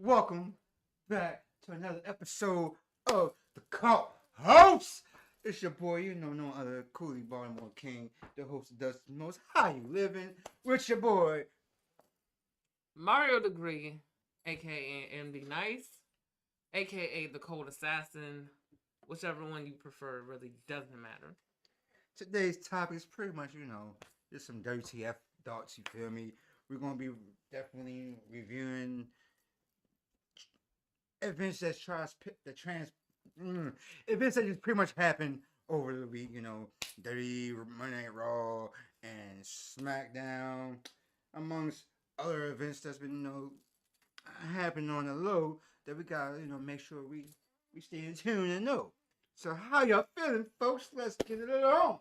Welcome back to another episode of the culthouse. It's your boy, no other Colie Baltimoreking, the host that does the most. How you living? With your boy Mario Degree, aka MD Nice, aka the Cold Assassin, whichever one you prefer, really doesn't matter. Today's topic is pretty much, just some WTF thoughts. You feel me? We're gonna be definitely reviewing events that events that just pretty much happened over the week. Dirty Monday Night Raw and Smackdown, amongst other events that's been happening on the low that we gotta make sure we stay in tune and know. So how y'all feeling, folks? Let's get it on.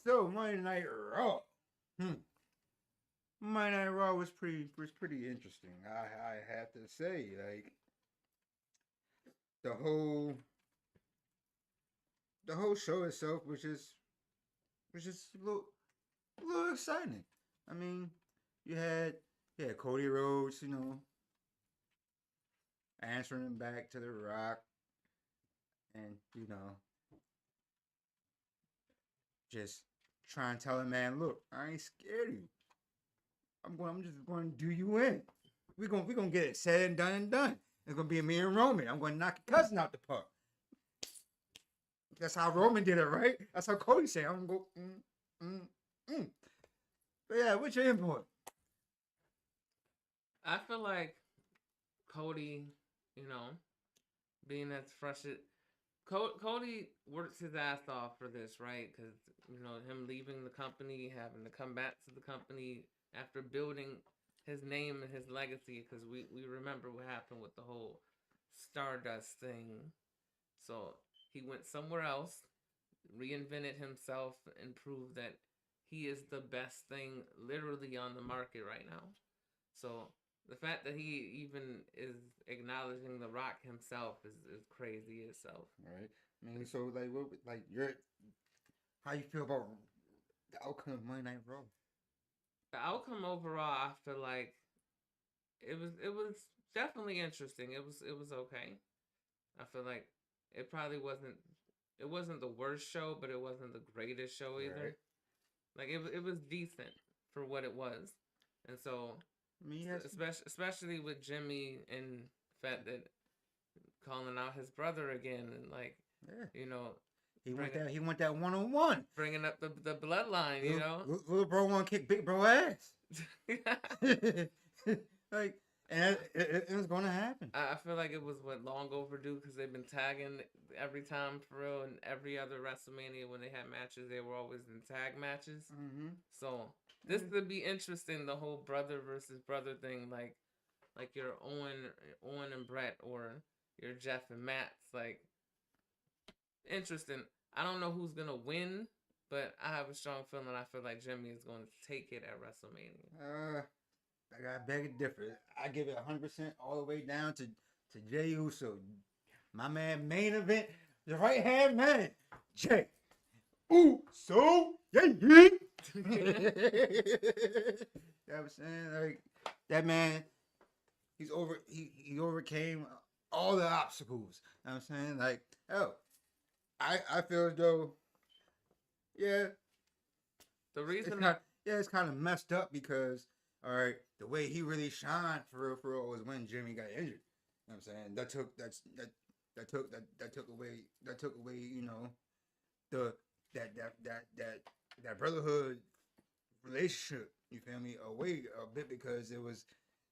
So Monday Night Raw. Monday Night Raw was pretty interesting. I have to say, like, the whole show itself was just a little exciting. I mean, you had Cody Rhodes, answering back to The Rock, and just trying to tell him, man, look, I ain't scared of you. I'm just going to do you in. We're gonna get it said and done. It's gonna be me and Roman. I'm gonna knock your cousin out the park. That's how Roman did it, right? That's how Cody said. I'm gonna go. But yeah, what's your input? I feel like Cody, being as fresh as Cody works his ass off for this, right? Because him leaving the company, having to come back to the company after building his name and his legacy, because we remember what happened with the whole Stardust thing. So he went somewhere else, reinvented himself, and proved that he is the best thing literally on the market right now. So the fact that he even is acknowledging The Rock himself is crazy itself. Right. I mean, so how you feel about the outcome of Monday Night Raw? The outcome overall, I feel like it was definitely interesting. It was okay. I feel like it probably wasn't the worst show, but it wasn't the greatest show either. Right. Like it was decent for what it was, and so especially with Jimmy and the fact that calling out his brother again, and He went that 1-on-1. Bringing up the bloodline, Little bro want to kick big bro ass. And it was going to happen. I feel like it was long overdue, because they've been tagging every time for real, and every other WrestleMania when they had matches, they were always in tag matches. Mm-hmm. So this would be interesting, the whole brother versus brother thing, like your Owen and Brett, or your Jeff and Matt's, like, interesting. I don't know who's gonna win, but I have a strong feeling. I feel like Jimmy is going to take it at WrestleMania. I got beg to differ. I give it 100% all the way down to Jey Uso, my man, main event, the right hand man, Jey Uso. Yeah. I'm saying, like, that man, he overcame all the obstacles. You know what I'm saying, like, I feel as though, the reason it's kind of messed up, because All right, the way he really shined for real was when Jimmy got injured. You know what I'm saying? That took away, you know, the that brotherhood relationship. You feel me? Away a bit because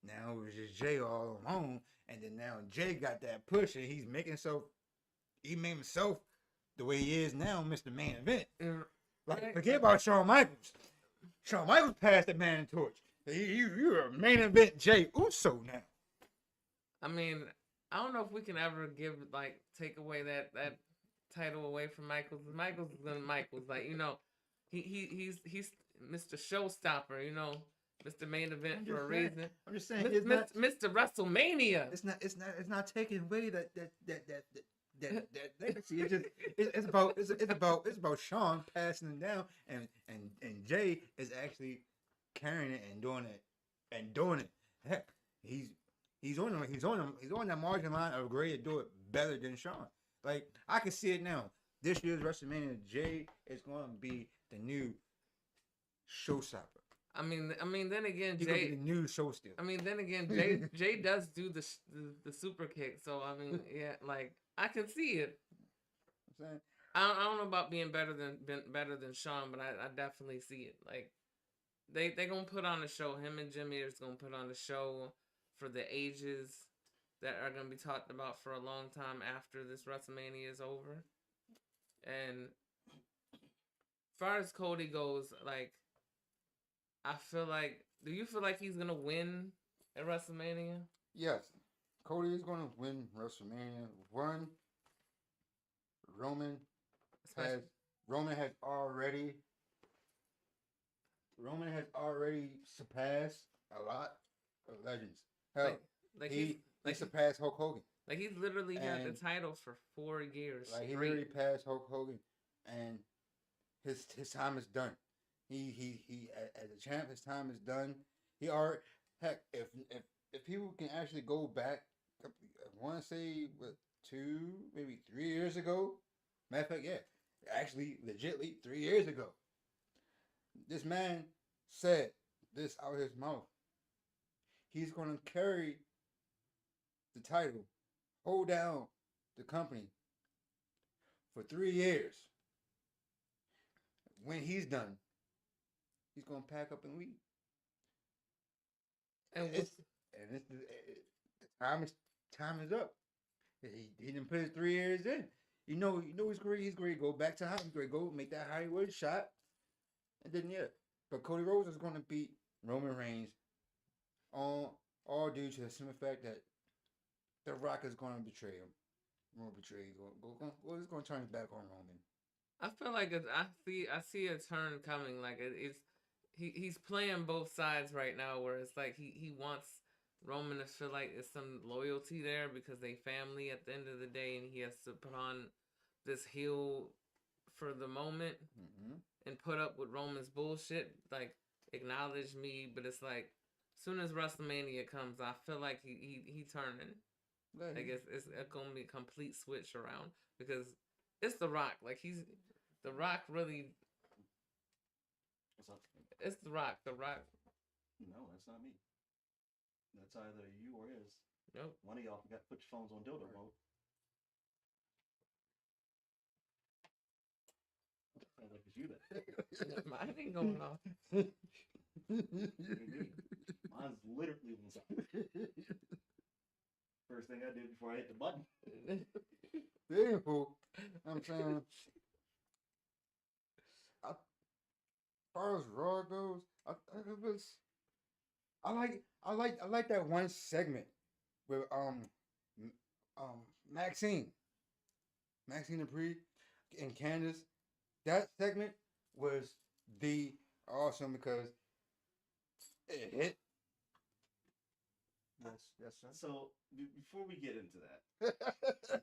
now it was just Jay all alone, and then now Jay got that push, and he made himself the way he is now, Mr. Main Event. Like forget about Shawn Michaels. Shawn Michaels passed the man torch. You're a Main Event Jay Uso now. I mean, I don't know if we can ever take away that title away from Michaels. Michaels is gonna Michaels. Like, you know, he's Mr. Showstopper, you know, Mr. Main Event for a reason. I'm just saying, Mr. WrestleMania. It's not taking away that legacy. It's about Shawn passing it down, and Jay is actually carrying it and doing it. Heck, he's on that margin line of ready to do it better than Shawn. Like I can see it now. This year's WrestleMania, Jay is going to be the new showstopper. I mean, then again, Jay the new show stealer. I mean, then again, Jay does do the super kick. So I mean, yeah, like I can see it. I'm saying, I don't know about being better than Shawn, but I definitely see it. Like they gonna put on a show. Him and Jimmy is gonna put on a show for the ages that are gonna be talked about for a long time after this WrestleMania is over. And as far as Cody goes, like I feel like, do you feel like he's gonna win at WrestleMania? Yes, Cody is gonna win WrestleMania. Roman has already surpassed a lot of legends. Hell, he surpassed Hulk Hogan. Like he's literally had the title for 4 years. Like he literally passed Hulk Hogan, and his time is done. He as a champ, his time is done. He already heck if people can actually go back, I want to say 2 maybe 3 years ago. Matter of fact, yeah, actually legitly 3 years ago. This man said this out of his mouth. He's gonna carry the title, hold down the company for 3 years. When he's done, he's gonna pack up and leave. And the time is up. He didn't put his 3 years in. You know he's great. He's great. Go back to Hollywood. He's great. Go make that Hollywood shot, and then yeah. But Cody Rhodes is gonna beat Roman Reigns, all due to the simple fact that The Rock is gonna betray him. He's gonna turn his back on Roman. I feel like I see a turn coming. Like he's playing both sides right now, where it's like he wants Roman to feel like there's some loyalty there because they family at the end of the day, and he has to put on this heel for the moment and put up with Roman's bullshit. Like acknowledge me, but it's like as soon as WrestleMania comes, I feel like he turning. Like it's gonna be a complete switch around because it's The Rock. Like The Rock really. What's up? It's The Rock. The Rock. No, that's not me. That's either you or his. Nope. One of y'all forgot to put your phones on dildo mode. Sounds like it's you then. Mine ain't going off. Mine's literally on side. First thing I did before I hit the button. Beautiful. I'm saying, as far as Raw goes, I like that one segment with Maxine Dupree and Candace. That segment was awesome because it hit. Yes, sir. So before we get into that,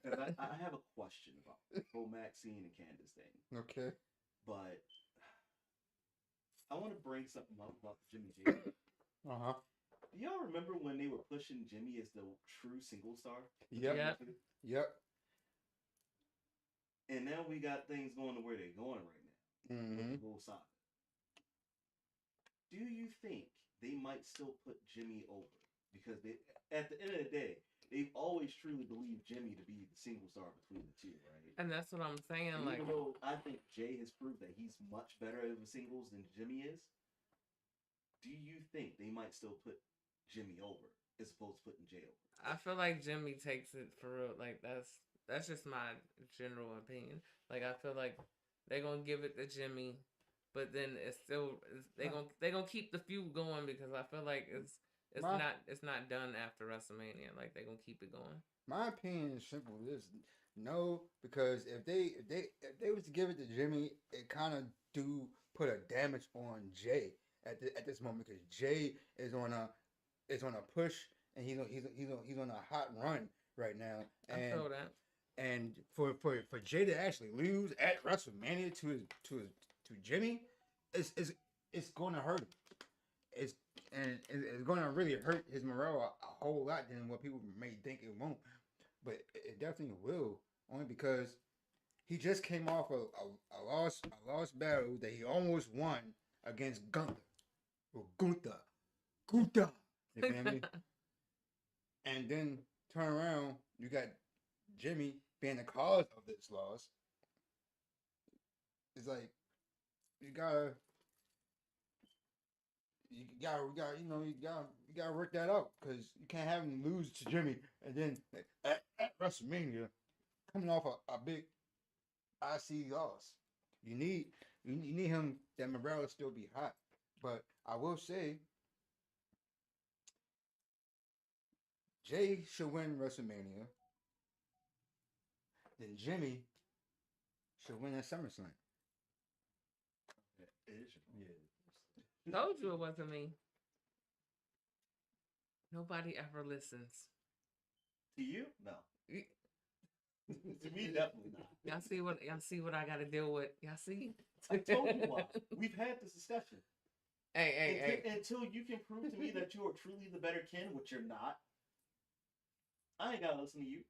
because I have a question about the whole Maxine and Candace thing. Okay. But I want to bring something up about Jimmy J. Uh-huh. Do y'all remember when they were pushing Jimmy as the true single star? Yep. Yep. And now we got things going to where they're going right now. Mm-hmm. Both sides. Do you think they might still put Jimmy over because they, at the end of the day, they've always truly believed Jimmy to be the single star between the two, right? And that's what I'm saying. And Like, even though I think Jay has proved that he's much better at the singles than Jimmy is, do you think they might still put Jimmy over as opposed to putting Jay over? I feel like Jimmy takes it for real. Like that's just my general opinion. Like I feel like they're gonna give it to Jimmy, but then they gonna keep the feud going because I feel like it's not done after WrestleMania. Like they're gonna keep it going. My opinion is simple. This no, because if they was to give it to Jimmy, it kind of do put a damage on Jay at this moment because Jay is on a push and he's on a hot run right now. I feel that. And for Jay to actually lose at WrestleMania to Jimmy, it's going to hurt him. It's going to really hurt his morale a whole lot than what people may think it won't. But it definitely will, only because he just came off a lost battle that he almost won against Gunther. Or Gunther. You feel me? And then turn around, you got Jimmy being the cause of this loss. It's like you gotta work that out because you can't have him lose to Jimmy and then at WrestleMania coming off a big IC loss. You need him that morale still be hot. But I will say Jay should win WrestleMania. Then Jimmy should win at SummerSlam. It is your Yeah. Told you it wasn't me. Nobody ever listens. To you? No. To me, definitely not. Y'all see what I gotta deal with. Y'all see? I told you why. We've had this discussion. Hey. Until you can prove to me that you are truly the better Ken, which you're not, I ain't gotta listen to you.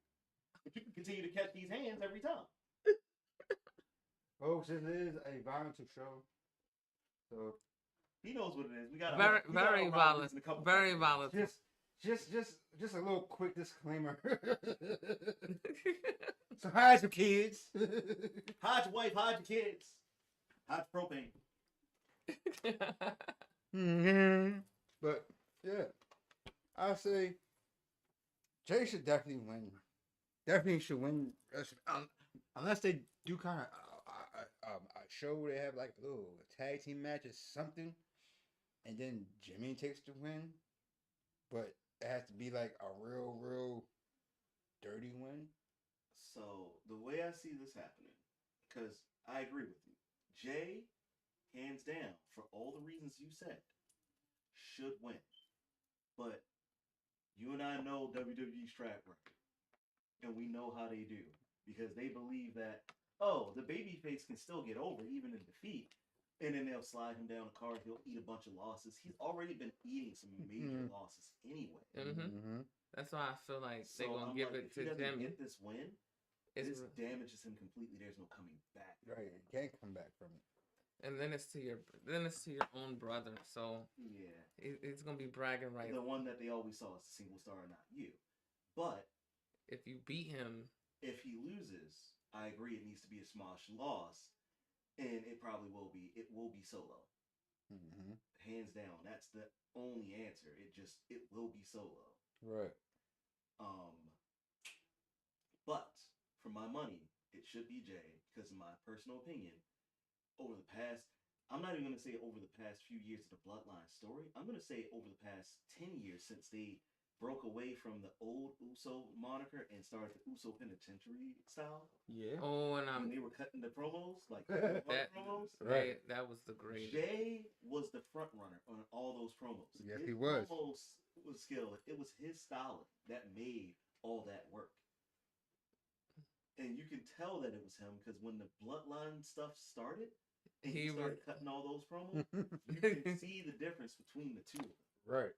But you can continue to catch these hands every time. Folks, this is a violent show. So he knows what it is. We got very violent. Very violent. Just a little quick disclaimer. So hide your kids. Hide your wife, hide your kids. Hide your propane. Mm-hmm. But yeah, I'll say Jay should definitely win. Definitely should win. Unless they do kind of a show where they have like a little tag team match or something, and then Jimmy takes the win. But it has to be like a real dirty win. So the way I see this happening, because I agree with you, Jay, hands down, for all the reasons you said, should win. But you and I know WWE's track record, and we know how they do because they believe that the babyface can still get over even in defeat, and then they'll slide him down the card. He'll eat a bunch of losses. He's already been eating some major losses anyway. Mm-hmm. That's why I feel like they're gonna give it to Jimmy. Get this win. This damages him completely. There's no coming back. Right, you can't come back from it. And then it's to your own brother. So yeah, it's gonna be bragging rights. The one that they always saw as a single star, not you. But if you beat him, if he loses, I agree. It needs to be a smosh loss, and it probably will be. It will be solo, hands down. That's the only answer. It will be solo. Right. But for my money, it should be Jay because in my personal opinion, over the past, I'm not even going to say over the past few years of the Bloodline story. I'm going to say over the past 10 years since they broke away from the old Uso moniker and started the Uso Penitentiary style. Yeah. Oh, and when they were cutting the promos, like promos. Right. That was the greatest. Jay was the front runner on all those promos. Yes, his he was. Promos was skill. It was his style that made all that work. And you can tell that it was him because when the Bloodline stuff started, and he started cutting all those promos, you can see the difference between the two of them. Right.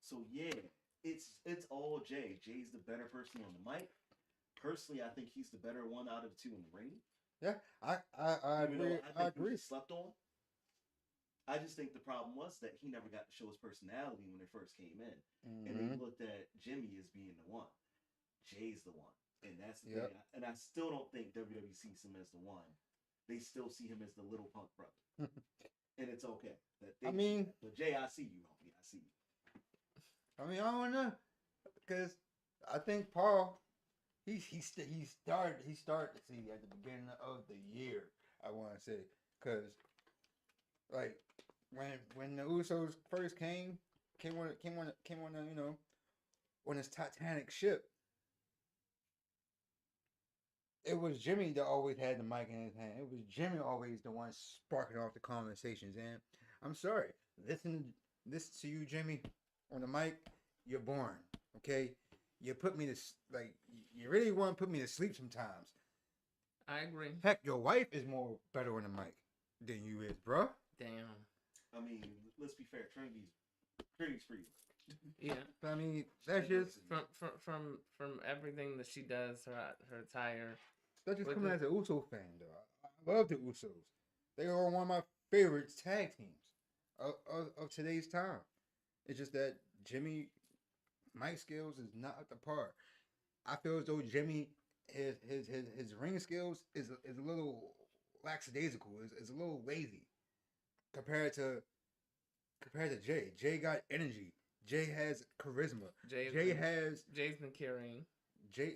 So yeah, it's all Jay. Jay's the better person on the mic. Personally, I think he's the better one out of the two in the ring. Yeah, I agree. I agree. Slept on. I just think the problem was that he never got to show his personality when they first came in, and they looked at Jimmy as being the one. Jay's the one, and that's the thing. And I still don't think WWE sees him as the one. They still see him as the little punk brother, and it's okay. I mean, but Jay, I see you, homie. I see you. I mean, I don't know, because I think Paul, he started to see at the beginning of the year. I want to say, because like when the Usos first came on on this Titanic ship, it was Jimmy that always had the mic in his hand. It was Jimmy always the one sparking off the conversations. And I'm sorry, listen to you, Jimmy, on the mic. You're boring. Okay, you put me to you really want to put me to sleep sometimes. I agree. Heck, your wife is more better on the mic than you is, bro. Damn. I mean, let's be fair. Trinity's pretty. Yeah. I mean, that's just from everything that she does, her attire. That's just coming as an Uso fan, though. I love the Usos. They are one of my favorite tag teams of today's time. It's just that Jimmy, mic skills is not up to par. I feel as though Jimmy, his ring skills is a little lackadaisical. Is a little lazy compared to Jay. Jay got energy. Jay has charisma. Jay's been carrying. Jay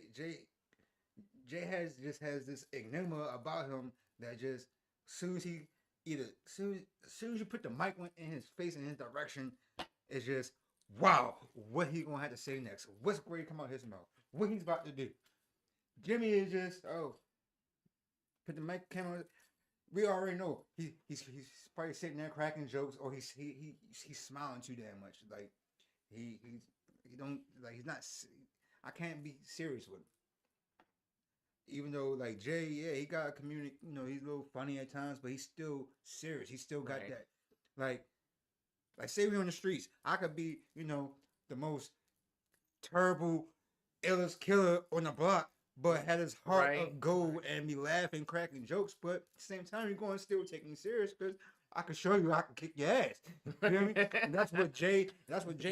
has this enigma about him that just soon as you put the mic in his face in his direction, it's just wow, what he gonna have to say next? What's going to come out of his mouth? What he's about to do? Jimmy is just put the mic camera. We already know he's probably sitting there cracking jokes, or he's smiling too damn much. Like he don't like he's not. I can't be serious with him. Even though like Jay, yeah, he got a community. He's a little funny at times, but he's still serious. He still got that. Like say we on the streets, I could be the most terrible, illest killer on the block, but had his heart of gold and be laughing, cracking jokes. But at the same time, you're going to still take me serious because I can show you I can kick your ass. You feel me? And that's what Jay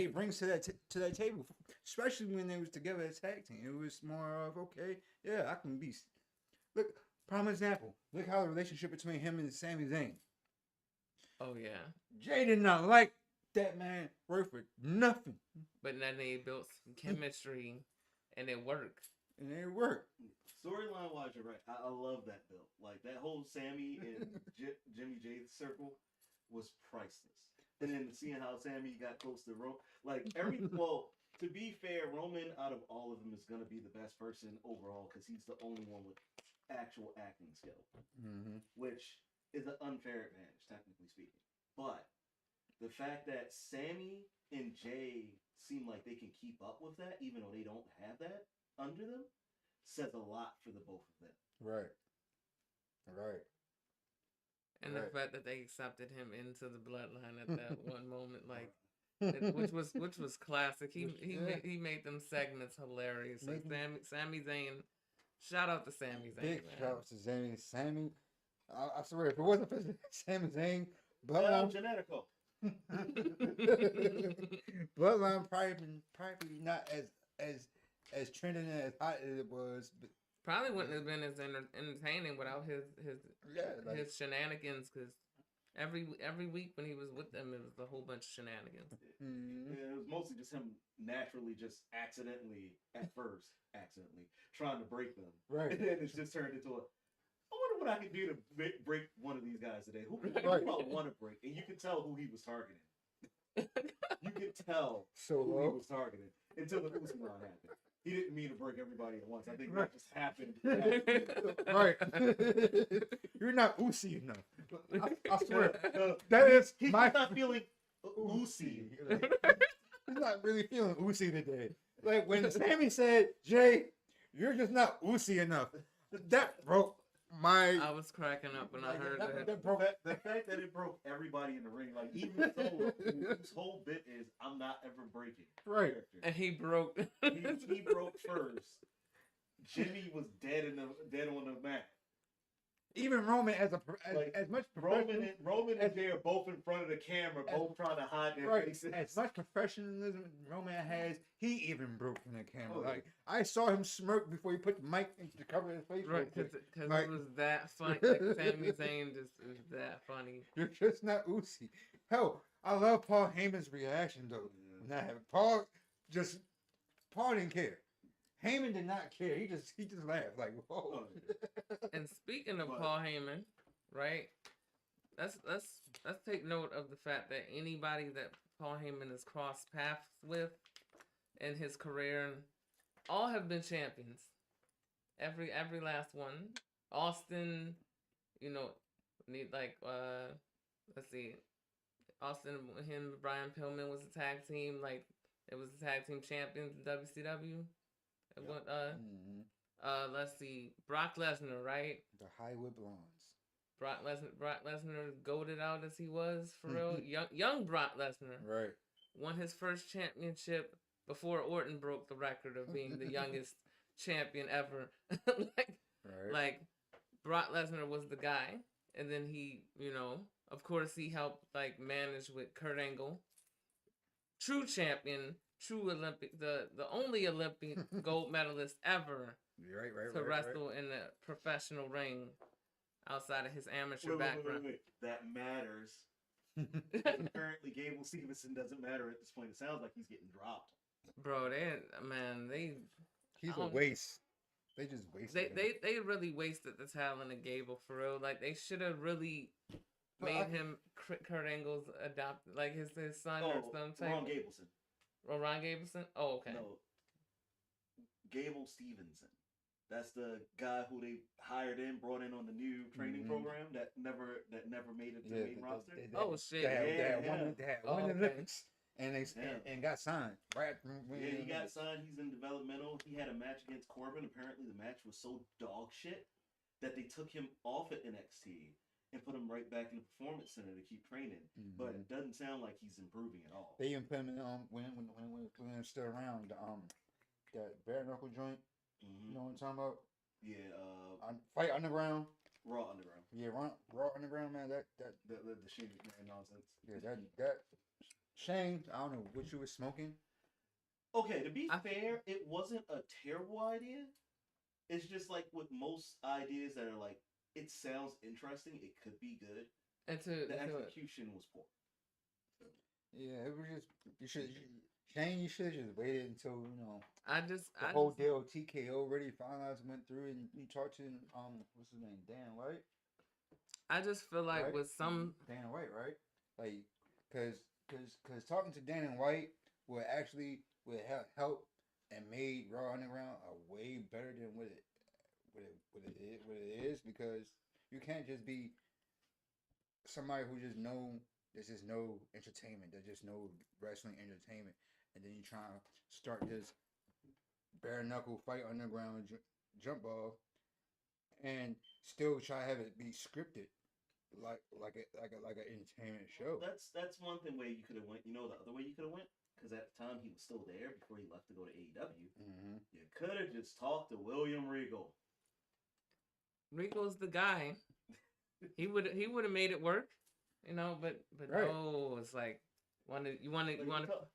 brings to that table, especially when they was together as tag team. It was more of okay, yeah, I can be. Look, prime example. Look how the relationship between him and Sami Zayn. Oh yeah. Jay did not like that man work for nothing. But then they built some chemistry, and it worked. Storyline wise, you're right. I love that build. Like that whole Sammy and Jimmy J circle was priceless. And then seeing how Sammy got close to Roman, to be fair, Roman out of all of them is gonna be the best person overall because he's the only one with actual acting skill, which is an unfair advantage, technically speaking. But the fact that Sammy and Jay seem like they can keep up with that, even though they don't have that under them, says a lot for the both of them. Right. And the fact that they accepted him into the bloodline at that one moment, which was classic. He made them segments hilarious. Like Sami Zayn, shout out to Sami Zayn. Big shout out to Sami. I swear, if it wasn't for Sami Zayn, Bloodline Genetico. Bloodline probably not as trending and as hot as it was. But probably wouldn't have been as entertaining without his shenanigans. Because every week when he was with them, it was a whole bunch of shenanigans. It was mostly just him naturally, just accidentally trying to break them. Right. And then it's just turned into I wonder what I can do to break one of these guys today. Who I want to break? And you can tell who he was targeting. You could tell who he was targeting until the Uzi round happened. He didn't mean to break everybody at once. I think that just happened. Right. You're not Uzi enough. I swear. He's not feeling Uzi. He's not really feeling Uzi today. Like when Sammy said, Jay, you're just not Uzi enough. That broke my... I was cracking up when I heard that. The fact that it broke everybody in the ring, like even his whole bit is, I'm not ever breaking. Right. And he broke. he broke first. Jimmy was dead on the mat. Even Roman as as much professional, Roman and Jay are both in front of the camera, both trying to hide their faces. as much professionalism Roman has, he even broke from the camera. Oh, yeah. Like I saw him smirk before he put the mic into the cover of his face. Right, because Like- it was that funny. Like Sami Zayn just is that funny. You're just not Uzi. Hell, I love Paul Heyman's reaction though. When that happened. Paul didn't care. Heyman did not care. He just laughed like, whoa. And speaking of But- Paul Heyman, right? Let's take note of the fact that anybody that Paul Heyman has crossed paths with in his career, all have been champions. Every last one. Austin, need like let's see, Austin, him, Brian Pillman was a tag team. Like it was the tag team champions in WCW. It went, let's see, Brock Lesnar, right? The Highwood Blondes. Brock Lesnar, goated out as he was for real. Young Brock Lesnar, Right. won his first championship before Orton broke the record of being the youngest champion ever. Like Brock Lesnar was the guy, and then he, of course, he helped like manage with Kurt Angle, true champion, true Olympic, the only Olympic gold medalist ever to wrestle in a professional ring outside of his amateur background. Wait. That matters. Apparently, Gable Stevenson doesn't matter at this point. It sounds like he's getting dropped. Bro, He's a waste. They just wasted him. They really wasted the talent of Gable for real. Like they should have really made him Kurt Angle's adopted, like his son or something. Ron Gableson. Oh, Ron Gableson. Oh, okay. No, Gable Stevenson. That's the guy who they hired in, brought in on the new training program that never made it to the main roster. Oh shit! They had one Olympics, and they and got signed right. He got signed. He's in developmental. He had a match against Corbin. Apparently, the match was so dog shit that they took him off at NXT and put him right back in the performance center to keep training. But it doesn't sound like he's improving at all. They even put him in when was still around that bare knuckle joint. You know what I'm talking about? Yeah. Fight Underground. Raw Underground. Yeah, Raw Underground, man. That the Shane McMahon nonsense. Yeah, that Shane. I don't know what you were smoking. Okay, to be fair, it wasn't a terrible idea. It's just like with most ideas that are like, it sounds interesting, it could be good. And the execution was poor. Yeah, it was just Shane, you should have just waited until the whole deal of TKO already finalized, went through, and you talked to what's his name, Dan White. I just feel like with some Dan White, right? Like, cause talking to Dan and White would have helped and made Raw Underground a way better than what it is, because you can't just be somebody who just know there's just no entertainment, there's just no wrestling entertainment, and then you try to start this bare knuckle fight underground jump off, and still try to have it be scripted, like an entertainment show. That's one thing way you could have went. You know, the other way you could have went, because at the time he was still there before he left to go to AEW. You could have just talked to William Regal. Regal's the guy. He would have made it work, but no, it's like you want to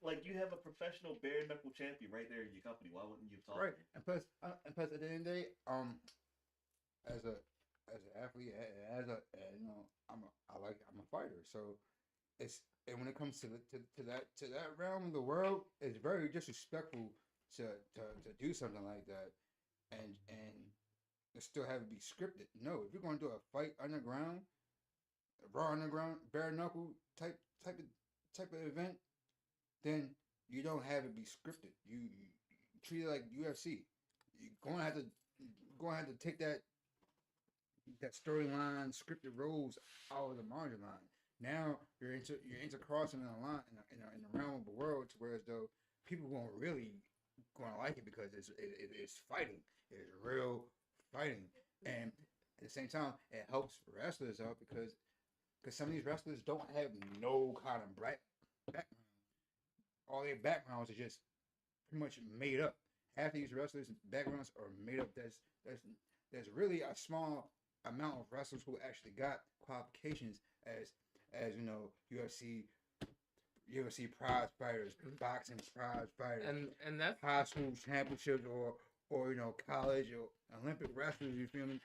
like you have a professional bare knuckle champion right there in your company. Why wouldn't you talk? Right, and plus at the end of the day, as an athlete, I'm a fighter, so and when it comes to that realm of the world, it's very disrespectful to do something like that, and still have it be scripted. No, if you're going to do a fight underground, Raw Underground, bare knuckle type of event, then you don't have it be scripted. You treat it like UFC. You're going to have to take that storyline, scripted roles out of the margin line. Now you're intercrossing in a line in the realm of the world to where as though people won't really gonna like it because it's fighting. It's real fighting, and at the same time, it helps wrestlers out because some of these wrestlers don't have no kind of background. All their backgrounds are just pretty much made up. Half these wrestlers' backgrounds are made up. There's really a small amount of wrestlers who actually got qualifications as UFC prize fighters, boxing prize fighters, and that's high school championships, or college or Olympic wrestlers. You feel me?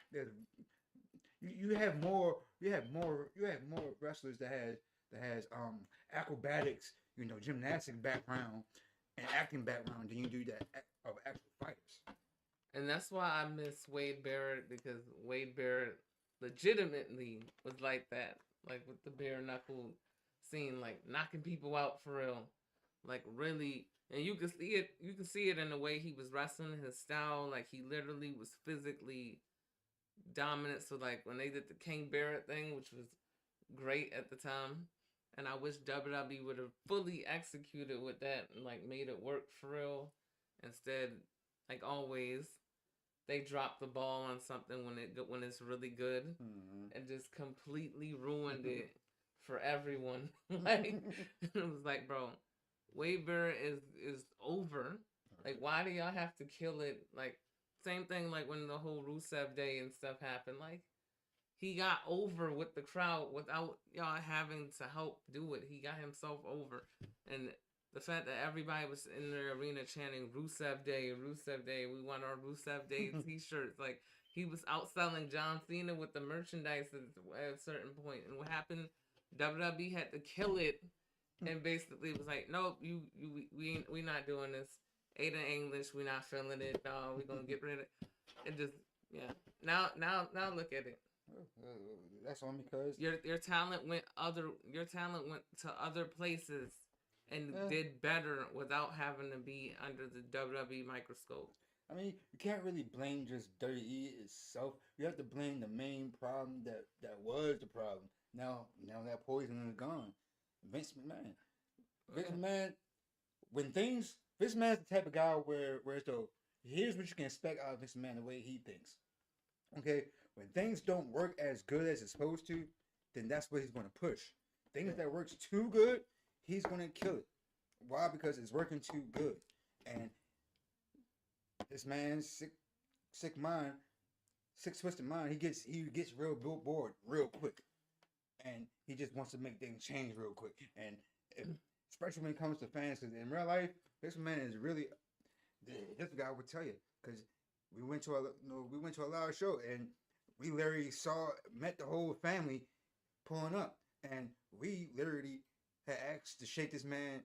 You have more wrestlers that has acrobatics, gymnastic background and acting background than you do that of actual fighters. and that's why I miss Wade Barrett, because Wade Barrett legitimately was like that, like with the bare knuckle scene, like knocking people out for real, like really. And you can see it. You can see it in the way he was wrestling, his style. Like he literally was physically dominant. So like when they did the King Barrett thing, which was great at the time, and I wish WWE would have fully executed with that and like made it work for real. Instead, like always, they drop the ball on something when it's really good, and just completely ruined it for everyone. Like it was like, bro, Wade Barrett is over. Like, why do y'all have to kill it? Like, same thing like when the whole Rusev Day and stuff happened. Like, he got over with the crowd without y'all having to help do it. He got himself over. And the fact that everybody was in the arena chanting Rusev Day, Rusev Day, we want our Rusev Day t-shirts. Like, he was outselling John Cena with the merchandise at a certain point. And what happened? WWE had to kill it and basically was like, nope, we not doing this. Aiden English, we not feeling it. No, we gonna get rid of it. And just Now look at it. That's only because Your talent went to other places and did better without having to be under the WWE microscope. I mean, you can't really blame just WWE itself. You have to blame the main problem that was the problem. Now that poison is gone. Vince McMahon. Vince McMahon's the type of guy where so here's what you can expect out of Vince McMahon the way he thinks. Okay, when things don't work as good as it's supposed to, then that's what he's going to push. Things that works too good, he's going to kill it. Why? Because it's working too good, and this man's sick mind, sick twisted mind. He gets real bored real quick, and he just wants to make things change real quick. And especially when it comes to fans, because in real life, this man is really this guy would tell you, because we went to a live show and we literally met the whole family pulling up, and we literally had asked to shake this man's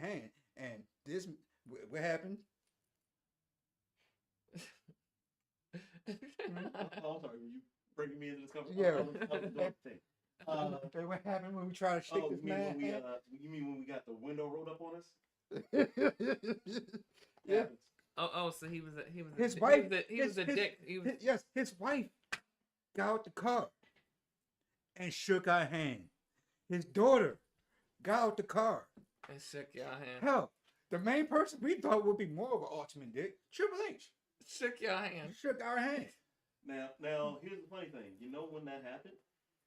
hand, and what happened? Oh, sorry, were you bringing me into this conversation? Yeah. What happened when we tried to shake this man's hand? You mean when we got the window rolled up on us? Yeah. So he was his wife. He was a dick. Yes, his wife got out the car and shook our hand. His daughter got out the car and shook your hand. Hell, the main person we thought would be more of an ultimate dick, Triple H, shook your hand. Shook our hand. Now here's the funny thing. You know when that happened?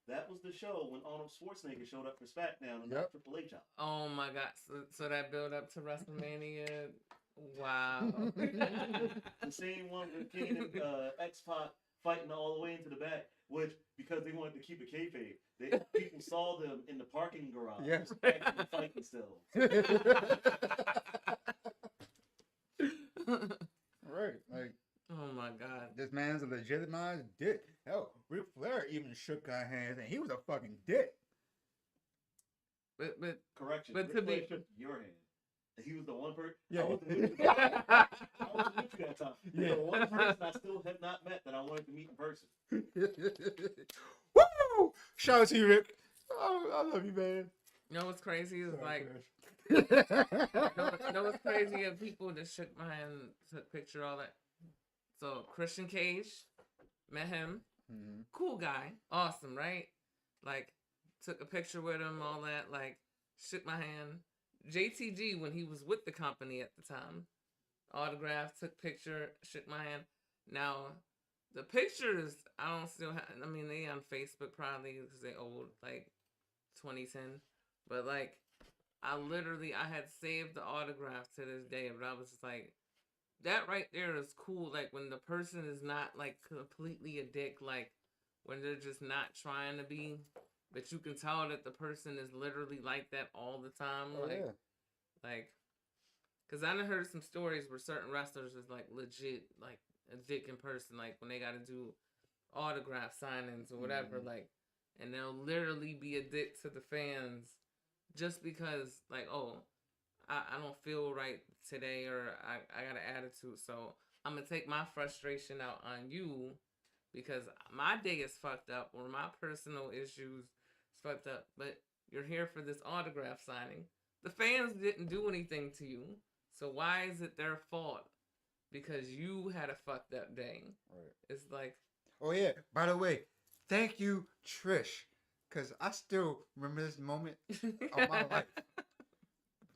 That was the show when Arnold Schwarzenegger showed up for SmackDown and got Triple H out. Oh my God! So that build up to WrestleMania. Wow. The same one with Kane and X-Pac fighting all the way into the back, which, because they wanted to keep it kayfabe, people saw them in the parking garage. Yes. Actually fighting still. Right. Like, oh my God. This man's a legitimized dick. Hell, Ric Flair even shook our hands, and he was a fucking dick. But correction. But Ric Flair shook your hand. He was the one person. Yeah. I wasn't with you that time. Yeah. The one person I still have not met that I wanted to meet in person. Woo! Shout out to you, Rick. Oh, I love you, man. You know what's crazy is Sorry, you know what's crazy of people that shook my hand, took picture, all that. So Christian Cage, met him, cool guy, awesome, right? Like, took a picture with him, all that, like, shook my hand. JTG, when he was with the company at the time, autographed, took picture, shook my hand. Now, the pictures, I don't still have, I mean, they on Facebook probably because they old, like 2010. But, like, I had saved the autograph to this day, but I was just like, that right there is cool. Like, when the person is not, like, completely a dick, like, when they're just not trying to be, but you can tell that the person is literally like that all the time. Oh, yeah. Like, cause I done heard some stories where certain wrestlers is like legit, like a dick in person, like when they got to do autograph signings or whatever, like, and they'll literally be a dick to the fans just because, like, oh, I don't feel right today, or I got an attitude, so I'm gonna take my frustration out on you because my day is fucked up or my personal issues is fucked up, but you're here for this autograph signing. The fans didn't do anything to you, so why is it their fault because you had a fucked up day? Right. It's like, oh yeah. By the way, thank you, Trish, because I still remember this moment of my life.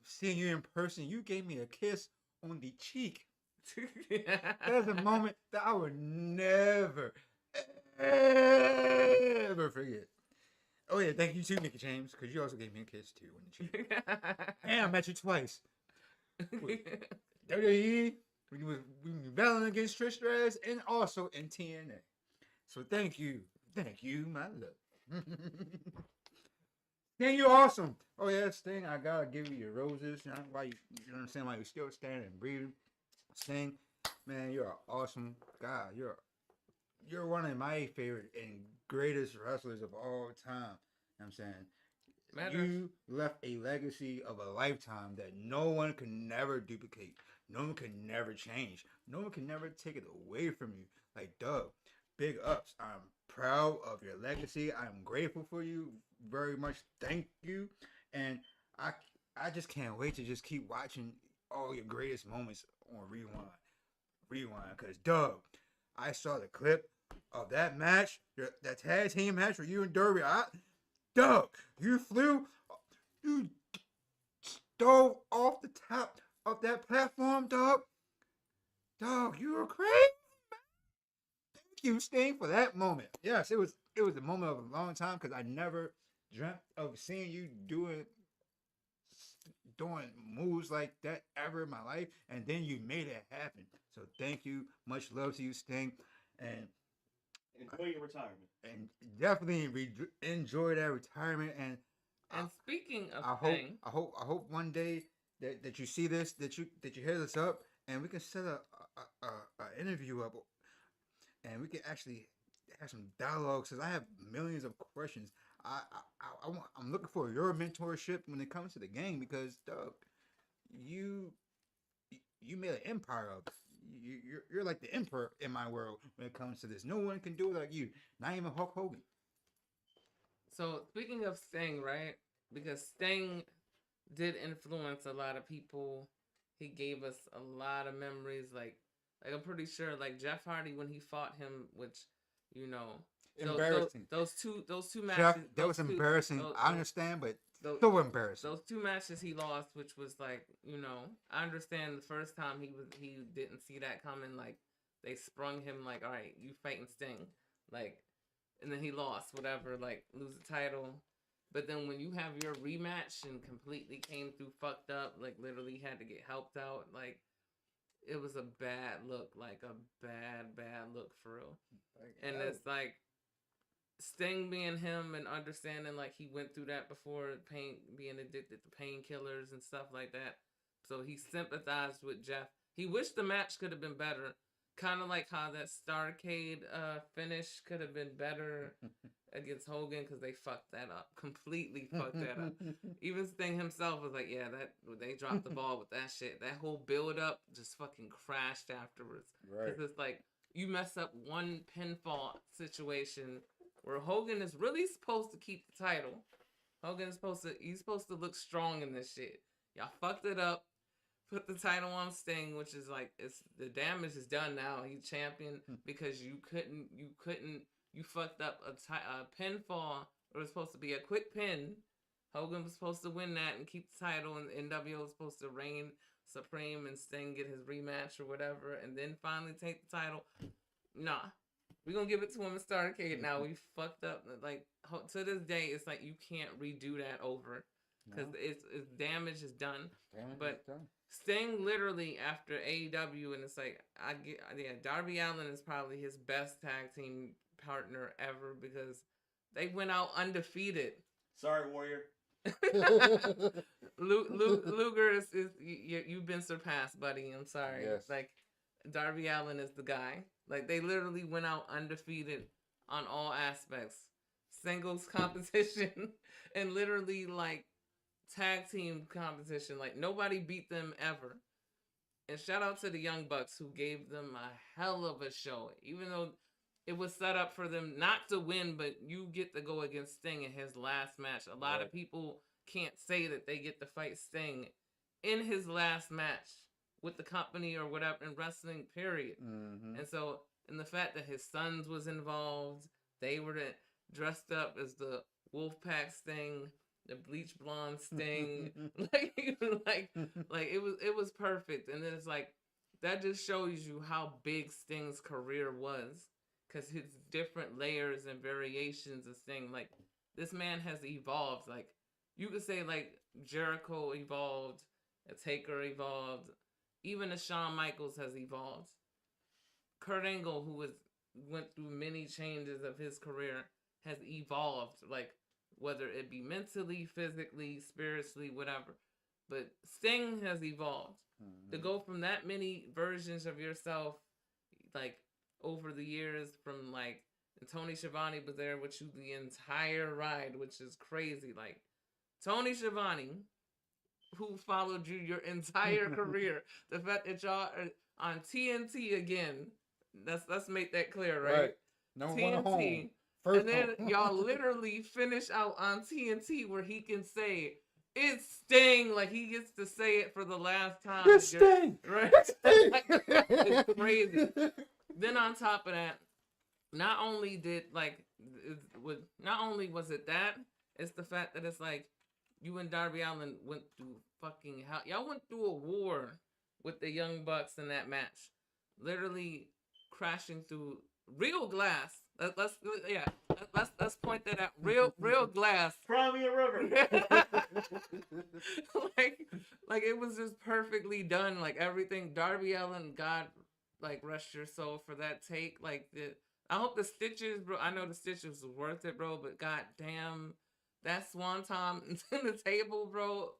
Seeing you in person, you gave me a kiss on the cheek. That's a moment that I would never, ever forget. Oh yeah, thank you too, Mickey James, because you also gave me a kiss too on the cheek. And I met you twice. WWE, we were battling against Trish Stratus, and also in TNA. So thank you, my love. Sting, you're awesome. Oh yeah, Sting, I gotta give you your roses. You know why you understand why you're still standing and breathing. Sting, man, you're an awesome guy. You're one of my favorite and greatest wrestlers of all time. You know what I'm saying? You left a legacy of a lifetime that no one can never duplicate. No one can never change. No one can never take it away from you. Like, Doug, big ups. I'm proud of your legacy. I'm grateful for you very much. Thank you. And I just can't wait to just keep watching all your greatest moments on Rewind. Because, Doug, I saw the clip of that match, that tag team match for you and Derby. Doug, you dove off the top of that platform, Doug. Doug, you were crazy. Thank you, Sting, for that moment. Yes, it was a moment of a long time because I never dreamt of seeing you doing moves like that ever in my life, and then you made it happen. So thank you. Much love to you, Sting, and enjoy your retirement. And definitely enjoy that retirement. And speaking of I hope one day that you see this, that you hear this up, and we can set a interview up, and we can actually have some dialogue. Because I have millions of questions. I'm looking for your mentorship when it comes to the game because, Doug, you made an empire of it. You're like the emperor in my world when it comes to this. No one can do it like you. Not even Hulk Hogan. So speaking of Sting, right? Because Sting did influence a lot of people. He gave us a lot of memories. Like I'm pretty sure, like Jeff Hardy when he fought him, which embarrassing. Those two matches. Jeff, that was embarrassing. I understand, but so embarrassing. Those two matches he lost, which was like, I understand the first time he didn't see that coming. Like they sprung him like, all right, you fighting Sting, like, and then he lost, whatever, like lose the title. But then when you have your rematch and completely came through fucked up, like literally had to get helped out, like it was a bad look, like a bad look for real. And it's like Sting being him and understanding like he went through that before, being addicted to painkillers and stuff like that. So he sympathized with Jeff. He wished the match could have been better. Kind of like how that Starrcade finish could have been better against Hogan because they fucked that up. Completely fucked that up. Even Sting himself was like, yeah, they dropped the ball with that shit. That whole build up just fucking crashed afterwards. Right. Because it's like, you mess up one pinfall situation where Hogan is really supposed to keep the title. He's supposed to look strong in this shit. Y'all fucked it up. Put the title on Sting, which is like, the damage is done now. He's champion because you fucked up a pinfall. It was supposed to be a quick pin. Hogan was supposed to win that and keep the title, and NWO was supposed to reign supreme and Sting get his rematch or whatever, and then finally take the title. Nah. We're going to give it to him in Starrcade now. We fucked up. Like, to this day, it's like you can't redo that over. Because it's damage is done. Sting literally after AEW, and it's like, Darby Allin is probably his best tag team partner ever because they went out undefeated. Sorry, Warrior. Luger is you've been surpassed, buddy. I'm sorry. Yes. Like Darby Allin is the guy. Like they literally went out undefeated on all aspects, singles competition, and literally like tag team competition. Like nobody beat them ever. And shout out to the Young Bucks who gave them a hell of a show, even though it was set up for them not to win, but you get to go against Sting in his last match. A lot of people can't say that they get to fight Sting in his last match with the company or whatever in wrestling, period. Mm-hmm. And so, and the fact that his sons was involved, they were dressed up as the Wolfpack Sting, the bleach blonde Sting, like it was perfect. And then it's like that just shows you how big Sting's career was. Because his different layers and variations of Sting, like this man has evolved. Like you could say, like Jericho evolved, a Taker evolved, even a Shawn Michaels has evolved. Kurt Angle, who went through many changes of his career, has evolved. Like whether it be mentally, physically, spiritually, whatever. But Sting has evolved. Mm-hmm. To go from that many versions of yourself, like over the years, from like, and Tony Schiavone was there with you the entire ride, which is crazy. Like Tony Schiavone, who followed you your entire career, the fact that y'all are on TNT again, let's make that clear, right? Number one home. First and then y'all literally finish out on TNT where he can say it's Sting, like he gets to say it for the last time. It's Sting, right? It's Sting. It's crazy. Then on top of that, not only was it that, it's the fact that it's like you and Darby Allin went through fucking hell. Y'all went through a war with the Young Bucks in that match, literally crashing through real glass. Let's point that out. Real glass. Crimea River. like it was just perfectly done. Like everything. Darby Allin, God, like rest your soul for that take. Like I hope the stitches, bro. I know the stitches was worth it, bro. But goddamn, that swanton in the table, bro,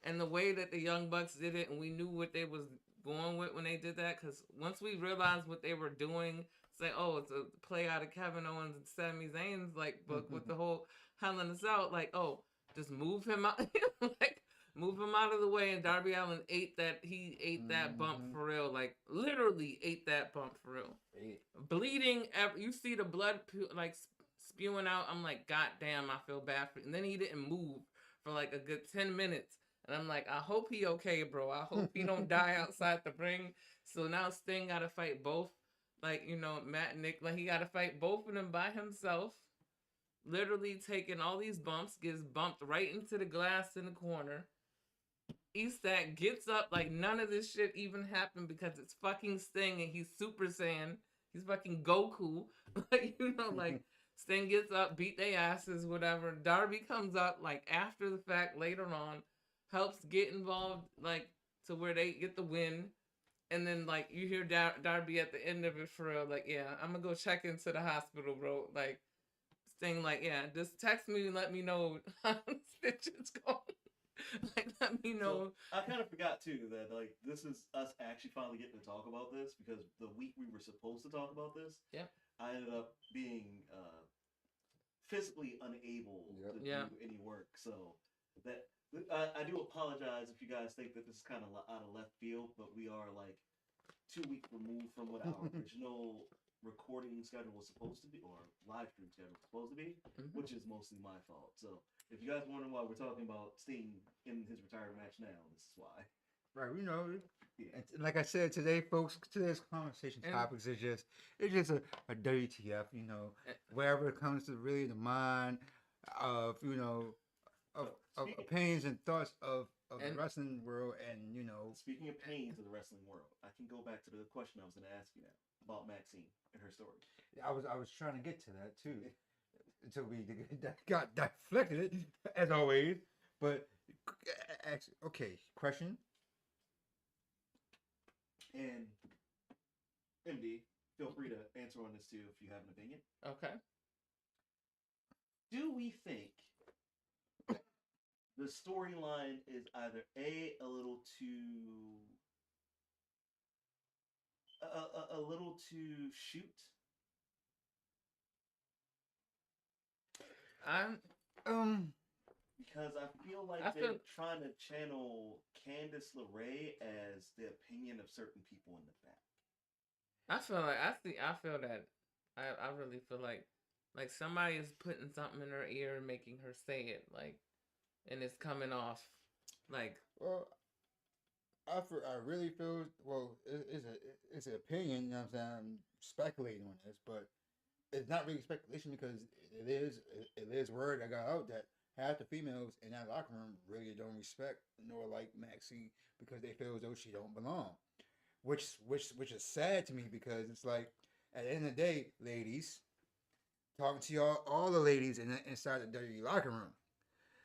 and the way that the Young Bucks did it, and we knew what they was going with when they did that. Because once we realized what they were doing, say, oh, it's a play out of Kevin Owens and Sami Zayn's like book with the whole Hell in a Cell. Like, oh, just move him out, like move him out of the way. And Darby Allin ate that. He ate that bump for real. Like literally ate that bump for real. Bleeding. You see the blood like spewing out. I'm like, God damn, I feel bad for. And then he didn't move for like a good 10 minutes. And I'm like, I hope he okay, bro. I hope he don't die outside the ring. So now Sting got to fight both. Like, you know, Matt and Nick, like he got to fight both of them by himself. Literally taking all these bumps, gets bumped right into the glass in the corner. Estat gets up like none of this shit even happened because it's fucking Sting and he's Super Saiyan. He's fucking Goku. Like, you know, like Sting gets up, beat their asses, whatever. Darby comes up like after the fact later on, helps get involved like to where they get the win. And then, like, you hear Darby at the end of it for real, like, yeah, I'm going to go check into the hospital, bro. Like, Sting, like, yeah, just text me and let me know how the stitches going. Like, let me know. So, I kind of forgot, too, that, like, this is us actually finally getting to talk about this because the week we were supposed to talk about this, I ended up being physically unable to do any work. So, that... I do apologize if you guys think that this is kind of out of left field, but we are like 2 weeks removed from what our original recording schedule was supposed to be, or live stream schedule was supposed to be, which is mostly my fault. So if you guys wondering why we're talking about Sting in his retirement match now, this is why. Right, you know, like I said today, folks, today's conversation topics is just a WTF, you know, wherever it comes to really the mind of, you know, of opinions and thoughts of the wrestling world, and you know. Speaking of pains of the wrestling world, I can go back to the question I was going to ask you now about Maxine and her story. I was trying to get to that too, until we got deflected as always. But okay, question. And MD, feel free to answer on this too if you have an opinion. Okay. Do we think the storyline is either a little too a little too shoot? I'm. Because I feel like I they're feel. trying to channel Candice LeRae as the opinion of certain people in the back. I feel like I see. I feel that. I really feel like somebody is putting something in her ear and making her say it, like, and it's coming off, like. Well, I really feel well. It's an opinion. You know what I'm saying? I'm speculating on this, but it's not really speculation because it is word that got out that half the females in that locker room really don't respect nor like Maxine because they feel as though she don't belong, which is sad to me because it's like at the end of the day, ladies, talking to y'all, all the ladies inside the dirty locker room.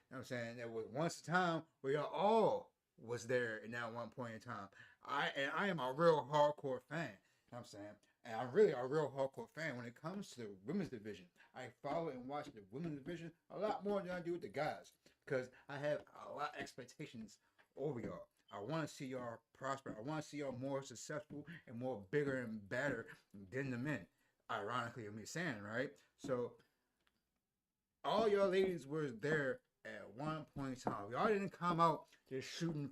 You know what I'm saying? There was once a time where y'all all was there in that one point in time. I am a real hardcore fan. You know what I'm saying? And I'm really a real hardcore fan when it comes to the women's division. I follow and watch the women's division a lot more than I do with the guys because I have a lot of expectations over y'all. I want to see y'all prosper. I want to see y'all more successful and more bigger and better than the men. Ironically, I'm saying, right? So all y'all ladies were there at one point in time. Y'all didn't come out just shooting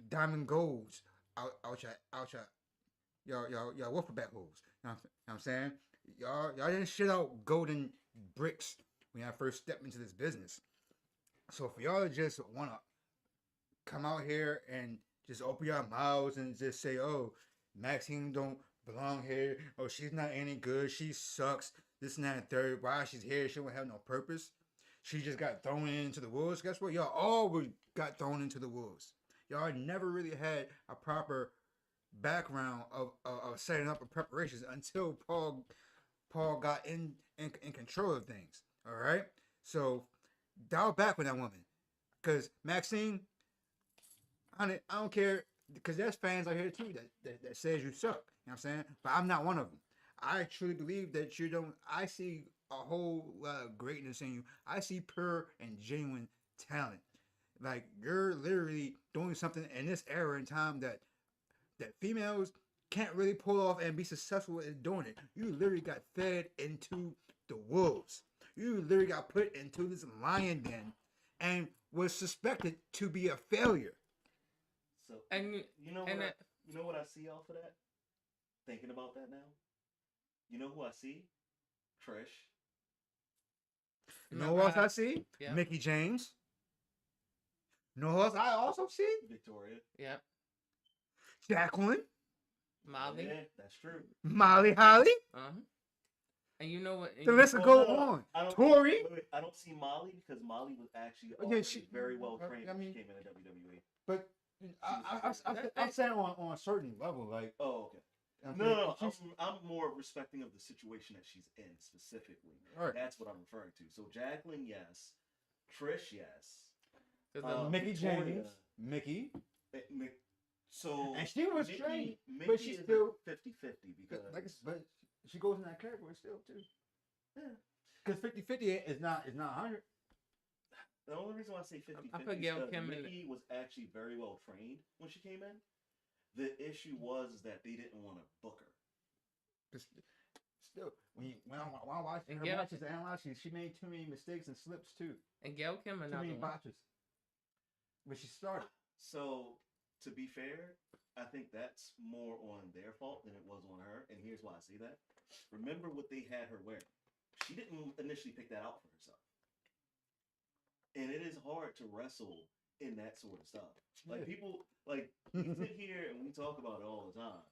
diamond golds out your wolfback holes. You know what I'm saying? Y'all didn't shit out golden bricks when y'all first stepped into this business. So for y'all to just wanna come out here and just open your mouths and just say, "Oh, Maxine don't belong here. Oh, she's not any good. She sucks. This and that and third. Why she's here? She won't have no purpose. She just got thrown into the wolves." Guess what? Y'all always got thrown into the wolves. Y'all never really had a proper background of setting up a preparations until Paul got in control of things. All right, so dial back with that woman, cause Maxine, honey, I don't care, because there's fans out here too that says you suck. You know what I'm saying? But I'm not one of them. I truly believe that you don't. I see a whole lot of greatness in you. I see pure and genuine talent. Like you're literally doing something in this era and time that females can't really pull off and be successful in doing it. You literally got fed into the wolves. You literally got put into this lion den and was suspected to be a failure. So And you know and what you know what I see off of that? Thinking about that now, you know who I see? Trish. You know who else I see? Yeah. Mickey James. You know who else I also see? Victoria. Yep. Jacqueline. Molly. Yeah, that's true. Molly Holly. And you know what? The list will go on. Tori. I don't see Molly because Molly was actually She very well trained I when mean, she came into WWE. but I'm saying on a certain level, like. Oh, okay. I'm No, saying I'm more respecting of the situation that she's in specifically. Right. That's what I'm referring to. So Jacqueline, yes. Trish, yes. Mickey Victoria, James, Mickey. So And she was Mickey, trained, Mickey but she's is still 50-50 because but she goes in that category still too. yeah. Because 50-50 is not 100. The only reason why I say 50-50 I is put Gail because Kim Mickey was actually very well trained when she came in. The issue was that they didn't want to book her. Still, when I watch her matches and analyze, she made too many mistakes and slips too. And Gail Kim Too many botches. When she started. So, to be fair, I think that's more on their fault than it was on her. And here's why I say that. Remember what they had her wearing. She didn't initially pick that out for herself. And it is hard to wrestle in that sort of stuff. Like people, like we sit here and we talk about it all the time,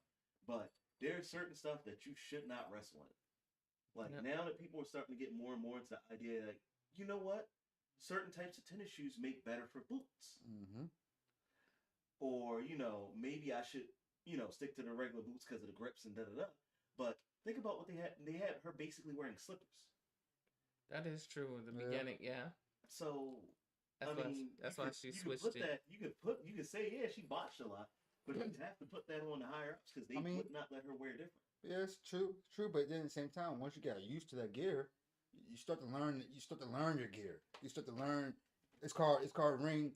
but there's certain stuff that you should not wrestle in. Like now that people are starting to get more and more into the idea, like you know what, certain types of tennis shoes make better for boots, or maybe I should stick to the regular boots because of the grips and da da da. But think about what they had. They had her basically wearing slippers. That is true in the beginning, yeah. So that's why she switched it. You could say, yeah, she botched a lot, But you have to put that on the higher ups because they would not let her wear different. Yeah, it's true. But then at the same time, once you get used to that gear, you start to learn. You start to learn your gear. You start to learn. It's called ring.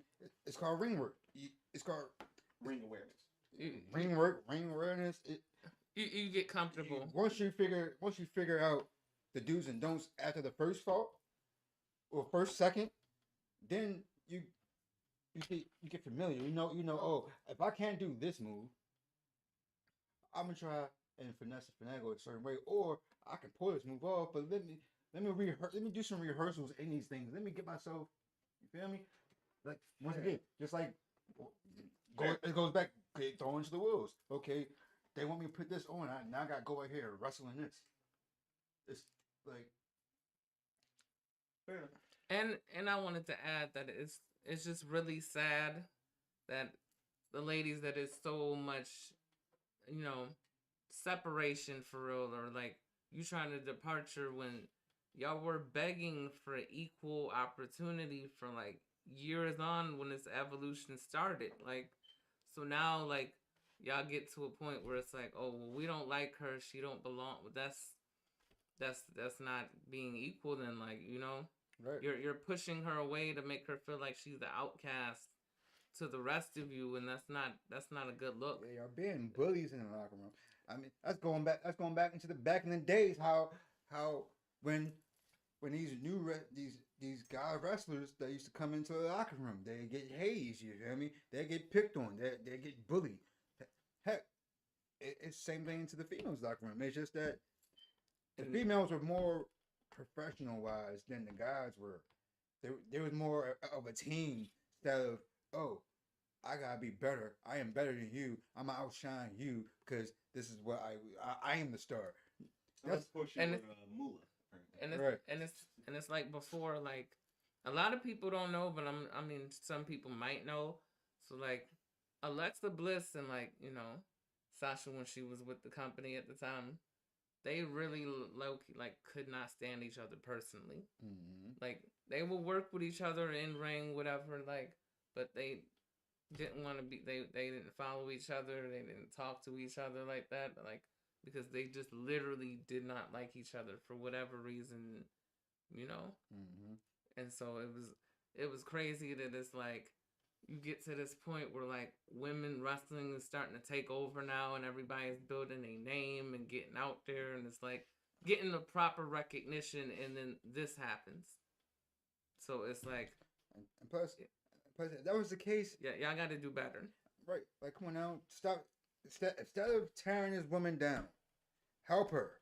It's called ring work. It's called ring awareness. Ring work, ring awareness. You get comfortable. Once you figure out the do's and don'ts after the first fault or first second, then you get familiar. Oh, if I can't do this move, I'm gonna try and finagle a certain way, or I can pull this move off. But let me do some rehearsals in these things. Let me get myself. You feel me? Like once again, just like it goes back. Okay, throw into the wolves. Okay, they want me to put this on. Now I gotta go right here wrestling this. It's like fair. And I wanted to add that it's just really sad that the ladies that is so much, separation for real, or like you trying to departure when y'all were begging for equal opportunity for like years on when this evolution started. Like, so now like y'all get to a point where it's like, oh, well, we don't like her, she don't belong. That's not being equal. Then, like, right. You're pushing her away to make her feel like she's the outcast to the rest of you, and that's not a good look. Yeah, y'all being bullies in the locker room. I mean, that's going back into the back in the days. How when these these guy wrestlers that used to come into the locker room, they get hazed. You know what I mean? They get picked on. They get bullied. Heck, it's the same thing to the females locker room. It's just that the females were more professional wise than the guys were. There was more of a team instead of, oh, I gotta be better. I am better than you. I'm gonna outshine you because this is what I am the star. That's pushing Moolah. And it's, right. and it's like before, like a lot of people don't know, but I mean some people might know. So like Alexa Bliss and like Sasha, when she was with the company at the time, they really low-key, like, could not stand each other personally. Mm-hmm. Like, they will work with each other in ring, whatever, like, but they didn't want to be, they didn't follow each other, they didn't talk to each other like that, like, because they just literally did not like each other for whatever reason, Mm-hmm. And so it was crazy that it's like, you get to this point where like women wrestling is starting to take over now, and everybody's building a name and getting out there, and it's like getting the proper recognition, and then this happens. So it's like, and plus if that was the case, yeah, y'all got to do better. Right, like come on now, stop. Instead of tearing this woman down, help her,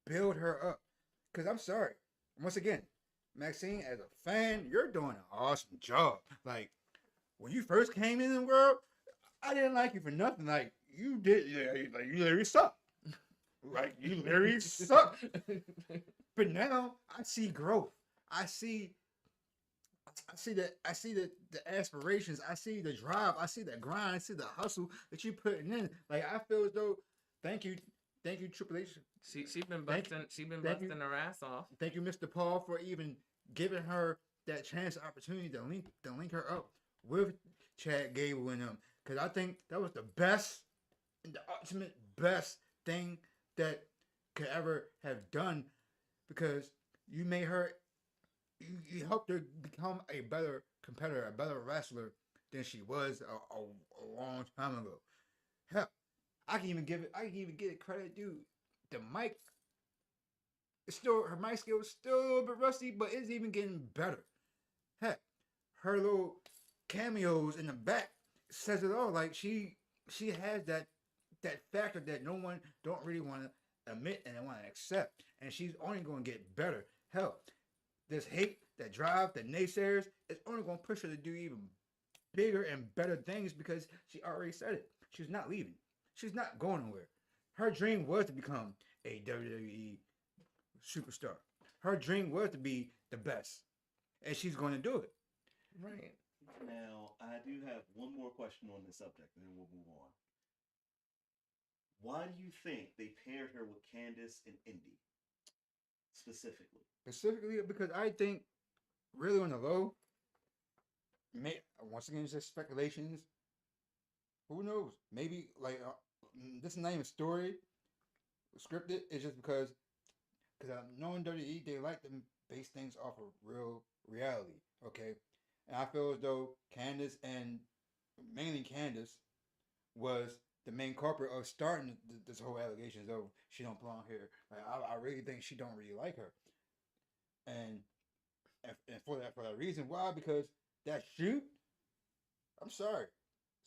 build her up. Cause I'm sorry, once again, Maxine, as a fan, you're doing an awesome job. Like, when you first came in the world, I didn't like you for nothing. Like, you did, like you literally suck. Like, you literally suck. But now I see growth. I see the aspirations. I see the drive. I see the grind. I see the hustle that you putting in. Like, I feel as though, thank you, Triple H. She's been busting her ass off. Thank you, Mr. Paul, for even giving her that chance, opportunity to link her up with Chad Gable and them, because I think that was the best, the ultimate best thing that could ever have done, because you made her, you helped her become a better competitor, a better wrestler than she was a long time ago. Hell, I can even give it credit, dude. The mic, her mic skill is still a little bit rusty, but it's even getting better. Heck, her little cameos in the back says it all. Like, she has that factor that no one don't really want to admit and want to accept, and she's only going to get better. Hell, this hate, that drive, the naysayers, it's only going to push her to do even bigger and better things, because she already said it. She's not leaving. She's not going nowhere. Her dream was to become a WWE superstar. Her dream was to be the best, and she's going to do it. Right. Now, I do have one more question on this subject, and then we'll move on. Why do you think they paired her with Candice and Indy? Specifically, because I think, really on the low, once again, it's just speculations. Who knows? Maybe like this is not even story scripted. It's just because knowing WWE, they like to base things off of real reality. Okay, and I feel as though Candace and mainly Candace was the main culprit of starting this whole allegations of she don't belong here. Like I really think she don't really like her, and and for that reason, why? Because that shoot, I'm sorry,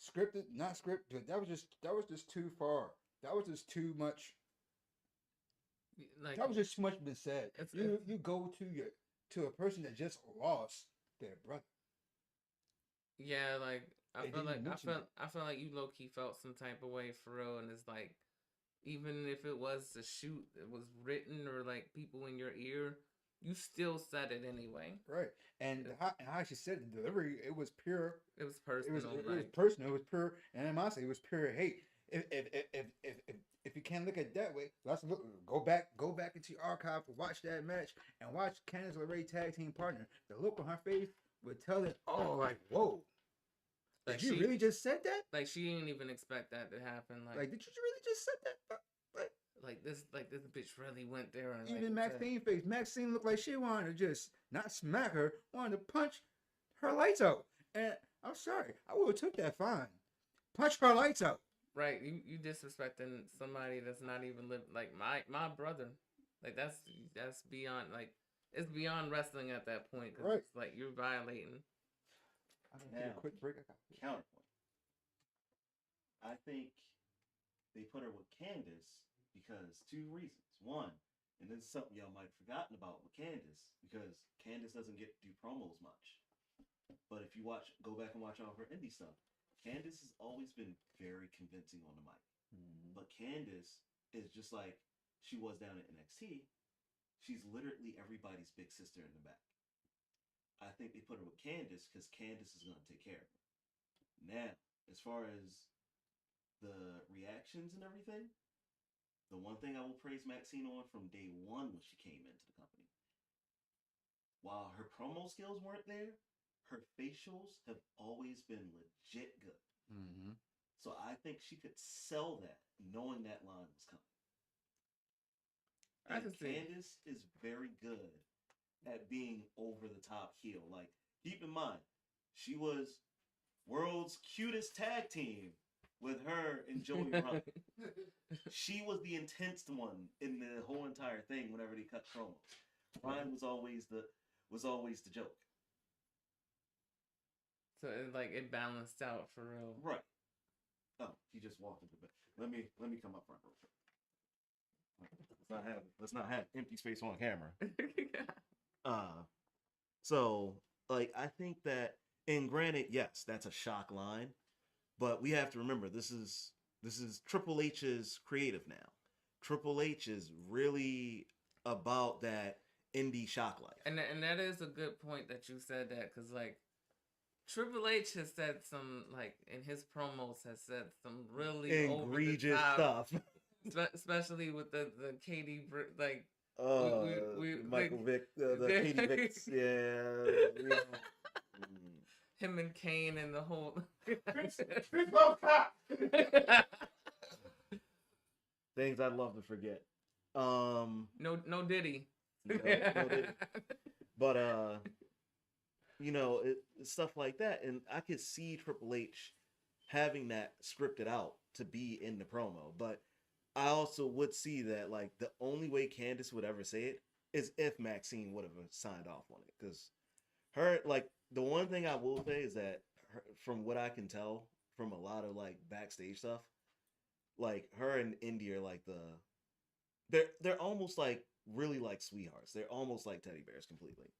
scripted, not scripted. That was just too far. That was just too much. Like That was just too much been said. it's You go to a person that just lost their brother. yeah, like They didn't mention that. I feel like you low key felt some type of way for real, and it's like even if it was a shoot, it was written or like people in your ear, you still said it anyway. Right, and how she said it, the delivery, it was pure. It was personal, It was like personal. It was pure animosity. It was pure hate. If you can't look at it that way, let's look. Go back into your archive, watch that match, and watch Candice LeRae tag team partner. The look on her face would tell it. Oh, like whoa! like Did you really just said that? like she didn't even expect that to happen. Like, did you really just said that? Like this bitch really went there and Even like, Maxine face. Maxine looked like she wanted to just not smack her, wanted to punch her lights out. And I'm sorry, I would have took that fine. Punch her lights out. right, you disrespecting somebody that's not even living like my brother. Like that's beyond like it's beyond wrestling at that point because Right. it's like you're violating. I'm gonna take a quick break. Counterpoint. I think they put her with Candace because two reasons. One, and this is something y'all might have forgotten about with Candace, because Candace doesn't get to do promos much. But if you go back and watch all of her indie stuff, Candace has always been very convincing on the mic. Mm-hmm. But Candace is just like she was down at NXT. She's literally everybody's big sister in the back. I think they put her with Candace because Candace is going to take care of her. Now, as far as the reactions and everything, the one thing I will praise Maxine on from day one when she came into the company, while her promo skills weren't there, her facials have always been legit good. Mm-hmm. So I think she could sell that knowing that line was coming. I And can see. Candace is very good at being over the top heel. Like, keep in mind, she was world's cutest tag team with her and Joey Ryan. She was the intense one in the whole entire thing whenever they cut promos. Ryan was always the joke. So it balanced out for real. Right. Oh, he just walked into bed. Let me come up front real quick. Let's not have empty space on camera. So like I think that, and granted, yes, that's a shock line, but we have to remember this is Triple H's creative now. Triple H is really about that indie shock life. And that is a good point that you said that because like Triple H has said some like in his promos has said some really egregious stuff, especially with the Katie like Michael Vick, the Katie Vicks, yeah. Him and Kane and the whole things I'd love to forget. No Diddy. No Diddy. But stuff like that, and I could see Triple H having that scripted out to be in the promo, but I also would see that like the only way Candace would ever say it is if Maxine would have signed off on it, because her, like, the one thing I will say is that from what I can tell from a lot of like backstage stuff, like her and Indy are like they're almost like really like sweethearts. They're almost like teddy bears completely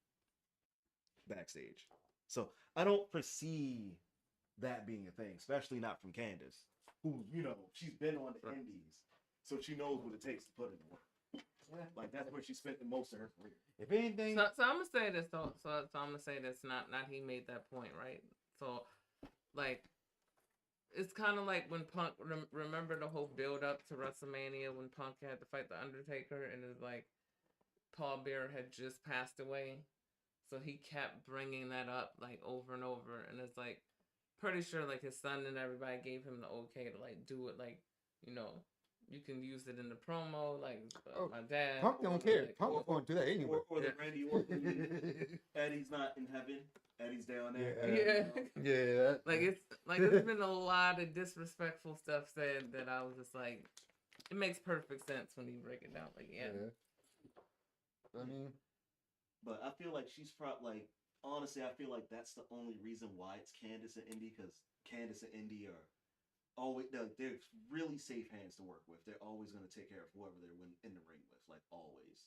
backstage. So I don't foresee that being a thing, especially not from Candace, who, she's been on the indies, so she knows what it takes to put in the work. Like that's where she spent the most of her career. If anything, so I'm gonna say this. So I'm gonna say this. Not he made that point, right? So, like, it's kind of like when Punk. Remember the whole build up to WrestleMania when Punk had to fight the Undertaker, and it's like Paul Bearer had just passed away, so he kept bringing that up like over and over, and it's like pretty sure like his son and everybody gave him the okay to like do it. Like, you can use it in the promo. Like my dad. Punk don't care. Punk going to do that anyway. Or the Randy Orton, Eddie's not in heaven. Eddie's down there. Yeah. There's been a lot of disrespectful stuff said that I was just like, it makes perfect sense when you break it down. Like, yeah. I mean, but I feel like she's probably honestly, I feel like that's the only reason why it's Candice and Indy, because Candice and Indy are always they're really safe hands to work with. They're always going to take care of whoever they're in the ring with, like always.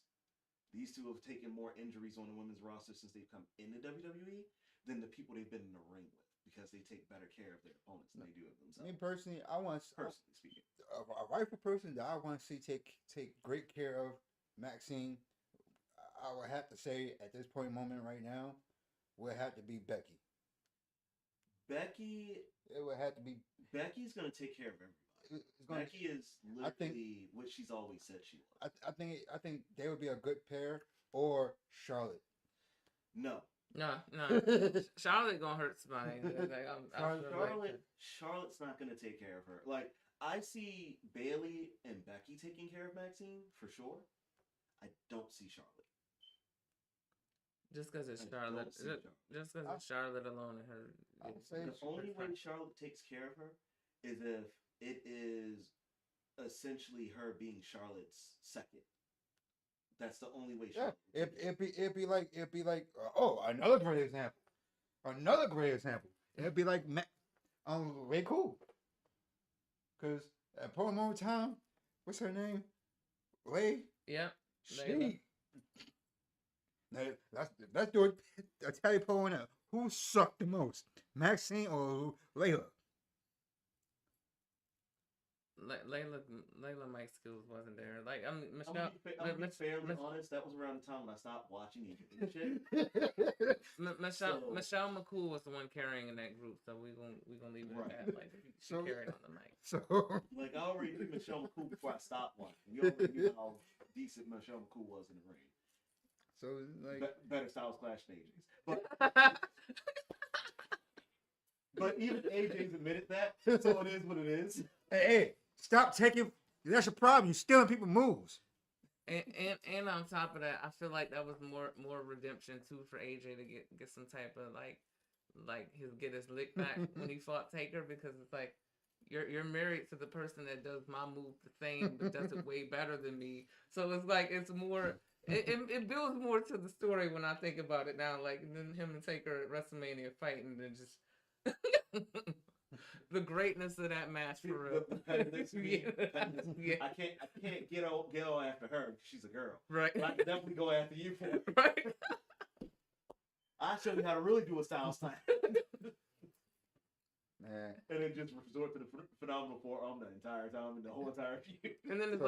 These two have taken more injuries on the women's roster since they've come into WWE than the people they've been in the ring with, because they take better care of their opponents than they do of themselves. Me personally, I want personally speaking, a rightful person that I want to see take great care of Maxine. I would have to say at this point moment right now, would have to be Becky. It would have to be. Becky's gonna take care of everybody. Becky is literally what she's always said she was. I think they would be a good pair, or Charlotte. No. Charlotte gonna hurt somebody. Charlotte's not gonna take care of her. Like, I see Bailey and Becky taking care of Maxine for sure. I don't see Charlotte. Just because it's Charlotte. Just because it's Charlotte alone and her. The only way Charlotte takes care of her is if it is essentially her being Charlotte's second. That's the only way. Charlotte it'd be like another great example. It'd be like Ray Cool. Because at promo time, what's her name? Lay. Yeah. She. Let's do it. I'll tell you, pulling up. Who sucked the most, Maxine or Layla? Layla Mike's skills wasn't there. Like, I mean, Michelle. I'm fairly honest. That was around the time when I stopped watching shit. Michelle McCool was the one carrying in that group, so we gonna leave it at that. Like, she carried on the mic. So, like, I already knew Michelle McCool before I stopped watching. You already knew how decent Michelle McCool was in the ring. So, like, better Styles Clash than AJ's, but even AJ's admitted that, so it is what it is. Hey, stop taking. That's your problem. You're stealing people's moves. And on top of that, I feel like that was more redemption too for AJ to get some type of get his lick back when he fought Taker, because it's like you're married to the person that does my move the same but does it way better than me. So it's like it's more. It builds more to the story when I think about it now. Like, then him and Taker at WrestleMania fighting, and just the greatness of that match for real. I can't get on after her because she's a girl. Right. But I can definitely go after you for it. Right. I'll show you how to really do a Styles time. Man. And then just resort to the phenomenal forearm the entire time and the whole entire feud. And then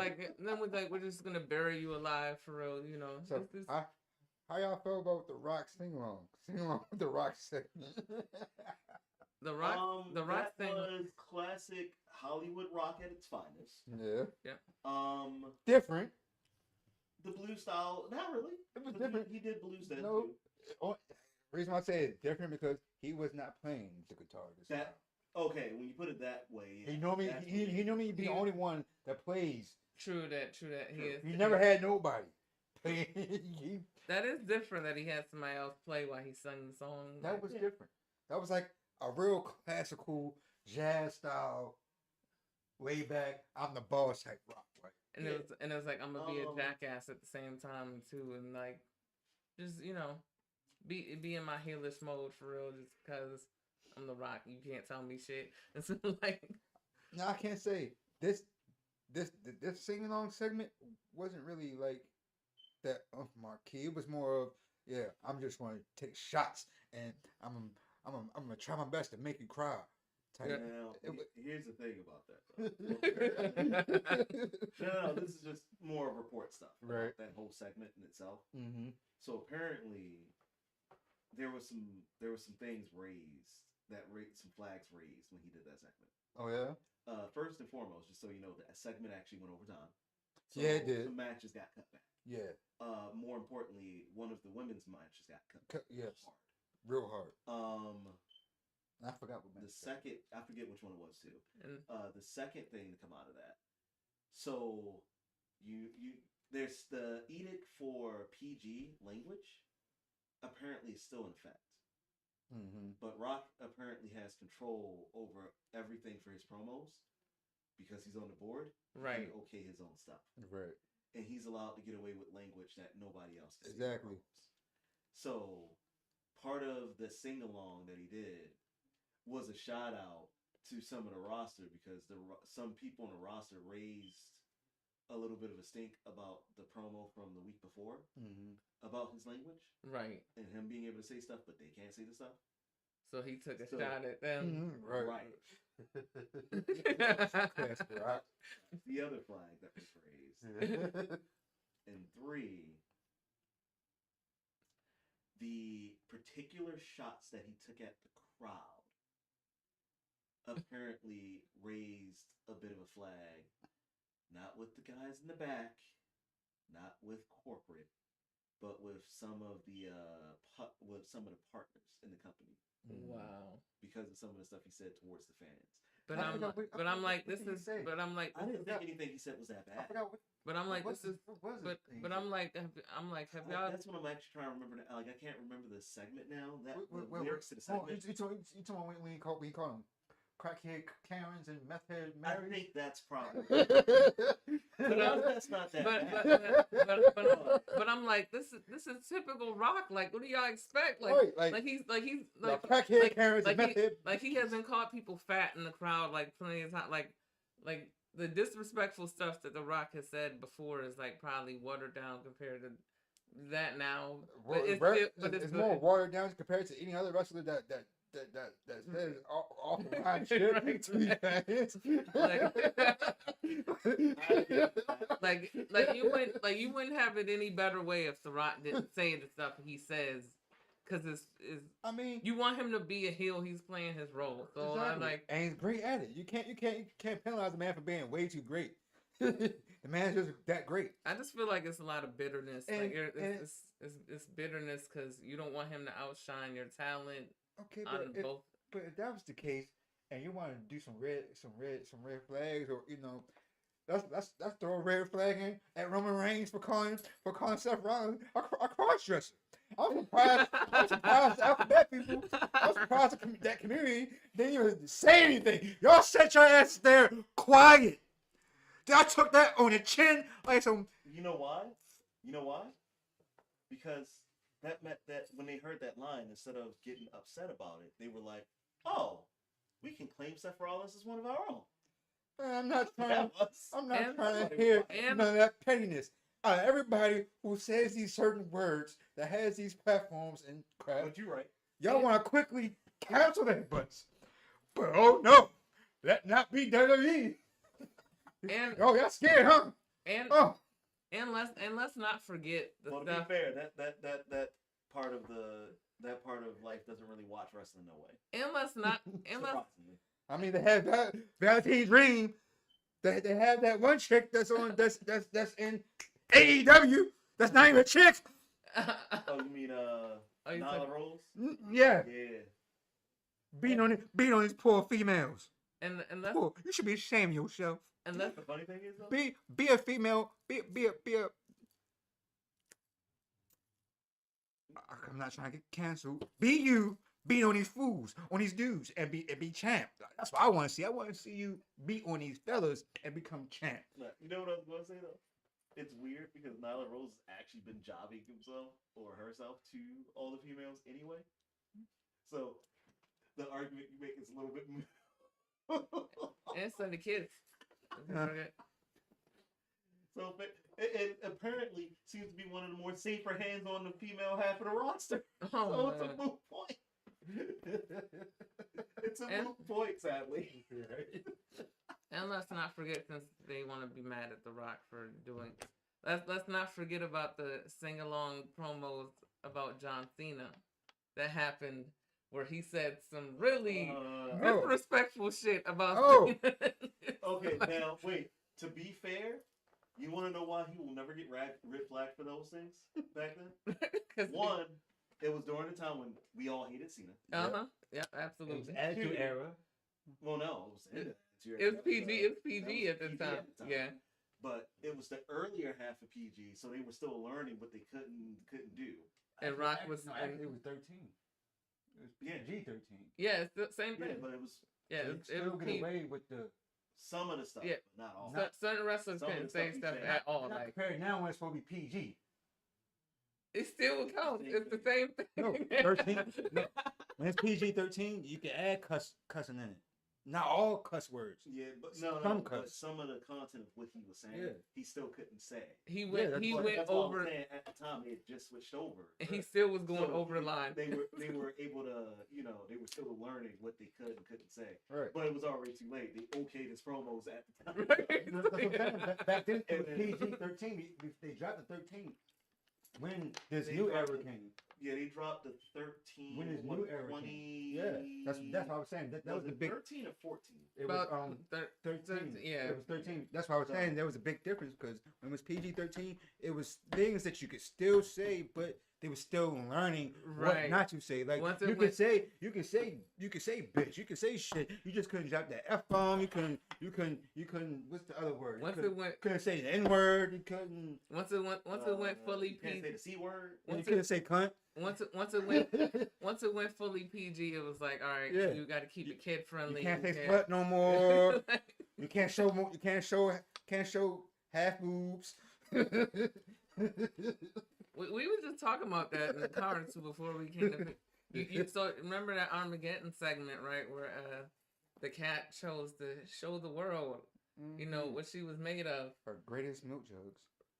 we're just gonna bury you alive for real, you know. So how y'all feel about the Rock sing along? Sing along with the Rock segment. The Rock thing was classic Hollywood Rock at its finest. Yeah. Different. The blue style, not really. It was different. He did blues then no. too. Reason why I say it's different because he was not playing the guitar this time. Okay, when you put it that way, he normally be the only one that plays. True that. He never had nobody. That is different that he had somebody else play while he sang the song. That was different. That was like a real classical jazz style, way back. I'm the boss type rock. Right? And it was like I'm gonna be a jackass at the same time too, and like just be in my heelish mode for real, just because I'm the Rock. You can't tell me shit. And so like, no, I can't say this sing along segment wasn't really like that marquee. It was more of I'm just going to take shots and I'm gonna try my best to make you cry. Now, here's the thing about that. No, this is just more of report stuff. Right. That whole segment in itself. Mm-hmm. So apparently, there was some things raised, some flags raised when he did that segment. Oh yeah. First and foremost, just so you know, that segment actually went over time. So yeah, it did. Some matches got cut back. Yeah. More importantly, one of the women's matches got cut. Yes. Hard. Real hard. I forgot what the second, I forget which one it was too. The second thing to come out of that. So there's the edict for PG language. Apparently, is still in effect. Mm-hmm. But Rock apparently has control over everything for his promos because he's on the board. Right. He can okay his own stuff. Right. And he's allowed to get away with language that nobody else can. Exactly. So part of the sing along that he did was a shout out to some of the roster because some people on the roster raised a little bit of a stink about the promo from the week before about his language, right, and him being able to say stuff, but they can't say the stuff. So he took a shot at them. Right. That's the other flag that was raised. And 3, the particular shots that he took at the crowd apparently raised a bit of a flag. Not with the guys in the back, not with corporate, but with some of the partners in the company. Wow! Because of some of the stuff he said towards the fans. But I'm like, I didn't think anything he said was that bad. But I'm like, this is. But I'm like, have y'all? That's what I'm actually trying to remember. Like I can't remember the segment now. The lyrics to the segment. You talking about when you call them crackhead Karens and meth head Marys? I think that's probably. That's not that bad. But I'm like, this is typical Rock. Like, what do y'all expect? Like he's crackhead Karens and meth head. Like he hasn't called people fat in the crowd like plenty of time. Like the disrespectful stuff that The Rock has said before is like probably watered down compared to that now. But it's more watered down compared to any other wrestler that says off the line shit. Like you wouldn't have it any better way if The Rock didn't say the stuff he says, because I mean, you want him to be a heel. He's playing his role, so exactly. I'm like, and he's great at it. You can't penalize a man for being way too great. The man's just that great. I just feel like it's a lot of bitterness. It's bitterness because you don't want him to outshine your talent. Okay, but if that was the case, and you want to do some red flags, or let's throw a red flag in at Roman Reigns for calling Seth Rollins a cross-dresser. I'm surprised the alphabet people. I'm surprised that community didn't even say anything. Y'all sat your ass there quiet. I took that on the chin like some. You know why? Because that meant that when they heard that line, instead of getting upset about it, they were like, "Oh, we can claim Seth Rollins as one of our own." I'm not trying to hear none of that pettiness. Everybody who says these certain words that has these platforms and crap. But you're right. Y'all want to quickly cancel their butts. But oh no, that not be WWE. And y'all scared, huh? And let's not forget the stuff. To be fair, that part of life doesn't really watch wrestling no way. And let's not. I mean, they have that Velveteen Dream. They have that one chick that's in AEW. That's not even a chick. Oh, you mean Nyla Rose? Yeah. Yeah. Beating on these poor females. And poor, you should be ashamed of yourself. And that's the funny thing is though. Be a female. Be a. I'm not trying to get canceled. Be you. Beat on these fools, on these dudes, and be champ. That's what I want to see. I want to see you beat on these fellas and become champ. Look, you know what I was going to say though? It's weird because Nyla Rose has actually been jobbing himself or herself to all the females anyway. So the argument you make is a little bit. And so the kids. So it apparently seems to be one of the more safer hands on the female half of the roster. So it's a moot point. It's a moot point, sadly. And let's not forget, since they want to be mad at The Rock for doing, let's not forget about the sing-along promos about John Cena that happened, where he said some really disrespectful shit about Cena. Okay, now wait. To be fair, you want to know why he will never get red flagged for those things back then? One, It was during the time when we all hated Cena. Yeah, It was absolutely. Attitude Era. Well, no, it was It was PG. It was PG at the PG time. Yeah. But it was the earlier half of PG, so they were still learning what they couldn't do. And Rock was. No, actually, it was 13. It was PG 13. Yeah, it's the same thing. Yeah, but it was. Yeah, So it still was get PG. away with the. Some of the stuff, Yeah. but not all. Certain wrestlers some of couldn't the stuff say he stuff said. at all. Not Like compared now when it's supposed to be PG. it still counts. It's the same thing. No, 13. No. When it's PG 13, you can add cussing in it. Not all cuss words. Yeah, but but some of the content of what he was saying, he still couldn't say. He went That's over. What I'm saying. At the time, they had just switched over. And he still was going over the line. They were able to, they were still learning what they could and couldn't say. Right. But it was already too late. They okayed his promos at the time. Back then, it was PG 13. They dropped the 13 when this new era came. Yeah, they dropped the 13. When this new era 20, came. Yeah, that's what I was saying. That was the big 13 or 14. It was 13. Yeah, it was 13. That's why I was saying there was a big difference because when it was PG 13, it was things that you could still say, but they were still learning what not to say. Like you could say bitch, you could say shit. You just couldn't drop that F bomb. You couldn't. What's the other word? Couldn't say the N word. You couldn't. Once it went fully PG. Can't say the C word. You couldn't say cunt. Once it went fully PG, it was like, all right, you got to keep it kid friendly. You can't say slut no more. You can't show half boobs. We were just talking about that in the car too before we came to. You so remember that Armageddon segment, right, where the cat chose to show the world, what she was made of. Her greatest milk jugs.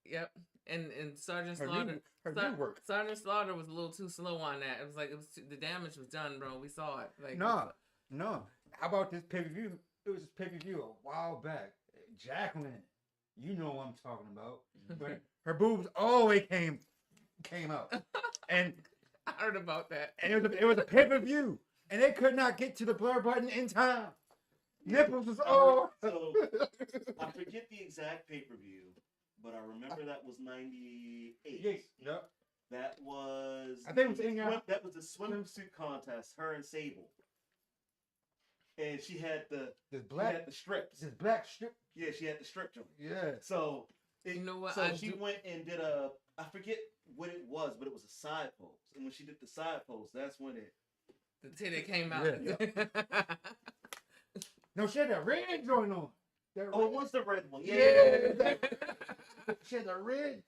Yep, and Sergeant Slaughter. Sergeant Slaughter was a little too slow on that. It was like the damage was done, bro. We saw it. Like no. How about this pay-per-view? It was this pay-per-view a while back. Jacqueline, you know what I'm talking about. But her boobs always came out, and I heard about that. And it was a pay-per-view, and they could not get to the blur button in time. Nipples was all. So I forget the exact pay-per-view, but I remember that was 98. Yep. That was. I think it was that was the swimsuit contest. Her and Sable. And she had the strips. This black strip. Yeah, she had the strip joint. Yeah. So you know what? So she went and did I forget what it was, but it was a side pose. And when she did the side pose, that's when the titty came out. Yeah. No, she had that red joint on. It was the red one. Yeah. She had the red.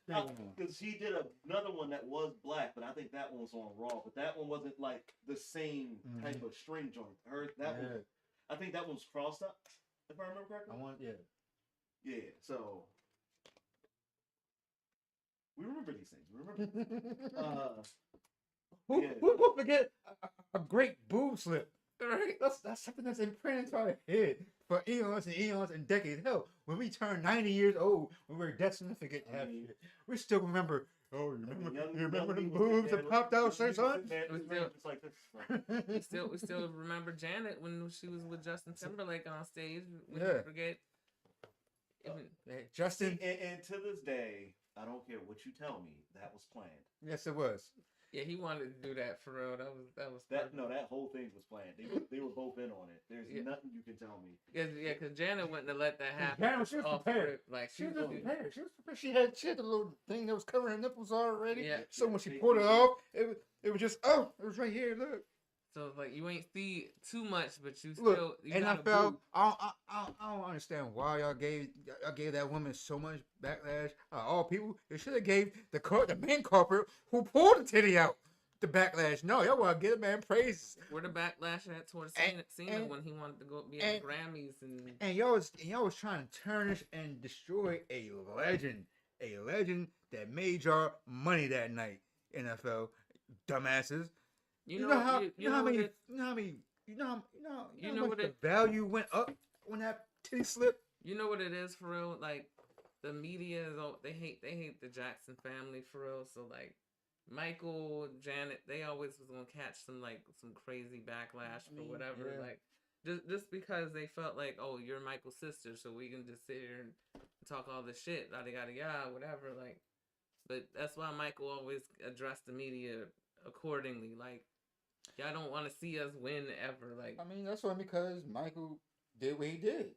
Because she did another one that was black, but I think that one was on Raw. But that one wasn't like the same type of string joint. One, I think that one was crossed up, if I remember correctly. Yeah. So we remember these things. Remember. Who will forget a great boob slip? Right. That's something that's imprinted into our head for eons and decades. Hell, when we turn 90 years old, when we're destined to forget that shit, we still remember. Oh, you remember the boobs that popped out, son? We still remember Janet when she was with Justin Timberlake on stage. We forget. Justin. And to this day, I don't care what you tell me, that was planned. Yes, it was. Yeah, he wanted to do that for real. That was that whole thing was planned. They were both in on it. There's nothing you can tell me. Yeah, because Janet wouldn't have let that happen. Janet, she was prepared. She was prepared. She had the little thing that was covering her nipples already. Yeah. So when she pulled it off, it was just it was right here. Look. So it's like you ain't see too much, but you look, still. You NFL, I don't understand why y'all gave that woman so much backlash. All people, they should have gave the main culprit who pulled the titty out the backlash. No, y'all want to give the man praise. Where the backlash at towards Cena when he wanted to go be at the Grammys Mm. y'all was trying to tarnish and destroy a legend that made y'all money that night. NFL dumbasses. You know how much the value went up when that titty slipped? You know what it is for real? Like the media is they hate the Jackson family for real. So like Michael, Janet, they always was gonna catch some crazy backlash for whatever. Yeah. Like just because they felt like, oh, you're Michael's sister, so we can just sit here and talk all this shit, yada yada yada, whatever. Like, but that's why Michael always addressed the media accordingly. Like, y'all don't want to see us win ever. Like, I mean, that's only because Michael did what he did.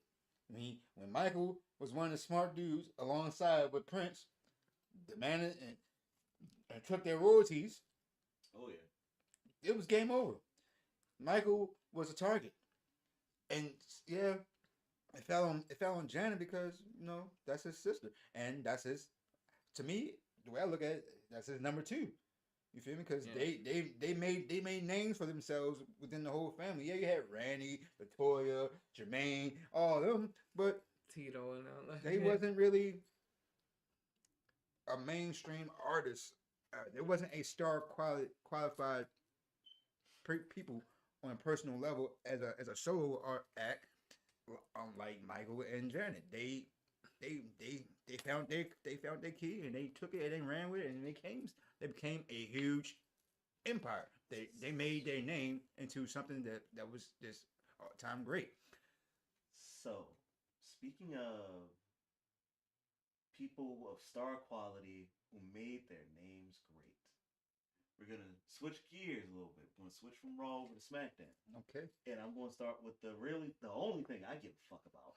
I mean, when Michael was one of the smart dudes alongside with Prince, demanded and took their royalties, Oh yeah. it was game over. Michael was a target, and yeah, it fell on Janet because that's his sister, and that's his. To me, the way I look at it, that's his number two. You feel me? Because Yeah. they made names for themselves within the whole family. Yeah, you had Randy, Latoya, Jermaine, all of them, but Tito and all that. they wasn't really a mainstream artist. There wasn't a star qualified people on a personal level as a solo art act, unlike Michael and Janet. They found their key and they took it and they ran with it and they became a huge empire. They made their name into something that was just all time great. So, speaking of people of star quality who made their names great, we're gonna switch gears a little bit. We're gonna switch from Raw over to SmackDown, Okay. and I'm gonna start with the only thing I give a fuck about,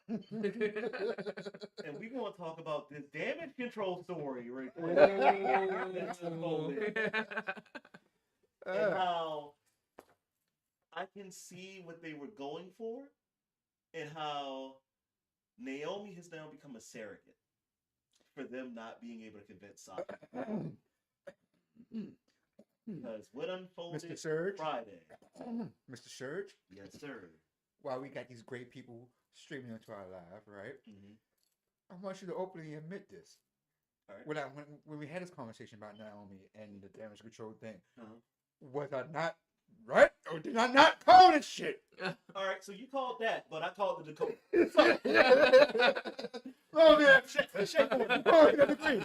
and we're gonna talk about this damage control story right quick. That's unfolded. And how I can see what they were going for, and how Naomi has now become a surrogate for them not being able to convince Sasha. Because what unfolded Mr. Surge. Friday? Mr. Surge. Yes, sir. While we got these great people streaming into our live, right? Mm-hmm. I want you to openly admit this. All right. When we had this conversation about Naomi and the damage control thing, Uh-huh. was I not right or did I not call this shit? All right. So you called that, but I called the Dakota. Oh man, shake oh, you agree.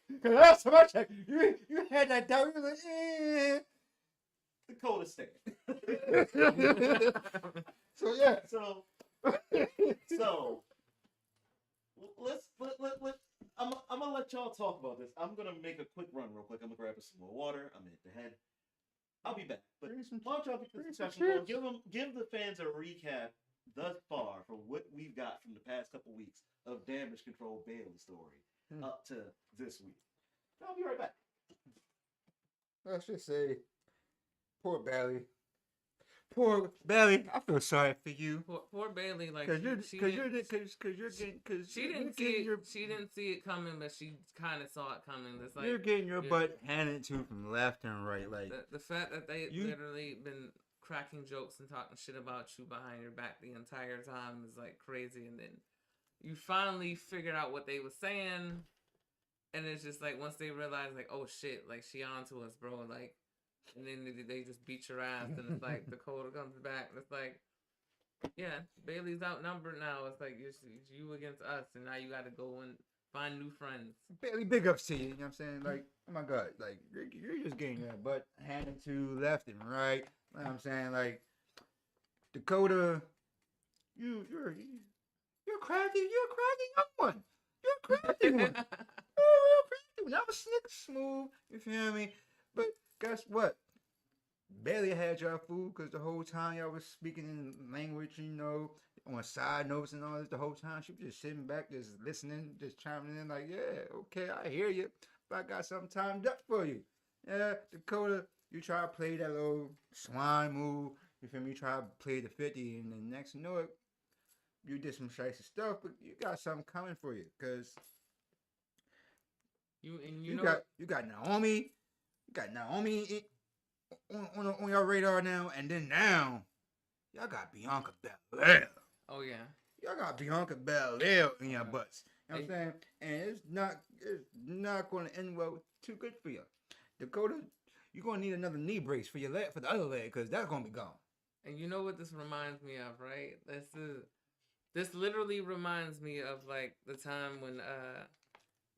Because last time I checked, you had that doubt. You were like, eh. Dakota stand. So yeah. So let I'm gonna let y'all talk about this. I'm gonna make a quick run real quick. I'm gonna grab some more water. I'm gonna hit the head. I'll be back. But why don't y'all get this discussion going? Give the fans a recap thus far from what we've got from the past couple weeks of Damage Control Bailey story up to this week. I'll be right back. Let's just say, poor Bailey. Poor Bailey, I feel sorry for you. Poor Bailey, like She didn't see it coming, but she kind of saw it coming. It's like you're getting your butt handed to from left and right. Like the fact that they literally been cracking jokes and talking shit about you behind your back the entire time is like crazy, and then you finally figured out what they were saying, and it's just like once they realize like, oh shit, like she onto us, bro, like. And then they just beat your ass, and it's like Dakota comes back, and it's like, yeah, Bailey's outnumbered now. It's like it's you against us, and now you got to go and find new friends. Bailey, big ups to you. You know what I'm saying? Like, oh my god, like you're just getting your butt handed to left and right. You know what I'm saying? Like Dakota, you're crafty. You're a crafty young one. You're a crafty one. You're a real crafty one. That was slick, smooth. You feel me? But guess what? Bailey had y'all fooled because the whole time y'all was speaking in language, on side notes and all this. The whole time she was just sitting back, just listening, just chiming in like, yeah, okay, I hear you, but I got something timed up for you. Yeah, Dakota, you try to play that little swine move. You feel me? You try to play the 50, and then next you know it, you did some shicey stuff, but you got something coming for you because you got Naomi. You got Naomi on your radar now, and then now, y'all got Bianca Belair. Oh yeah, y'all got Bianca Belair in your butts. You know what I'm saying? And it's not going to end well. Too good for you, Dakota. You're gonna need another knee brace for your leg, for the other leg, because that's gonna be gone. And you know what this reminds me of, right? This literally reminds me of like the time when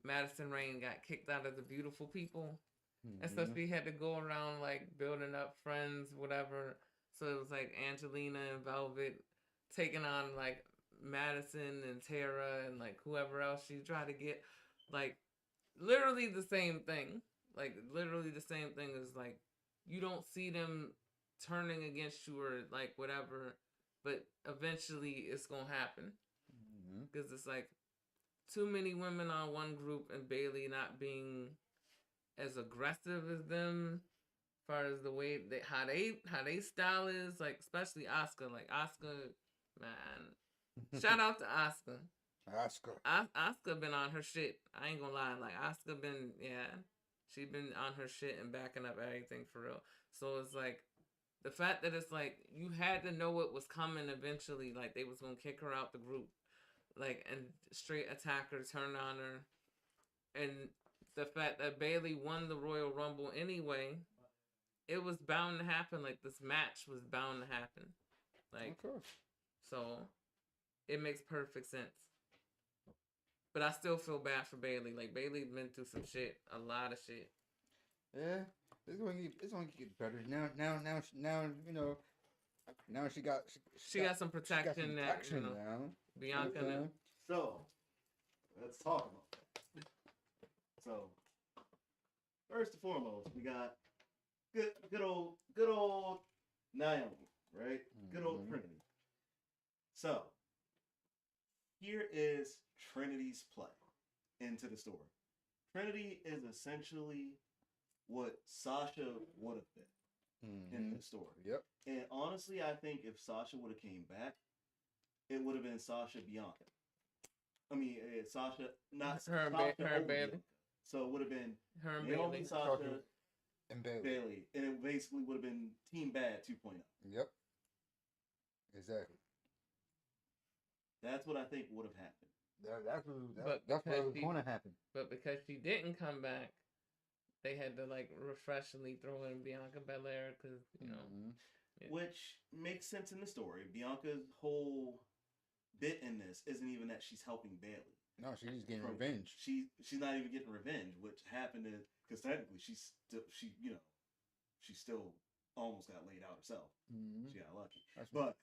Madison Rain got kicked out of the Beautiful People. And so she had to go around like building up friends, whatever. So it was like Angelina and Velvet taking on like Madison and Tara and like whoever else she tried to get. Like literally the same thing. like literally the same thing as like you don't see them turning against you or like whatever, but eventually it's gonna happen because it's like too many women on one group and Bailey not being as aggressive as them, as far as the way how they style is, like especially Asuka. Like Asuka, man, shout out to Asuka. Asuka been on her shit. I ain't gonna lie. Like Asuka been, she been on her shit and backing up everything for real. So it's like the fact that it's like you had to know what was coming eventually. Like they was gonna kick her out the group, like and straight attack her, turn on her, and the fact that Bailey won the Royal Rumble anyway, it was bound to happen. Like this match was bound to happen. Like, so it makes perfect sense. But I still feel bad for Bailey. Like Bailey's been through some shit, a lot of shit. Yeah, it's gonna get better now. You know, now she got some protection now. You know, Bianca. Okay. So let's talk about that. So first and foremost, we got good old Naomi, right? Good old Trinity. So here is Trinity's play into the story. Trinity is essentially what Sasha would have been in the story. Yep. And honestly, I think if Sasha would have came back, it would have been Sasha Bianca. I mean, Sasha, not her Sasha and Bailey. Bianca. So it would have been her and Naomi, Bailey. Sasha, and Bailey. And it basically would have been Team Bad 2.0. Yep. Exactly. That's what I think would have happened. That's what was going to happen. But because she didn't come back, they had to like refreshingly throw in Bianca Belair because you know, which makes sense in the story. Bianca's whole bit in this isn't even that she's helping Bailey. No, she's getting revenge. She's not even getting revenge, which happened because technically she still almost got laid out herself. She got lucky, but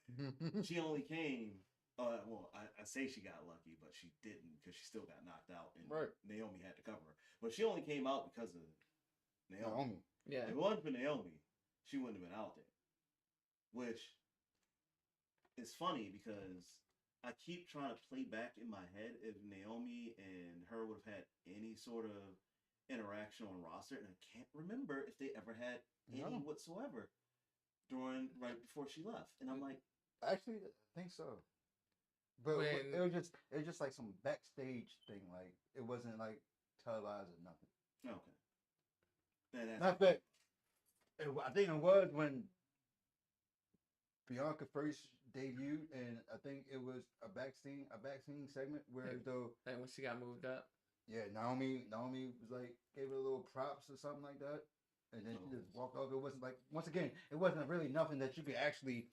she only came. I say she got lucky, but she didn't because she still got knocked out, and Naomi had to cover her. But she only came out because of Naomi. Yeah, if it wasn't for Naomi, she wouldn't have been out there. Which is funny because I keep trying to play back in my head if Naomi and her would have had any sort of interaction on roster, and I can't remember if they ever had any whatsoever right before she left. And I'm like, actually, I think so. But it was just like some backstage thing. Like it wasn't like televised or nothing. Okay. Not that. I think it was when Bianca first debuted, and I think it was a back scene segment where like when she got moved up. Yeah, Naomi was like gave her a little props or something like that, and then she just walked off. It wasn't like, once again, it wasn't really nothing that you could actually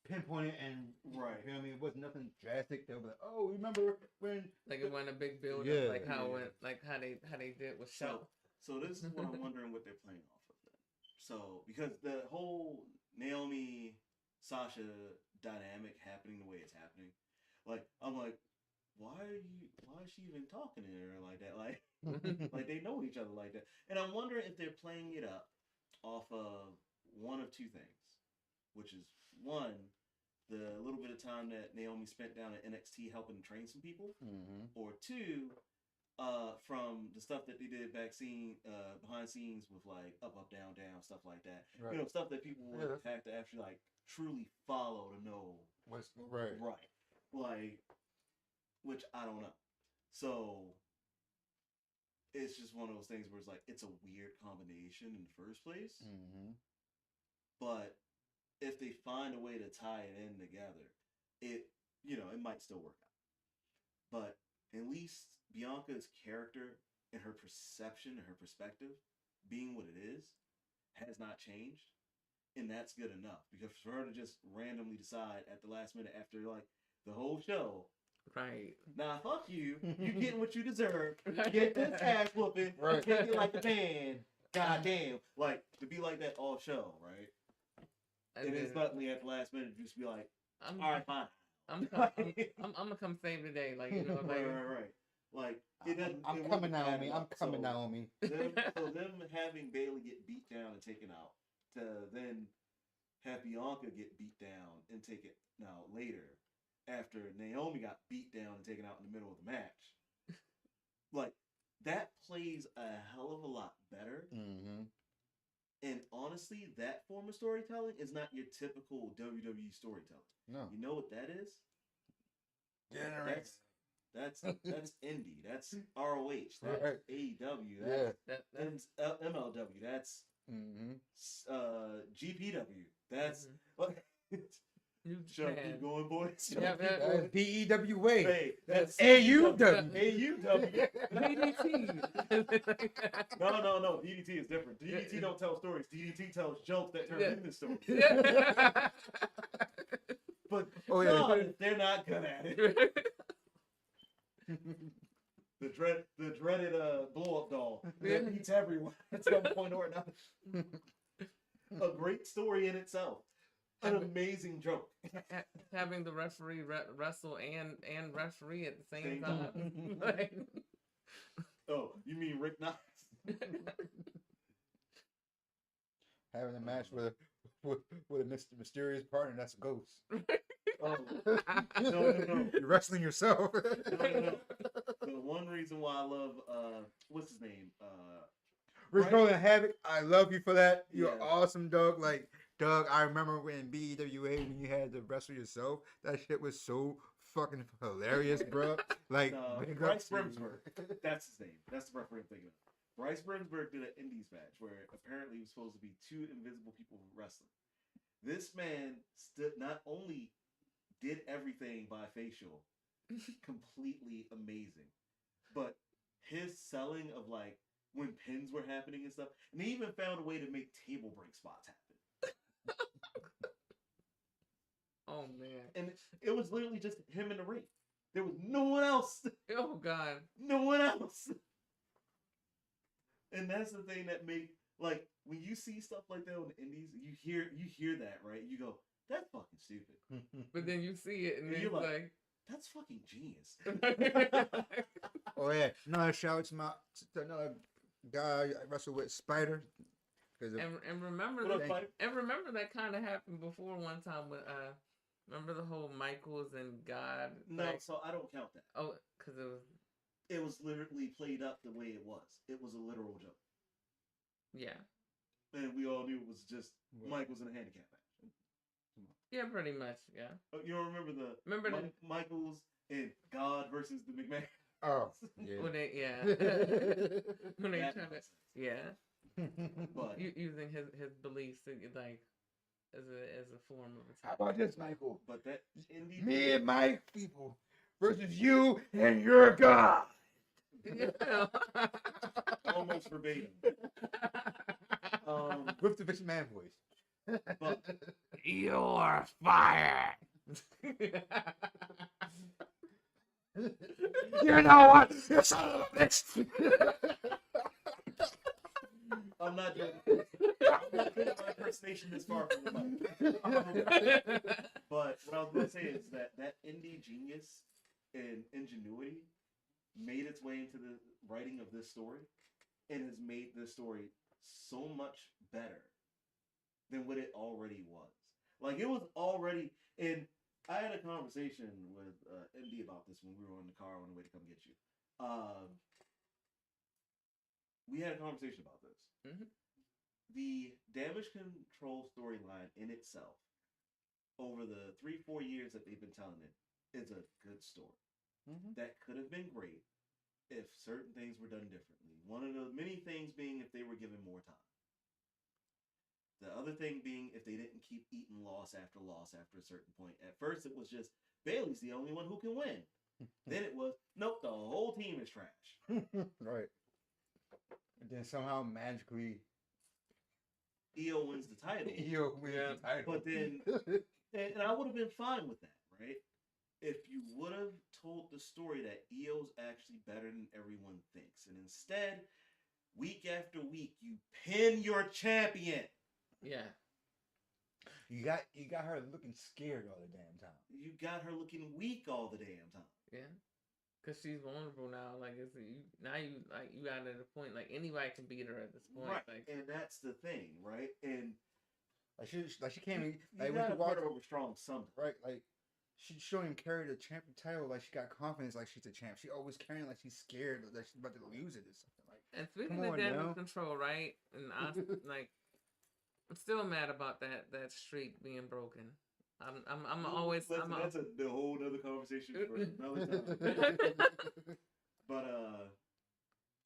pinpoint it and right. You know what I mean? It wasn't nothing drastic. They were like, oh, remember when? Like it wasn't a big build up, like how they did with Show. So this is what I'm wondering what they're playing off of then. So because the whole Naomi Sasha dynamic happening the way it's happening, like I'm like, why is she even talking to her like that? Like like they know each other like that. And I'm wondering if they're playing it up off of one of two things, which is one, the little bit of time that Naomi spent down at NXT helping train some people, or two, from the stuff that they did behind scenes with like up, down, down, stuff like that. Right. You know, stuff that people would have to actually like truly follow to know what's right. Like, which I don't know. So it's just one of those things where it's like it's a weird combination in the first place. But if they find a way to tie it in together, it might still work out. But at least Bianca's character and her perception and her perspective, being what it is, has not changed. And that's good enough. Because for her to just randomly decide at the last minute after like the whole show, right? Nah, fuck you. You getting what you deserve. Get this ass whooping. Right. Take it like the man. Goddamn. Like to be like that all show, right? And then suddenly at the last minute, just be like, all right, fine. I'm gonna come save the day, like you know, like right. Like I'm it coming, wouldn't add Naomi. I'm up. coming, So Naomi. them having Bailey get beat down and taken out to then have Bianca get beat down and taken out later after Naomi got beat down and taken out in the middle of the match. Like that plays a hell of a lot better. Mm-hmm. And honestly, that form of storytelling is not your typical WWE storytelling. No. You know what that is? Generate. That's indie. That's ROH. That's Right. AEW. Yeah. That's MLW. That's Mm-hmm. GPW. That's Mhm. New Should I Japan. keep going, boys? Yeah, That's PEWA. Hey, that's AUW. AUW. DDT. No. DDT is different. DDT don't tell stories. DDT tells jokes that turn into stories. Yeah. But Oh, yeah. no, they're not good at it. The dreaded blow up doll that eats everyone at some point or another. A great story in itself. An amazing joke. Having the referee wrestle and referee at the same time. Like, oh, you mean Rick Knox? Having a match with a mysterious partner that's a ghost. Oh, no. You're wrestling yourself. No. The one reason why I love what's his name? Rich Right? Rollin Havoc, I love you for that. You're Yeah. awesome, Doug. Like, Doug, I remember when BEWA, when you had to wrestle yourself, that shit was so fucking hilarious, bro. Like, Bryce Brimsberg. That's his name. That's the referee I'm thinking of. Bryce Brimsberg did an Indies match where apparently it was supposed to be two invisible people wrestling. This man not only did everything by facial, completely amazing, but his selling of like when pins were happening and stuff, and he even found a way to make table break spots happen. oh man. And it was literally just him in the ring. There was no one else. Oh god. No one else. And that's the thing that make like when you see stuff like that on the indies, you hear that, right? You go, that's fucking stupid. But then you see it and And then you're it's like, like that's fucking genius. Oh, yeah. Another shout to another guy I wrestled with, Spider. and remember What up, that Spider? and remember that kind of happened before one time with remember the whole Michaels and God No, like, so I don't count that. oh because It was literally played up the way it was. It was a literal joke. yeah. And we all knew it was just Mike was in a handicap match. Yeah, pretty much, yeah. You don't remember the Michaels and God versus the McMahon? Oh, yeah. When they when they That try to nonsense. yeah. But Using his beliefs to, like as a form of How attack. about this, Michael? but that indie Me and my people versus you and your God. Yeah. almost verbatim. With the Vince Man voice. But You're fired. You know what? You son of a bitch. I'm not doing my impersonation this far from the mic. But what I was going to say is that indie genius and ingenuity made its way into the writing of this story and has made this story so much better than what it already was. Like, it was already... And I had a conversation with MD about this when we were in the car on the way to come get you. We had a conversation about this. Mm-hmm. The damage control storyline in itself, over the 3-4 years that they've been telling it, is a good story. Mm-hmm. That could have been great if certain things were done differently. One of the many things being if they were given more time. The other thing being if they didn't keep eating loss after a certain point. At first it was just, Bailey's the only one who can win. Then it was, nope, the whole team is trash. Right. And then somehow magically EO wins the title. EO wins the title. But then, and I would have been fine with that, right? If you would have told the story that EO's actually better than everyone thinks. And instead, week after week, you pin your champion. Yeah. You got her looking scared all the damn time. You got her looking weak all the damn time. Yeah. Cause she's vulnerable now. Like it's you got at a point like anybody can beat her at this point. Right, Like and that's the thing, right? And she can't even you like when gotta she walks put her over strong something. right like she shouldn't even carry the champion title like she got confidence like she's a champ. She always carrying like she's scared that she's about to lose it or something like. and speaking Come of on damage now. control, right? And I like I'm still mad about that streak being broken. I'm always Listen, that's a whole other conversation for another time. But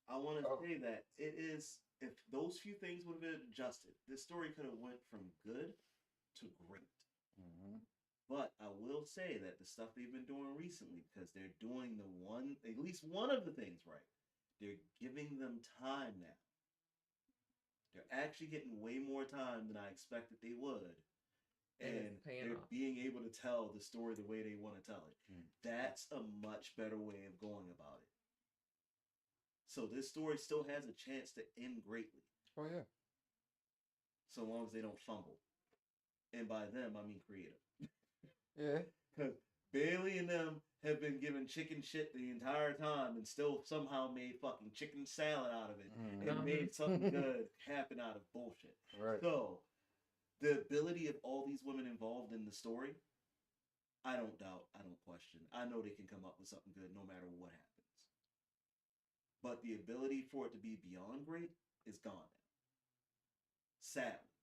I want to say that it is, if those few things would have been adjusted, this story could have went from good to great. Mm-hmm. But I will say that the stuff they've been doing recently, because they're doing at least one of the things right, they're giving them time now. They're actually getting way more time than I expected they would. And they're being able to tell the story the way they want to tell it. That's a much better way of going about it. So this story still has a chance to end greatly. Oh yeah. So long as they don't fumble. And by them, I mean creative. Yeah. Because Bailey and them have been given chicken shit the entire time and still somehow made fucking chicken salad out of it. And made something good happen out of bullshit. Right. So the ability of all these women involved in the story, I don't doubt, I don't question. I know they can come up with something good no matter what happens. But the ability for it to be beyond great is gone now. Sadly.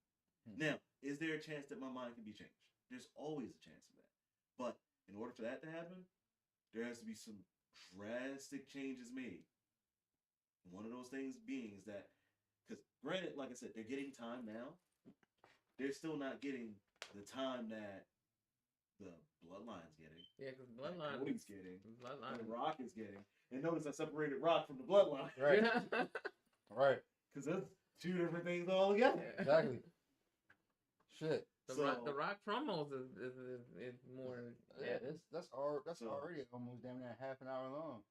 Now, is there a chance that my mind can be changed? There's always a chance of that. But in order for that to happen, there has to be some drastic changes made. And one of those things being is that, because granted, like I said, they're getting time now. They're still not getting the time that the Bloodline's getting. Yeah, because Bloodline. Cody's getting. Bloodline. And Rock is getting. And notice I separated Rock from the Bloodline. Right. Right. Because that's two different things altogether. Exactly. Shit. The Rock promos is more. Yeah, that's already almost damn near half an hour long.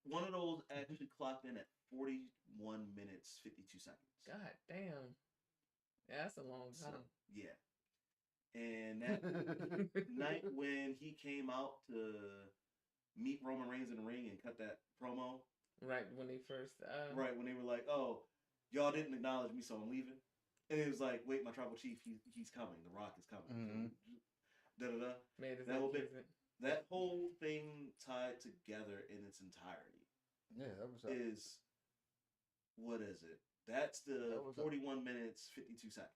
One of those actually clocked in at 41 minutes 52 seconds. God damn. Yeah, that's a long time. So, yeah. And that night when he came out to meet Roman Reigns in the ring and cut that promo. Right, when they first... Right, when they were like, oh, y'all didn't acknowledge me, so I'm leaving. And it was like, wait, my tribal chief, he's coming. The Rock is coming. Mm-hmm. Da-da-da. That whole thing tied together in its entirety. Yeah, that was... What is it? That's the 41 minutes, 52 seconds.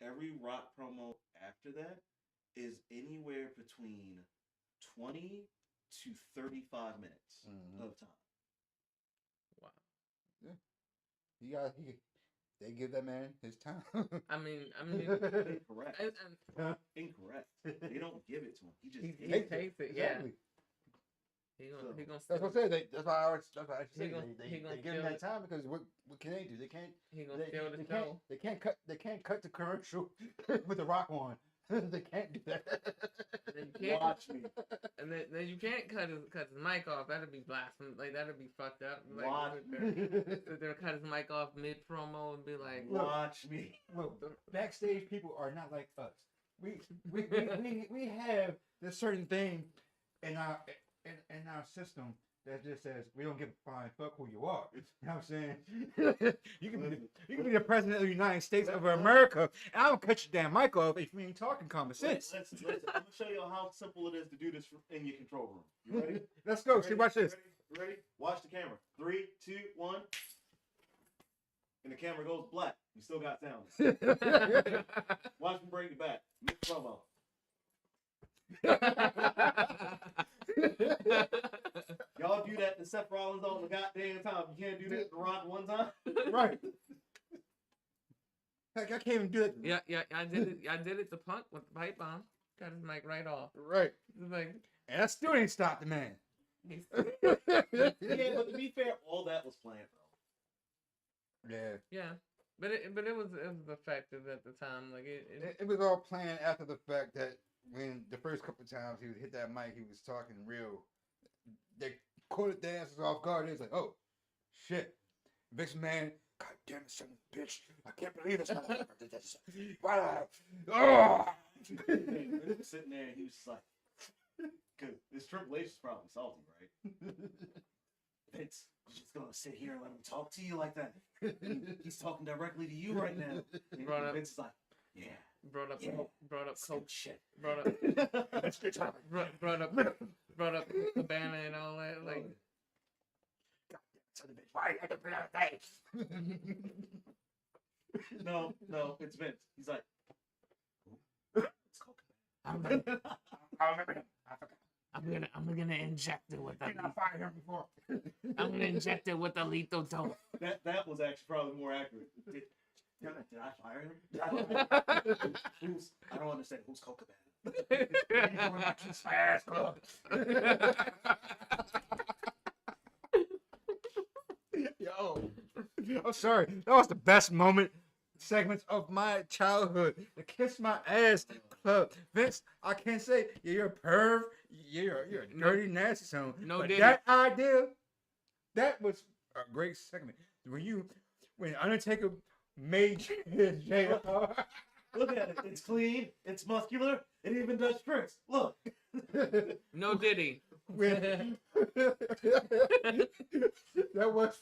Every Rock promo after that is anywhere between 20 to 35 minutes of time. Wow. Yeah. They give that man his time. I mean, incorrect. Incorrect. They don't give it to him. He just takes it. Exactly. Yeah. He gonna. That's what I said. That's why I say they give him that time because what can they do? They can't. He gonna steal the show. They can't cut the commercial with the Rock on. They can't do that. Watch me. And then you can't cut his mic off. That'd be blasphemous. Like that'd be fucked up. Like, Watch they're cut his mic off mid promo and be like, watch me. Look, the backstage people are not like us. We have this certain thing in our system that just says we don't give a flying fuck who you are. You know what I'm saying? you can be the president of the United States of America, and I don't cut your damn mic off if you ain't talking common sense. Listen. I'm gonna show you how simple it is to do this in your control room. You ready? Let's go. See, watch this. Ready? Watch the camera. 3, 2, 1. And the camera goes black. You still got sound. Watch me bring it back. Mid promo. Y'all do that to Seth Rollins all the goddamn time. You can't do that to Rock one time. Right. Heck, I can't even do it. Yeah. I did it to Punk with the pipe bomb. Cut his mic right off. Right. Like, and I still ain't stopped the man. Yeah, but to be fair, all that was planned, though. Yeah. Yeah. But it was effective at the time. Like it was all planned after the fact that when the first couple of times he would hit that mic, he was talking real. They caught the dancers off guard. They was like, "Oh, shit, Vince McMahon, God damn it, son of a bitch! I can't believe this." Wow! Oh! He was sitting there, and he was just like, Because this Triple H is probably salty, right? Vince, you're just gonna sit here and let him talk to you like that? He's talking directly to you right now. And Vince is like, yeah. Brought up Coke shit. brought up Cabana and all that. Like, Why you had to be like that? No, it's Vince. He's like, it's Coke. I remember him. I forgot. I'm gonna inject it with Did not fire him before. I'm gonna inject it with a lethal dose. That was actually probably more accurate. Did I fire him? I don't understand. Who's Coke Cabana? He's doing my kiss my ass club. Yo, I'm sorry. That was the best segments of my childhood. The Kiss My Ass Club. Vince, I can't say you're a perv. You're a dirty, nasty son. No, but Diddy. that idea, that was a great segment. When Undertaker made JR. Look at it. It's clean. It's muscular. It even does tricks. Look. No Diddy. When that was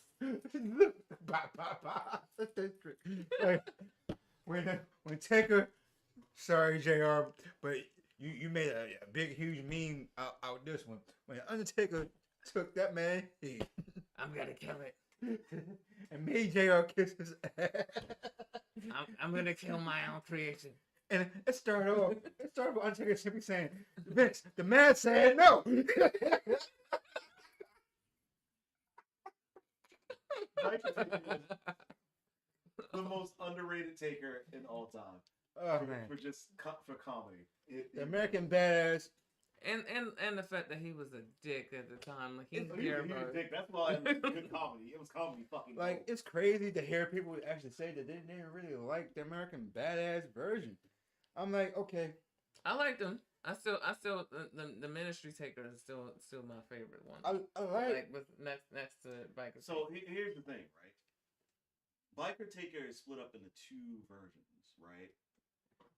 when Taker, sorry JR, but you made a big huge meme out this one. When Undertaker took that man, I'm gonna kill it. and made JR kiss his ass. I'm gonna kill my own creation. And it started off with Undertaker simply saying, Vince, the man said no. The most underrated Taker in all time. Oh man. For comedy. The American Badass. And the fact that he was a dick at the time, like he He was was a dick. That's why it was good comedy. It was comedy fucking Like, gold. it's crazy to hear people actually say that they didn't really like the American Badass version. I'm like, okay. I liked him. I still the Ministry Taker is still my favorite one. I like with next to Biker. So here's the thing, right? Biker Taker is split up into two versions, right?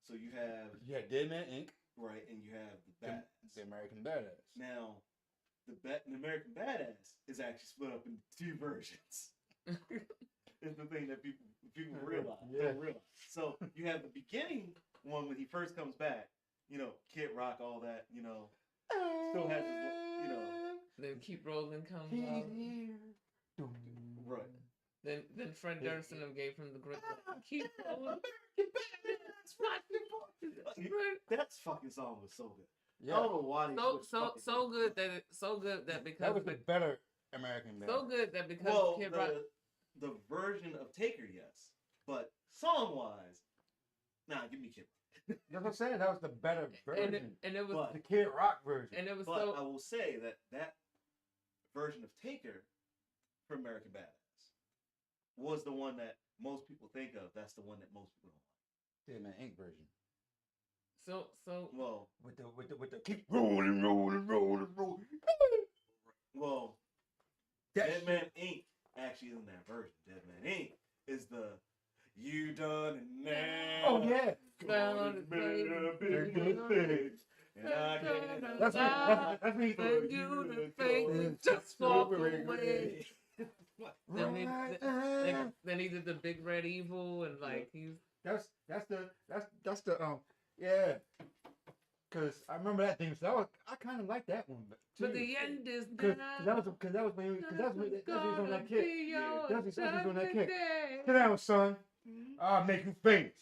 So you have Dead Man Inc. Right, and you have the Badass. The American Badass. Now, the American Badass is actually split up into two versions. It's the thing that people realize. Yeah. Don't realize. So you have the beginning one when he first comes back. You know, Kid Rock, all that. You know, still has his, you know. Then Keep Rolling comes He's out. here. Right. Then Fred Durst and them gave him the grip. Keep rolling. That fucking song was so good. Yeah. I don't know why they So good that because That was the better American Badass. so good that because Kid Rock. The version of Taker, yes, but song wise, nah, give me Kid Rock. That's what I'm saying. That was the better version. And it was But- the Kid Rock version. and it was But so I will say that version of Taker for American Badass was the one that most people think of. That's the one that most people don't Dead Man Inc. version. so like. Well, With the keep rolling. well, That Dead Man Inc. actually isn't that version. Dead Man Inc. is the you done it now. Oh yeah. That's me. Just walk away. Then he did the Big Red Evil and like he's That's the yeah. Cause I remember that thing. So I kind of like that one, but the end is Cause that was when he was on that kid. That's when he was on that kid. Sit down, son. I'll make you famous.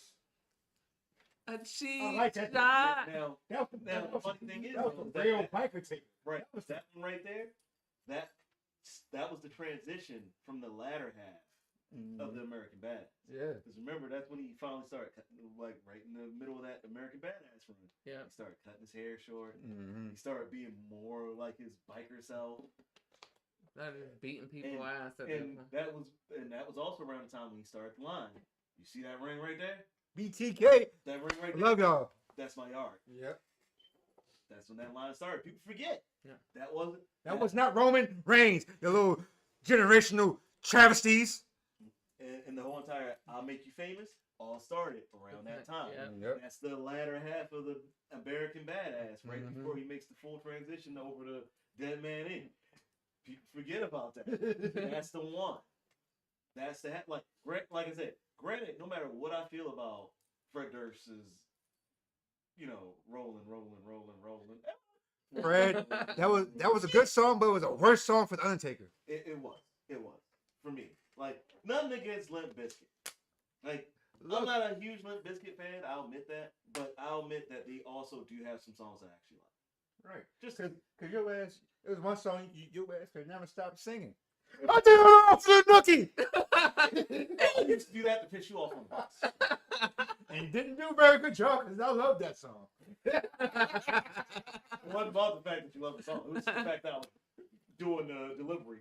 A cheap I like that. shot. Now, That the funny thing is, that was though, the real biker tape. right, that one right there, that was the transition from the latter half of the American Badass. Yeah. Because remember, that's when he finally started cutting, like right in the middle of that American Badass run. Yeah. He started cutting his hair short. Mm-hmm. He started being more like his biker self. That is beating people And- ass at And that that was also around the time when he started the line. You see that ring right there? BTK. That ring right I there? love y'all. That's my yard. Yep. That's when that line started. People forget. Yeah. That was not Roman Reigns. The little generational travesties. And the whole entire "I'll make you famous." all started around that time. Yep. That's the latter half of the American Badass, right Mhm. before he makes the full transition over to Dead Man Inc. People forget about that. That's the one. That's the like I said. Granted, no matter what I feel about Fred Durst's, rolling. Fred, that was a good song, but it was a worse song for the Undertaker. It was for me. Like nothing against Limp Bizkit. Like Look, I'm not a huge Limp Bizkit fan. I'll admit that, but I'll admit that they also do have some songs I actually like. right, Just because your ass, it was one song your ass could never stop singing. I did it all for the nookie, I used to do that to piss you off on the bus. and you didn't do a very good job because I love that song. It wasn't about the fact that you love the song. It was the fact that I was doing the delivery.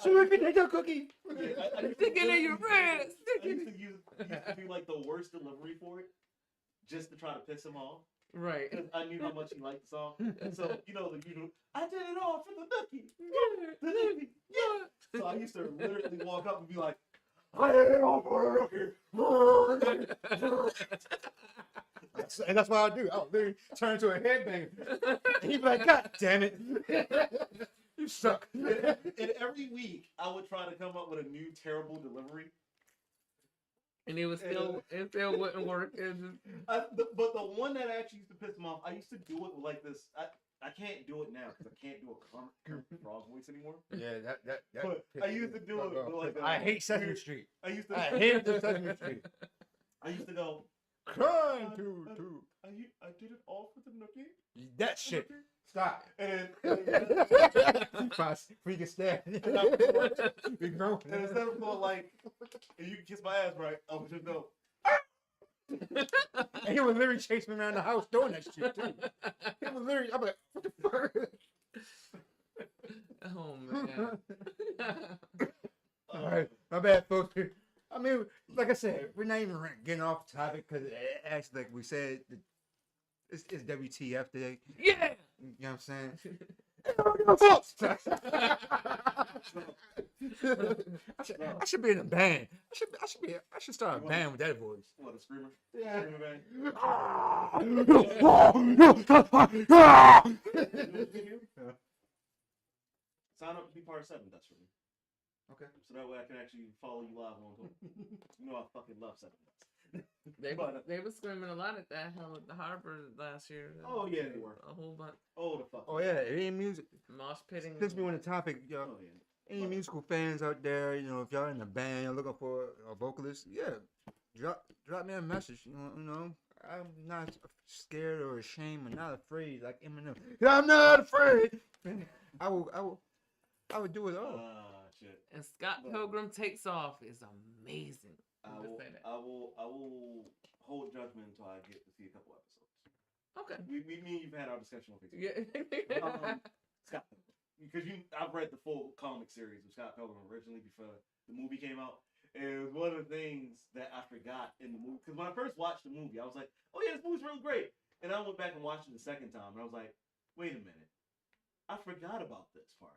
So we can take a cookie. I used to Stick it in your literally- breast. I used to do like the worst delivery for it, just to try to piss him off. Right. Because I knew how much he liked the song. And so, the usual, I did it all for the nookie. The nookie. Yeah. So I used to literally walk up and be like, I did it all for the nookie. And that's what I do. I'll literally turn into a headbanger. And he'd be like, God damn it. You suck. And every week, I would try to come up with a new terrible delivery. And it still wouldn't work. It was But the one that actually used to piss him off, I used to do it with like this. I can't do it now because I can't do a Kermit Frog voice anymore. Yeah, that But I used to do it with like I hate Sesame Street. I used to. I hate the Sesame Street. I used to go. Crying to. I did it all for the nookie. That shit. Stop. And We can stand. and instead of going like, and you can kiss my ass right, I would just go. And he was literally chasing me around the house doing that shit too. He was literally, I'm like, what the fuck? oh man. All right, my bad, folks. I mean, like I said, we're not even getting off topic because actually, like we said, it's WTF today. Yeah. You know what I'm saying? I should be in a band. I should start a band with that voice. What, a screamer? Yeah. Sign up to be part of 7 Dust for me. Okay. So that way I can actually follow you live on tour. You know I fucking love 7 Dust. They were screaming a lot at that hell at the harbor last year. Oh yeah, they were. A whole bunch. Oh the fuck. Oh yeah, any music. Mosh pitting. Since we on the topic, y'all. Oh yeah. Any musical fans out there, if y'all in a band, you're looking for a vocalist, yeah, drop me a message. You know, I'm not scared or ashamed or not afraid like Eminem. I'm not afraid. I would do it all. Shit. And Scott Pilgrim Takes Off is amazing. I will hold judgment until I get to see a couple episodes. Okay. Me and you've had our discussion on Facebook. Yeah. Scott Pilgrim. Because I've read the full comic series of Scott Pilgrim originally before the movie came out. And it was one of the things that I forgot in the movie. Because when I first watched the movie, I was like, oh yeah, this movie's really great. And I went back and watched it the second time. And I was like, wait a minute. I forgot about this part.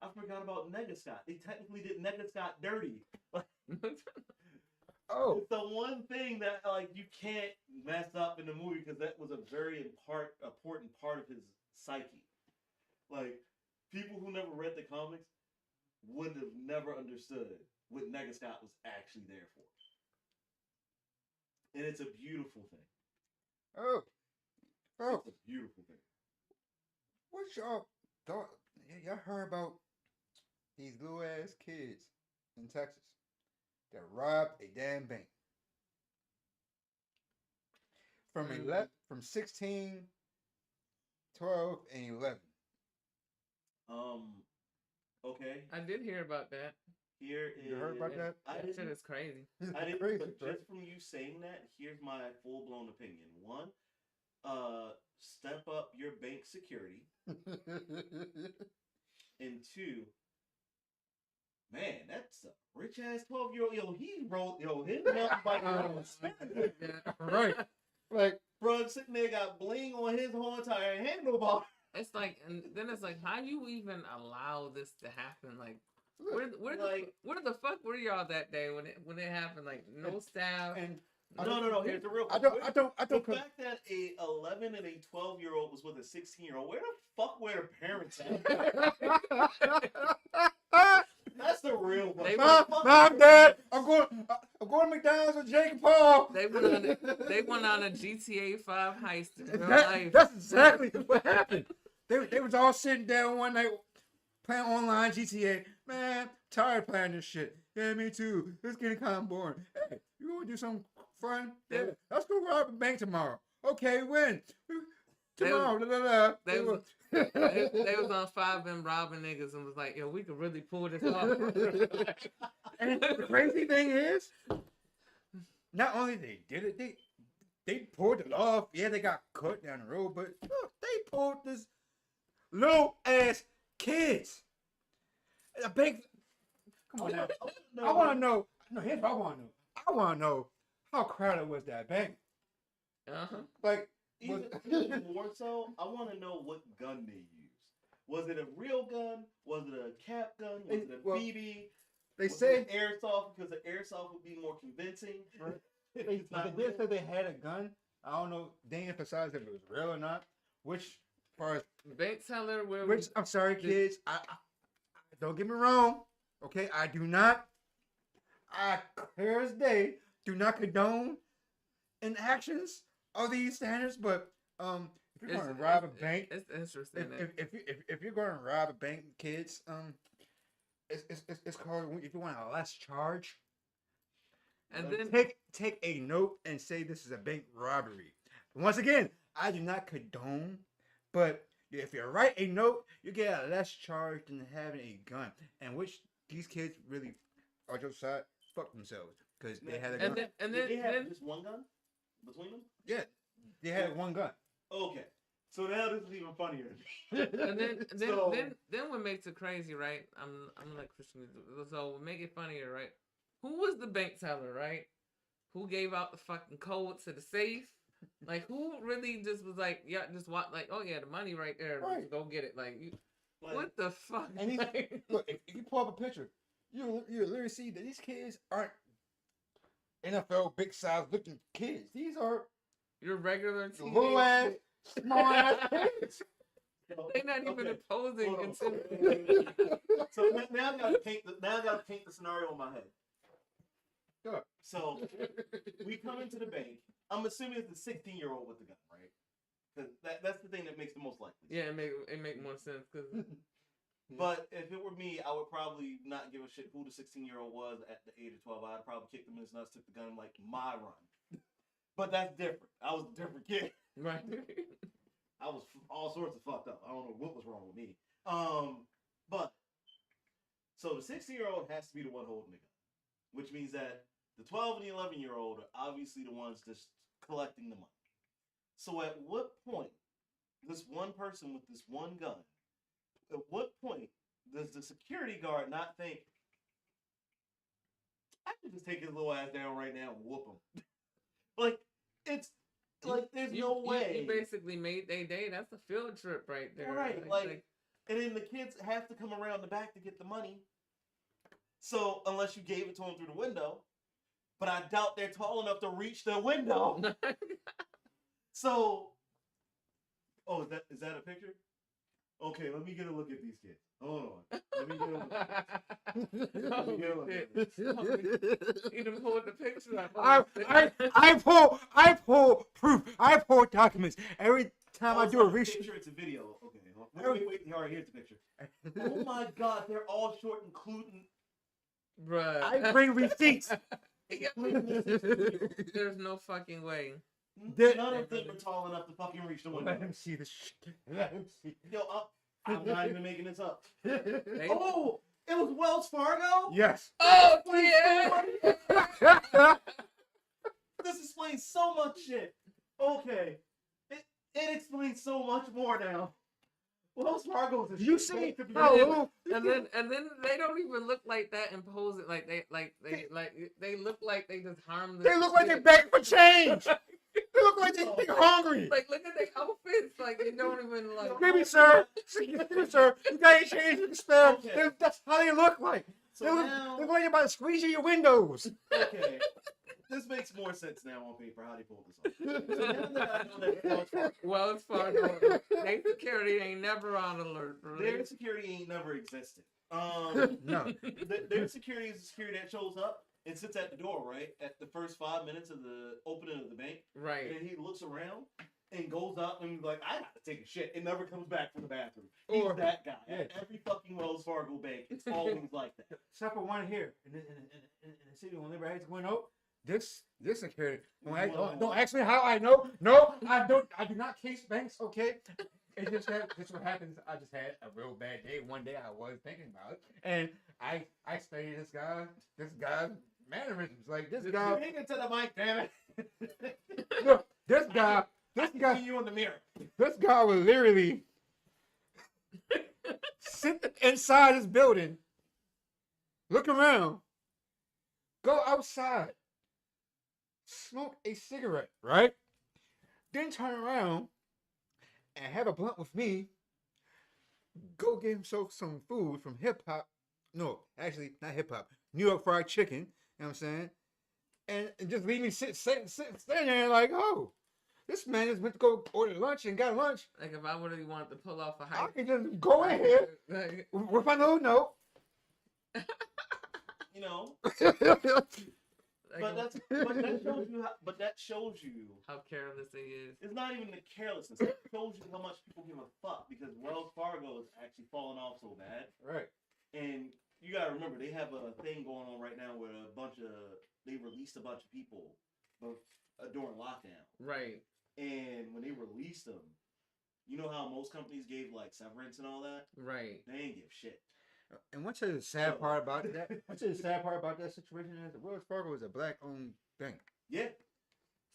I forgot about Nega Scott. They technically did Nega Scott dirty. Oh. It's the one thing that you can't mess up in the movie because that was a very important part of his psyche. Like, people who never read the comics would have never understood what Nega Scott was actually there for. And it's a beautiful thing. Oh. It's a beautiful thing. What y'all thought? Y'all heard about these little ass kids in Texas that robbed a damn bank from 16, 12, and 11. Okay. I did hear about that. Here is. You heard about that? I That shit didn't. is crazy. I didn't. Crazy, But right? just from you saying that, here's my full blown opinion. One, step up your bank security, and two, man, that's a rich ass 12-year-old. His mountain bike was Right. Like, bro, sitting there got bling on his whole entire handlebar. It's like, and then it's like, how you even allow this to happen? Like, Where the fuck were y'all that day when it happened? Like no staff. And No. Here's the real. I don't. The fact that a 11 and a 12-year-old was with a 16-year-old. Where the fuck were their parents at? That's the real one. Mom, Dad, I'm going to McDonald's with Jake and Paul. They went on a GTA 5 heist in real life. That's exactly what happened. They was all sitting down one night playing online GTA. Man, tired of playing this shit. Yeah, me too. It's getting kind of boring. Hey, you want to do something fun? Yeah, let's go rob a bank tomorrow. Okay, when? Tomorrow. They was on 5M robbing niggas and was like, yo, we could really pull this off. And the crazy thing is, not only they did it, they pulled it off. Yeah, they got caught down the road, but look, they pulled this little ass kids. A bank. Come on now. I want to know. No, here's what I want to know. I want to know how crowded was that bank. Like. Even more so, I want to know what gun they used. Was it a real gun? Was it a cap gun? Was it a BB? They say airsoft because the airsoft would be more convincing. They did say they had a gun. I don't know. They emphasized if it was real or not. Which, as far as bank teller, I'm sorry, kids. I don't get me wrong. Okay, I do not. I clear as day do not condone in actions of these standards, but if you're going to rob a bank, it's interesting. If you're going to rob a bank, kids, it's called if you want a less charge. And then take a note and say this is a bank robbery. Once again, I do not condone, but if you write a note, you get a less charge than having a gun, and which these kids really, on your side, fuck themselves because they had a gun. And then they have just one gun between them. Yeah, they had one gun. Okay, so now this is even funnier. And then what makes it crazy, right? I'm like Christian. So what make it funnier, right? Who was the bank teller, right? Who gave out the fucking code to the safe? Like who really just was like, yeah, just what, like, oh yeah, the money right there, right. Go get it. Like, what the fuck? And look, if you pull up a picture, you literally see that these kids aren't NFL big size looking kids. These are your regular little ass, small ass kids. They're not even opposing. So now I gotta paint the scenario in my head. Sure. So we come into the bank. I'm assuming it's the 16-year-old with the gun, right? Because that's the thing that makes the most likely. Yeah, it make more sense. Cause but if it were me, I would probably not give a shit who the 16-year-old was at the age of 12. I'd probably kick them in his nuts, took the gun, like my run. But that's different. I was a different kid. Right. I was all sorts of fucked up. I don't know what was wrong with me. But so the 16-year-old has to be the one holding the gun, which means that the 12 and the 11-year-old are obviously the ones just collecting the money. So at what point, this one person with this one gun, at what point does the security guard not think, I could just take his little ass down right now and whoop him? Like, it's, like, there's no way. You basically made their day. That's a field trip right there. Right, like, and then the kids have to come around the back to get the money. So, unless you gave it to them through the window. But I doubt they're tall enough to reach the window. So, is that a picture? Okay, let me get a look at these kids. Hold on. Let me get a look. You done pulled the picture up. I pull proof. I pull documents every time I do a research. Picture, it's a video. Okay, wait. All right, here's the picture. Oh my God, they're all short, including. Bruh. I bring receipts. There's no fucking way. None of them are tall enough to fucking reach the window. Let him see this shit. Let him see. Yo, I'm not even making this up. Oh, it was Wells Fargo? Yes. Oh, yeah. This explains so much shit. Okay. It explains so much more now. Wells Fargo is a you see and then they don't even look like that imposing. Like they look like they just harmed. They look like they're begging for change. They look like they're hungry. Like, look at their outfits. Like, they don't even like. Excuse me, sir. Excuse me, sir. You got any change you can spare? Okay. That's how they look like. So They look now, like you're about to squeeze you your windows. okay, this makes more sense now on paper how they pulled this off. So now that I know that Wells Fargo, Wells Fargo, their security ain't never on alert. their security ain't never existed. No. Their security is the security that shows up and sits at the door, right? At the first 5 minutes of the opening of the bank. Right. And he looks around and goes up and like, I got to take a shit, and never comes back from the bathroom. He's Or- that guy. yeah. At every fucking Wells Fargo bank, it's always like that. Except for one here in the city when they went up. This security. Don't ask me how I know. No, I don't. I do not case banks. Okay. It just this what happens. I just had a real bad day. One day I was thinking about it, and I studied this guy's mannerisms. Like this guy. Speak into the mic, damn it. Look, this guy. I can see you in the mirror. This guy would literally sit inside his building, look around, go outside, smoke a cigarette, right? Then turn around and have a blunt with me, go get himself some food from hip hop. No, actually, not hip hop. New York fried chicken. You know what I'm saying? And just leave me standing there like, oh, this man just went to go order lunch and got lunch. Like, if I really wanted to pull off a I hike. can just go in here Like, with my little note. You know, like, but that shows you how careless he is. it's not even the carelessness. It shows you how much people give a fuck because Wells Fargo is actually falling off so bad. Right. And you gotta remember they have a thing going on right now where they released a bunch of people, during lockdown. Right. And when they released them, you know how most companies gave like severance and all that? Right. They ain't give shit. And what's the sad part about that? What's the sad part about that situation is that Wells Fargo is a black-owned bank. Yeah.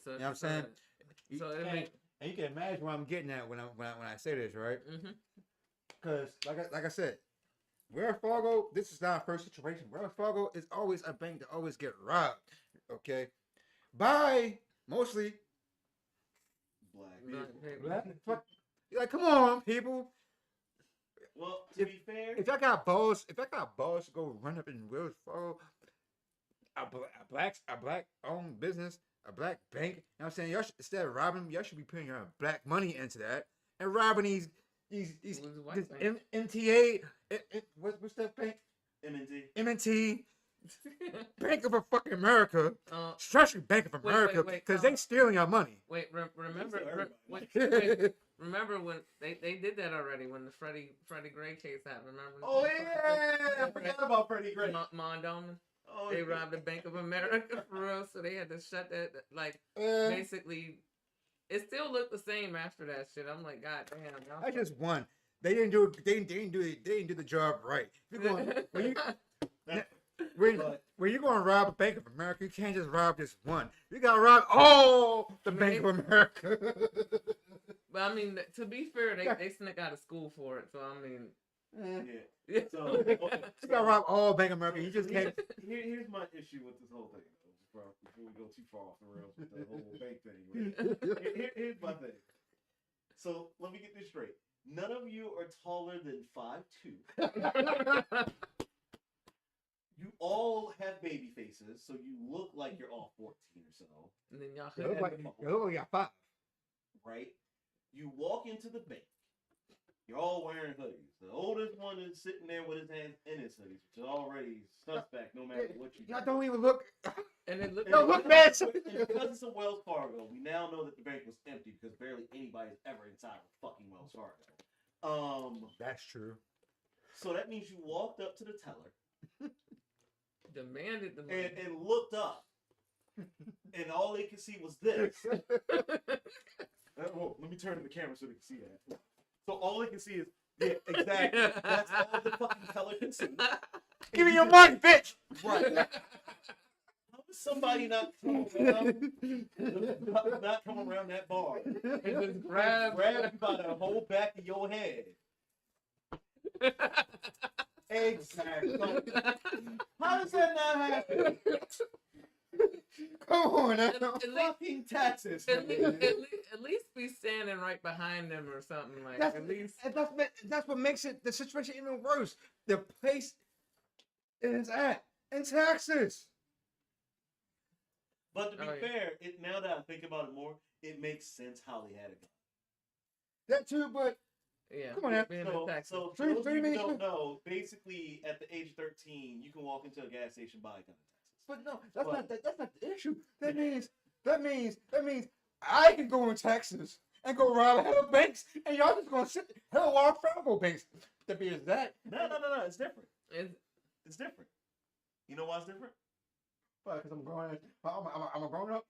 So, You know what I'm saying? So it and, makes. and you can imagine what I'm getting at when I say this, right? Mm-hmm. Because like I said, Wells Fargo, this is not our first situation. Wells Fargo is always a bank that always get robbed. Okay, by mostly black. Like, come on, people. Well, to be fair, If I got balls to go run up in Wells Fargo, a black owned business, a black bank. You know what I'm saying? Y'all should, instead of robbing them, y'all should be putting your black money into that and robbing these this MTA. What's that bank? MNT. Bank of fucking America. Especially Bank of America, because they stealing our money. Wait, remember when they did that already when the Freddie Gray case happened? Remember? Oh yeah, I forgot about Freddie Gray. Mondawmin. Oh, They yeah. robbed the Bank of America for real, so they had to shut that. Like, basically, it still looked the same after that shit. I'm like, God damn. I just won. They didn't do it. They didn't do the job right. When you're going to rob a Bank of America, you can't just rob just one. You got to rob all the Bank of America. But I mean, to be fair, they snuck out of school for it. So I mean, Yeah. So, okay, You got to rob all Bank of America. You just can't. Here's my issue with this whole thing, before we go too far off the rails with the whole bank thing. Right? Here's my thing. So let me get this straight. None of you are taller than 5'2". You all have baby faces, so you look like you're all 14 or so. and then y'all You look like you got 5. Right? You walk into the bank. You're all wearing hoodies. The oldest one is sitting there with his hands in his hoodies, which is already suspect no matter what you do. Y'all don't even look. and it looked. Yo, look, man. And because it's a Wells Fargo, we now know that the bank was empty because barely anybody's ever inside of fucking Wells Fargo. That's true. So that means you walked up to the teller demanded the money. and looked up, and all they could see was this. Well, let me turn to the camera so they can see that. So all they can see is, yeah, exactly. That's all the fucking teller can see. Give me your money, bitch. Right. How is somebody not come around that bar and just grab you by the whole back of your head? Exactly. How does that not happen? Come on, now. Fucking Texas. At least be standing right behind them or something like. That's, At least that's what makes it the situation even worse. The place is at in Texas. But to be fair, now that I think about it more, it makes sense how they had it. That too, but yeah. come on now. So for those of you who don't know, basically at the age of 13, you can walk into a gas station buy a gun in Texas. But no, that's not the issue. That means I can go in Texas and go rob hell banks, and y'all just gonna sit hell off Fargo banks. To be as that. No, it's different. It's different. You know why it's different? Why? Because I'm growing. I'm a grown up.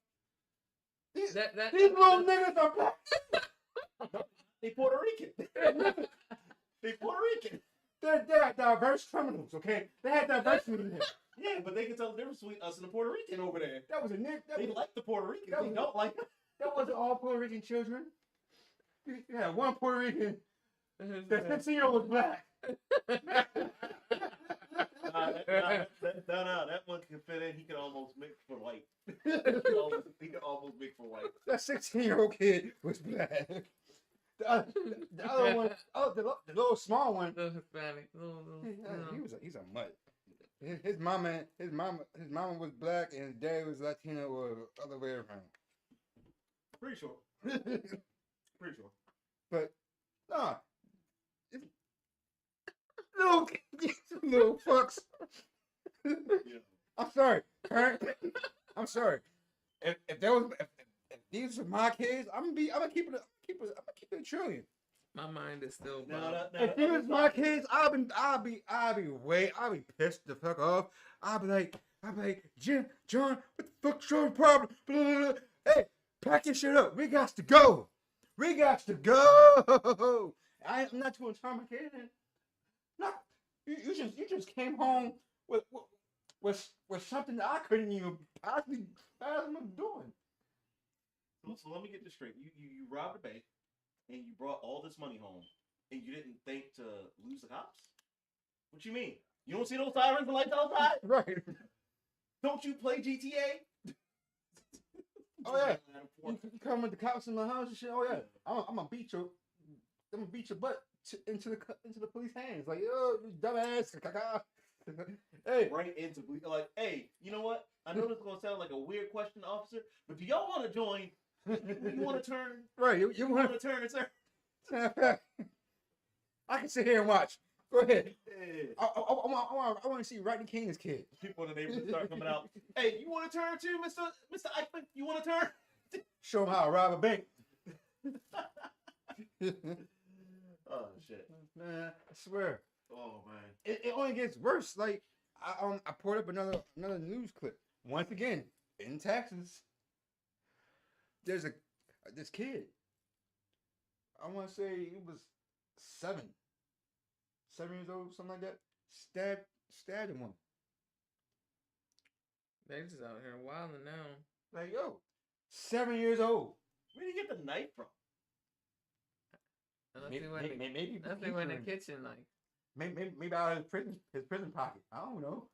These That little niggas are black. They Puerto Rican. They Puerto Rican. They're diverse criminals. Okay, they had diversity in there. Yeah, but they can tell the difference between us and the Puerto Rican over there. That was a nick. They like the Puerto Ricans. They don't like them. That wasn't all Puerto Rican children. Yeah, one Puerto Rican. The 15-year-old was black. No, that one can fit in. He can almost mix for white. He can almost mix for white. That 16-year-old kid was black. The other one, the little small one. The Hispanic. He's a mutt. His mama was black and his dad was Latino or the other way around. Pretty sure. Pretty sure. But nah, little fucks. Yeah. I'm sorry, parent. I'm sorry. If these are my kids, I'm gonna keep it a trillion. My mind is still. If these was my kids, I'll be pissed the fuck off. I'll be like, John, what the fuck's your problem? Blah, blah, blah. Hey, pack your shit up. We got to go. I'm not going to turn my kid in. No, you just came home with something that I couldn't even possibly fathom doing. So let me get this straight. You robbed a bank and you brought all this money home and you didn't think to lose the cops? What you mean? You don't see those sirens and lights outside? Right. Don't you play GTA? Oh yeah. You come with the cops in my house and shit. Oh yeah. I'm gonna beat your butt into the police hands. Like, yo, you dumbass. Hey. Right into police. Like, hey, you know what? I know this is gonna sound like a weird question, officer, but do y'all want to join? You want to turn? Right. You want to turn, sir? I can sit here and watch. Go ahead. Hey. I want to see Rodney King's kid. People in the neighborhood start coming out. Hey, you want to turn too, Mr. Eichmann? You want to turn? Show him how to rob a bank. Oh shit, man! I swear. Oh man. It only gets worse. Like I pulled up another news clip. Once again, in Texas, there's this kid. I want to say he was 7 years old, something like that. Stabbed him one. They just out here wilding now. Like, yo, 7 years old. Where did you get the knife from? Maybe in the kitchen, like. Maybe out of his prison pocket. I don't know.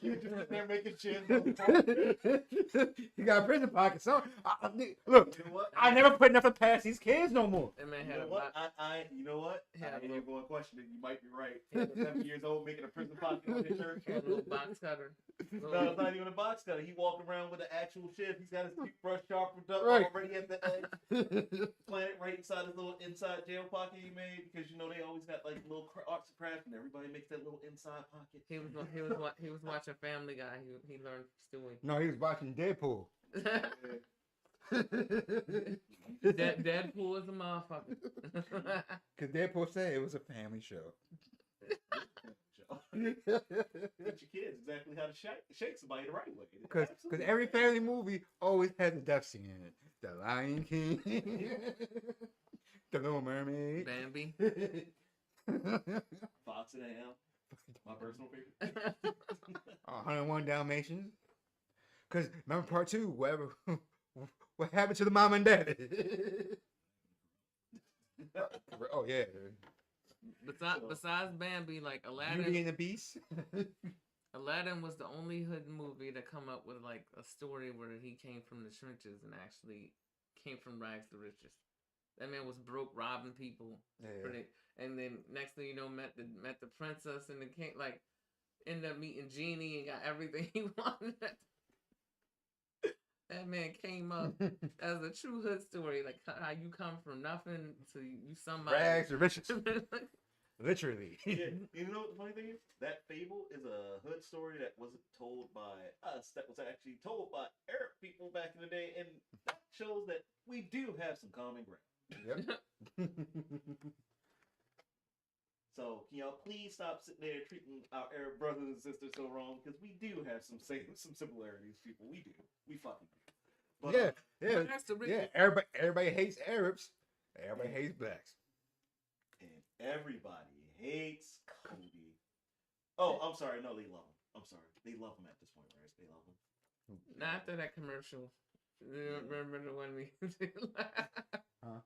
You just there making shit. He got a prison pocket. So look, you know what? I never put nothing past these kids no more. That man had you know what? You know what? I ain't even going to question it. You might be right. 7 years old making a prison pocket on his shirt. A little box cutter. No, it's not even a box cutter. He walking around with an actual shiv. He's got his toothbrush sharpened up already at the edge. Plant it right inside his little inside jail pocket he made, because you know they always got like little arts and crafts and everybody makes that little inside pocket. He was watching Family Guy. He learned stewing. No, he was watching Deadpool. Deadpool is a motherfucker. Because Deadpool said it was a family show. Teach your kids exactly how to shake somebody the right way. Because every family movie always has a death scene in it. The Lion King, The Little Mermaid, Bambi, Fox and Ham, my personal favorite. 101 Dalmatians. Because remember part 2, what happened to the mom and dad? Oh yeah. Besides Bambi, like Aladdin. Beauty and the Beast. Aladdin was the only hood movie to come up with like a story where he came from the trenches and actually came from rags to riches. That man was broke, robbing people. Yeah. And then next thing you know, met the princess and the king. Like ended up meeting Genie and got everything he wanted. That man came up as a true hood story, like how you come from nothing to you somebody. Rags to riches. Literally. Yeah, you know what the funny thing is? That fable is a hood story that wasn't told by us. That was actually told by Arab people back in the day, and that shows that we do have some common ground. Yep. So, can y'all please stop sitting there treating our Arab brothers and sisters so wrong? Because we do have some similarities, people. We do. We fucking do. But, yeah. But that's the Yeah. reason. Everybody hates Arabs. Everybody hates blacks. and everybody hates Cody. Oh, I'm sorry. No, they love him. I'm sorry. They love him at this point, right? They love him. Not after that commercial. Remember the one we Huh?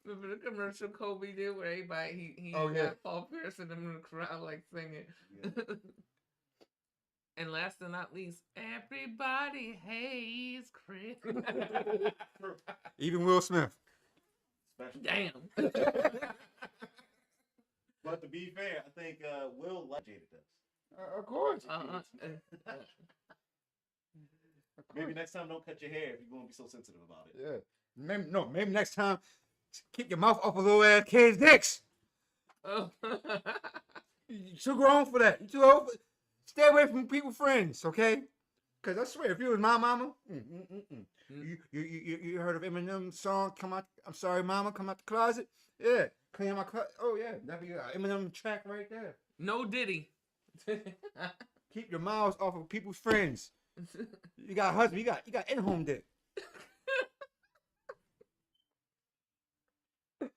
Remember the commercial Kobe did where everybody he Oh, yeah. got Paul Pierce in the crowd like singing. Yeah. And last but not least, everybody hates Chris. Even Will Smith. Special. Damn. But to be fair, I think Will like Jada does. Of course. Maybe next time don't cut your hair if you're gonna be so sensitive about it. Yeah. Maybe next time keep your mouth off of little ass kids' dicks. Oh. You're too grown for that. You're too old. Stay away from people friends, okay? Because I swear, if you was my mama, you heard of Eminem's song, "Come Out"? I'm sorry, mama, come out the closet. Yeah, clean out my closet. Oh yeah, that be Eminem track right there. No Diddy. Keep your mouths off of people's friends. You got a husband. You got in-home dick.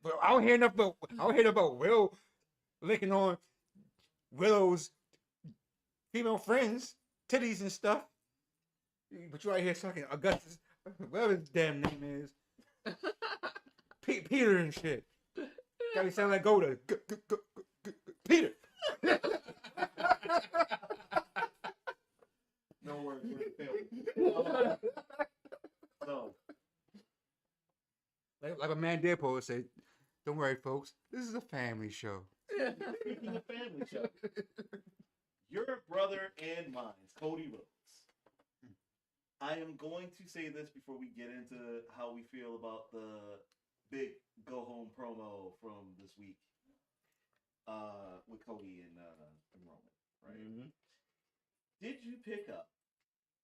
But I don't hear enough about Will licking on Willow's female friends, titties and stuff. But you right here sucking Augustus, whatever his damn name is, Peter and shit. Got me sound like Goda. Peter. No words for the So, Like a man Deadpool would say, "Don't worry, folks. This is a family show." speaking of family show, your brother and mine's Cody Rhodes. I am going to say this before we get into how we feel about the big go home promo from this week with Cody and Roman, right? Mm-hmm. Did you pick up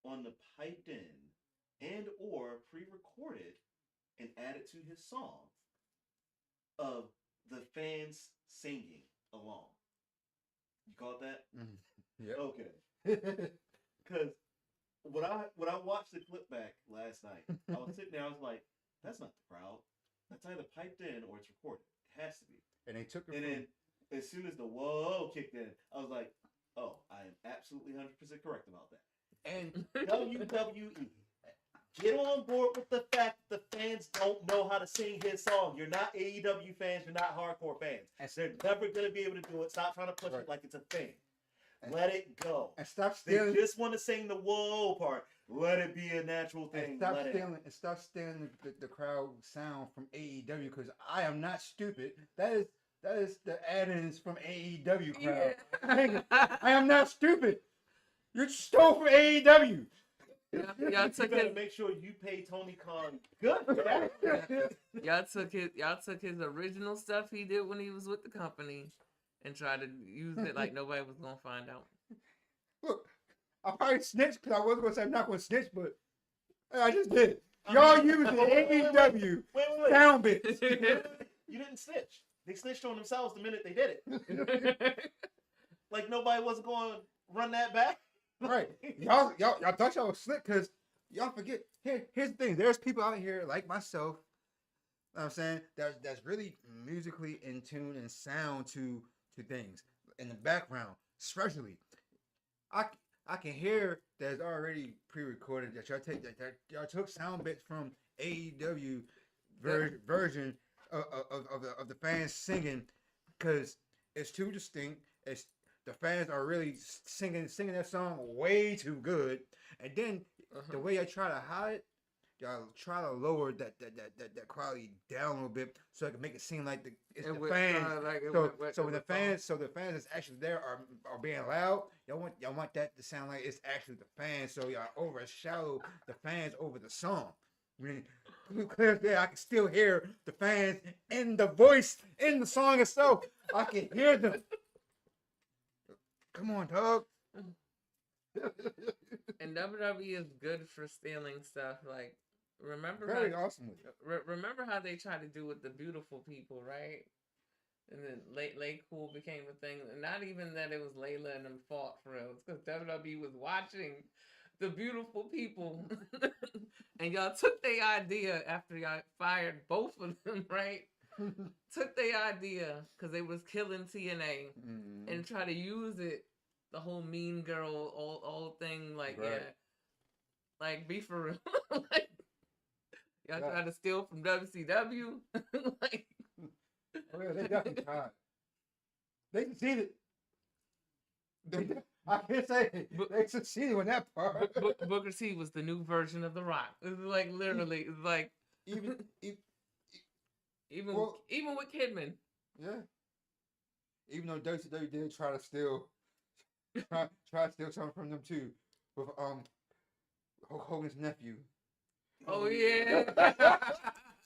on the piped in and or pre-recorded and added to his song of the fans singing along? You caught that? Mm-hmm. Yeah. Okay. Because when I watched the clip back last night, I was sitting there, I was like, that's not the crowd. That's either piped in or it's recorded. It has to be. And they took it. And then as soon as the whoa kicked in, I was like, oh, I am absolutely 100% correct about that. And WWE, get on board with the fact that the fans don't know how to sing his song. You're not AEW fans. You're not hardcore fans. They're never going to be able to do it. Stop trying to push it like it's a thing. Let it go. And stop They stealing. just want to sing the whoa part. Let it be a natural thing. And stop stealing the crowd sound from AEW, because I am not stupid. That is the add-ins from AEW crowd. Yeah. I am not stupid. You stole from AEW. Y'all You took better his, make sure you pay Tony Khan good for that. y'all took his original stuff he did when he was with the company and tried to use it like nobody was gonna find out. Look, I probably snitched because I was going to say I'm not going to snitch, but I just did. Y'all using AEW sound bits. You didn't snitch. They snitched on themselves the minute they did it. Like nobody was going to run that back. Right. Y'all thought y'all was slick because y'all forget. Here's the thing. There's people out here like myself, you know what I'm saying, that's really musically in tune and sound to things in the background, especially. I can hear that's already pre-recorded that y'all took sound bits from AEW version of the fans singing, because it's too distinct. the fans are really singing that song way too good, and then the way I try to hide it, y'all try to lower that quality down a little bit so I can make it seem like it's the fans. So the fans that's actually there are being loud. Y'all want that to sound like it's actually the fans. So y'all overshadow the fans over the song. Clearly, I can still hear the fans in the voice in the song itself. I can hear them. Come on, dog. And WWE is good for stealing stuff. Like, remember Very awesome. Remember how they tried to do with the beautiful people, right? And then Lay Cool became a thing. Not even that it was Layla and them fault for real. It's because WWE was watching the beautiful people, and y'all took their idea after y'all fired both of them, right? Took their idea because they was killing TNA and try to use it. The whole Mean Girl all thing, like right. Yeah, like be for real. Like, y'all try to steal from WCW. Like, oh yeah, they definitely tried. They succeeded. I can't say they succeeded with that part. Booker T was the new version of The Rock. It's like literally, it's like even with Kidman. Yeah. Even though WCW did try to steal something from them too, with Hulk Hogan's nephew. Oh yeah.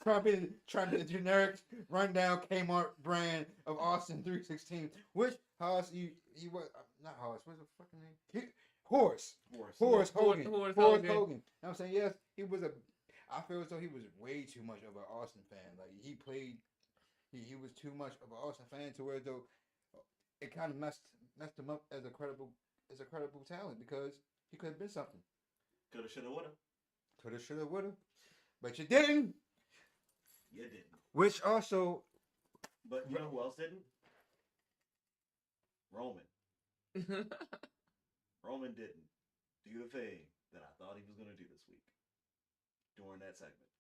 trying to be the generic rundown Kmart brand of Austin 316, which Hoss he was not Hoss. What's the fucking name? Horace Hogan. Horace Hogan. You know what I'm saying? Yes, he was I feel as though he was way too much of an Austin fan. Like he was too much of an Austin fan to where though it kind of messed him up as a credible talent because he could have been something. Coulda, shoulda, woulda. Coulda, shoulda, woulda. But you didn't. You didn't. Which also. But you know who else didn't? Roman. Roman didn't do the thing that I thought he was going to do this week during that segment.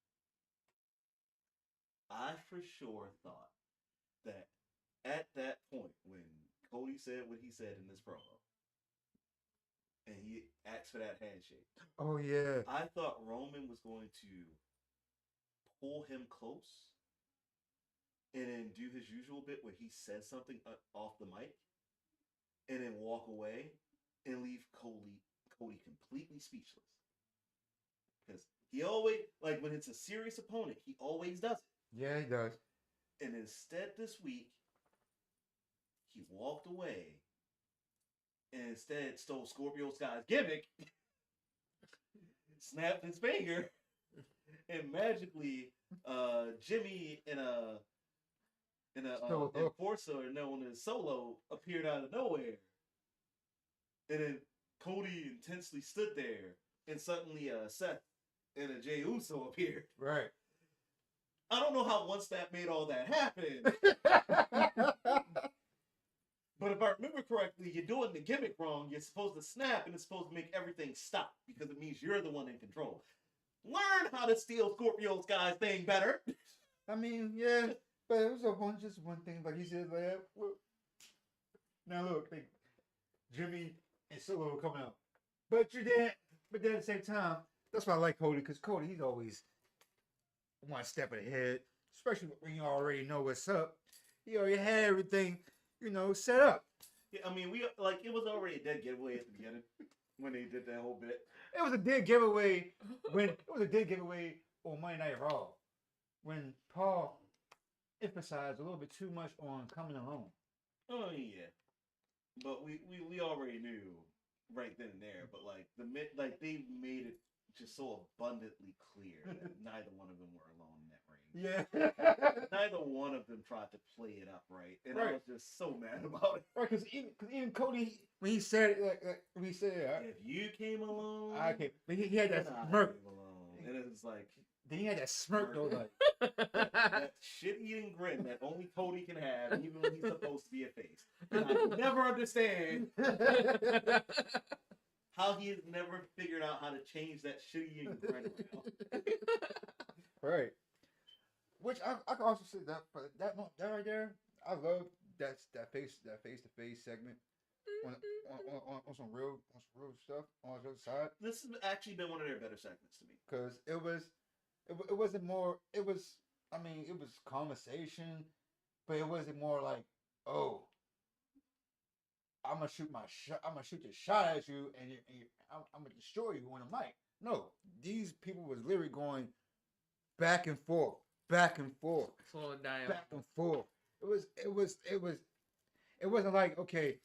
I for sure thought that at that point when Cody said what he said in this promo and he asked for that handshake. Oh yeah. I thought Roman was going to pull him close and then do his usual bit where he says something off the mic and then walk away and leave Cody completely speechless. Because he always, like when it's a serious opponent, he always does it. Yeah, he does. And instead this week, he walked away and instead stole Scorpio Sky's gimmick, snapped his finger, and magically Jimmy and a enforcer known as Solo appeared out of nowhere. And then Cody intensely stood there, and suddenly Seth and a Jey Uso appeared. Right. I don't know how One Snap made all that happen. But if I remember correctly, you're doing the gimmick wrong. You're supposed to snap, and it's supposed to make everything stop because it means you're the one in control. Learn how to steal Scorpio Sky's thing better. I mean, yeah, but it was just one thing. Like he said, like, well, now look, like, Jimmy and Solo were coming out, but then at the same time, that's why I like Cody, because Cody, he's always one step ahead, especially when you already know what's up. He already had everything, set up. Yeah, I mean, it was already a dead giveaway at the beginning when they did that whole bit. It was a dead giveaway on Monday Night Raw when Paul emphasized a little bit too much on coming alone. Oh yeah, but we already knew right then and there. But they made it just so abundantly clear that neither one of them were alone in that ring. Yeah. Neither one of them tried to play it up right, and I was just so mad about it. Right, because even Cody, when he said it, when he said, "If you came alone, I came," but he had that smirk, and it was like. Then he had that smirk though, like that shit-eating grin that only Cody can have, even when he's supposed to be a face. And I never understand how he has never figured out how to change that shit-eating grin around. Right. Which I can also say that right there, I love that face-to-face segment on some real stuff on the other side. This has actually been one of their better segments to me. Because it wasn't more. It was. I mean, it was conversation, but it wasn't more like, oh, I'm gonna shoot my shot. I'm gonna shoot the shot at you, and, I'm gonna destroy you on the mic. No, these people was literally going back and forth, back and forth, Full dialogue. back and forth. It wasn't like, okay,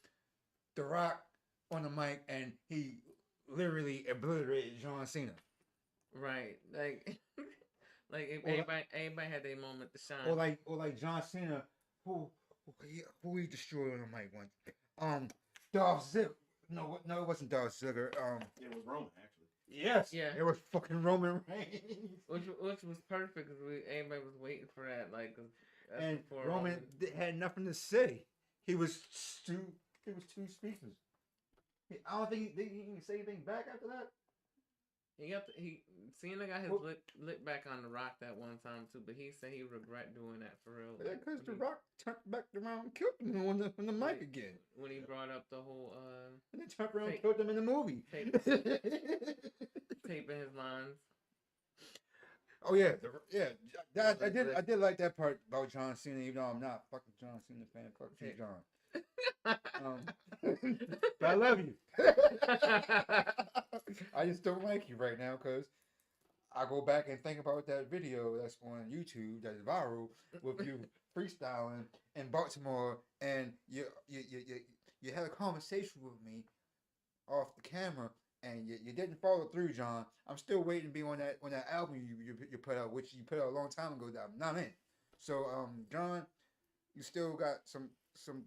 The Rock on the mic and he literally obliterated John Cena. Right. Like like if everybody had their moment to shine. Or like John Cena, who he destroyed on the mic once. Dolph Ziggler. No, it wasn't Dolph Ziggler. It was Roman, actually. Yes. Yeah. It was fucking Roman Reigns. Which was perfect because everybody was waiting for that. Like, and Roman had nothing to say. He was too speechless. I don't think he didn't say anything back after that. Cena got his lip back on The Rock that one time too, but he said he regret doing that for real. Yeah, because The Rock turned back around and killed him on the mic again. When he brought up the whole and then turned around and killed him in the movie. Taping his lines. Oh yeah, I did like that part about John Cena, even though I'm not a fucking John Cena fan. Fuck you, John. But I love you. I just don't like you right now because I go back and think about that video that's on YouTube that's viral with you freestyling in Baltimore, and you had a conversation with me off the camera, and you didn't follow through, John. I'm still waiting to be on that album you put out, which you put out a long time ago that I'm not in. So John, you still got some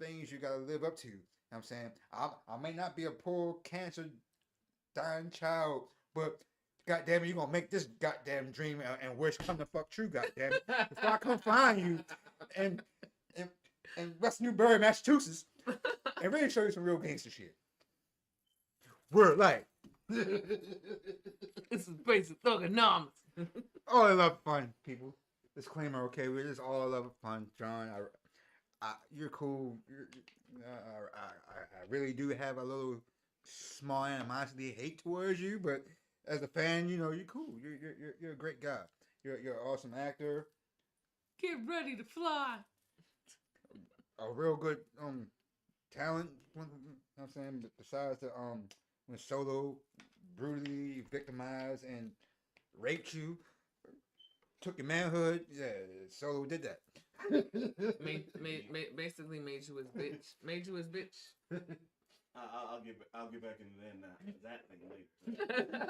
things you gotta live up to. You know what I'm saying? I may not be a poor cancer dying child, but goddamn it, you gonna make this goddamn dream and wish come the fuck true, goddamn it. Before I come find you and West Newbury, Massachusetts, and really show you some real gangster shit. We're like this is basic thugonomics. All I love fun, people. Disclaimer, okay? We're just all I love fun, John. You're cool. I really do have a little small animosity, hate towards you, but as a fan, you're cool. You're a great guy. You're an awesome actor. Get ready to fly. A real good talent. You know what I'm saying? Besides the when Solo brutally victimized and raped you, took your manhood. Yeah, Solo did that. Basically made you his bitch. Made you his bitch. I'll get back into that thing later.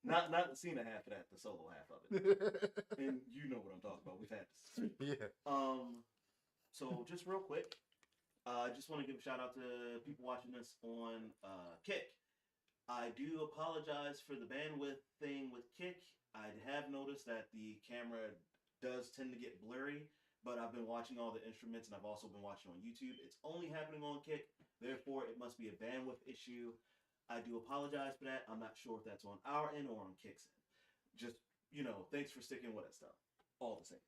Not the Cena half of that, the Solo half of it. And you know what I'm talking about. We've had this. Yeah. So just real quick, I just want to give a shout out to people watching this on Kick. I do apologize for the bandwidth thing with Kick. I have noticed that the camera does tend to get blurry, but I've been watching all the instruments and I've also been watching on YouTube. It's only happening on Kick, therefore it must be a bandwidth issue. I do apologize for that. I'm not sure if that's on our end or on Kick's end. Just, thanks for sticking with us though. All the same.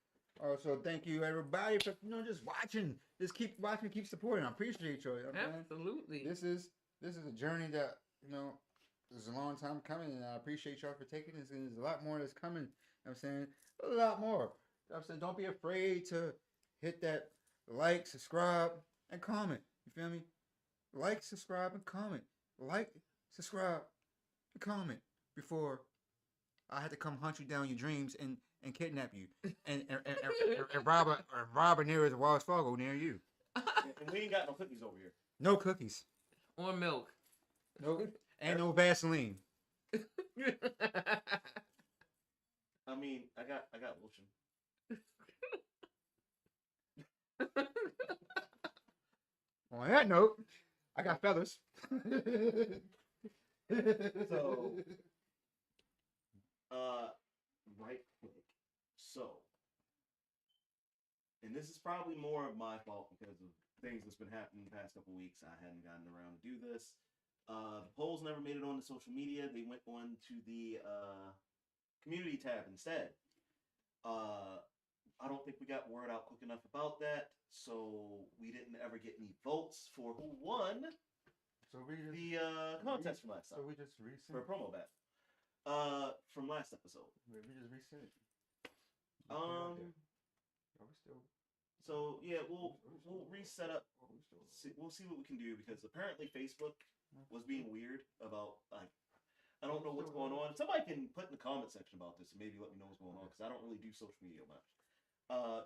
So thank you everybody for just watching. Just keep watching, keep supporting. I appreciate you. Absolutely. This is a journey that is a long time coming, and I appreciate y'all for taking this. And there's a lot more that's coming. I'm saying a lot more. I'm saying don't be afraid to hit that like, subscribe, and comment. You feel me? Like, subscribe, and comment. Like, subscribe, and comment before I had to come hunt you down your dreams and kidnap you and rob a nearest Wells Fargo near you. And we ain't got no cookies over here. No cookies. Or milk. No, and no Vaseline. I mean, I got lotion. On that note, I got feathers. So, right quick. So, and this is probably more of my fault because of things that's been happening the past couple weeks. I hadn't gotten around to do this. The polls never made it on to social media. They went on to the community tab instead. I don't think we got word out quick enough about that, so we didn't ever get any votes for who won So we just the contest from last So time we just resent. for a promo bat. From last episode. We just resent it. Um. Are we still? So yeah, we'll reset up. We'll see what we can do because apparently Facebook was being weird about like I don't know what's going on. Somebody can put in the comment section about this and maybe let me know what's going on because I don't really do social media much.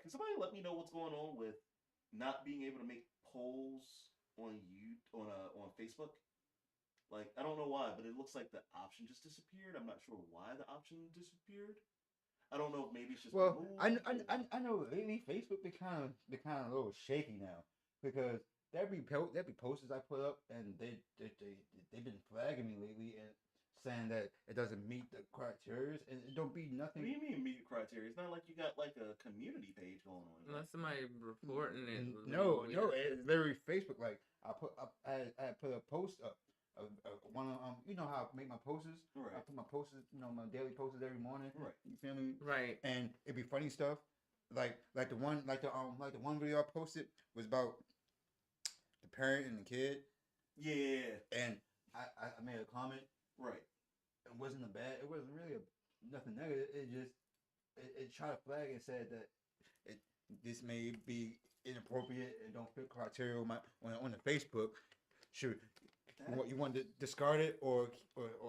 Can somebody let me know what's going on with not being able to make polls on on Facebook? Like I don't know why, but it looks like the option just disappeared. I'm not sure why the option disappeared. I don't know if maybe it's just removed. I know lately Facebook they kind of a little shaky now because there be posters I put up and they've been flagging me lately and saying that it doesn't meet the criteria and it don't be nothing. What do you mean meet the criteria? It's not like you got like a community page going on. Unless somebody reporting it. No, it's literally Facebook. Like I put a post up. One of you know how I make my posters. Right. I put my posters, my daily posters every morning. Right. You feel me? Right. And it'd be funny stuff, like the one video I posted was about the parent and the kid. Yeah. And I made a comment. Right. It wasn't it wasn't really nothing negative. It just it tried to flag and said that this may be inappropriate and don't fit criteria on the Facebook. Should you want to discard it or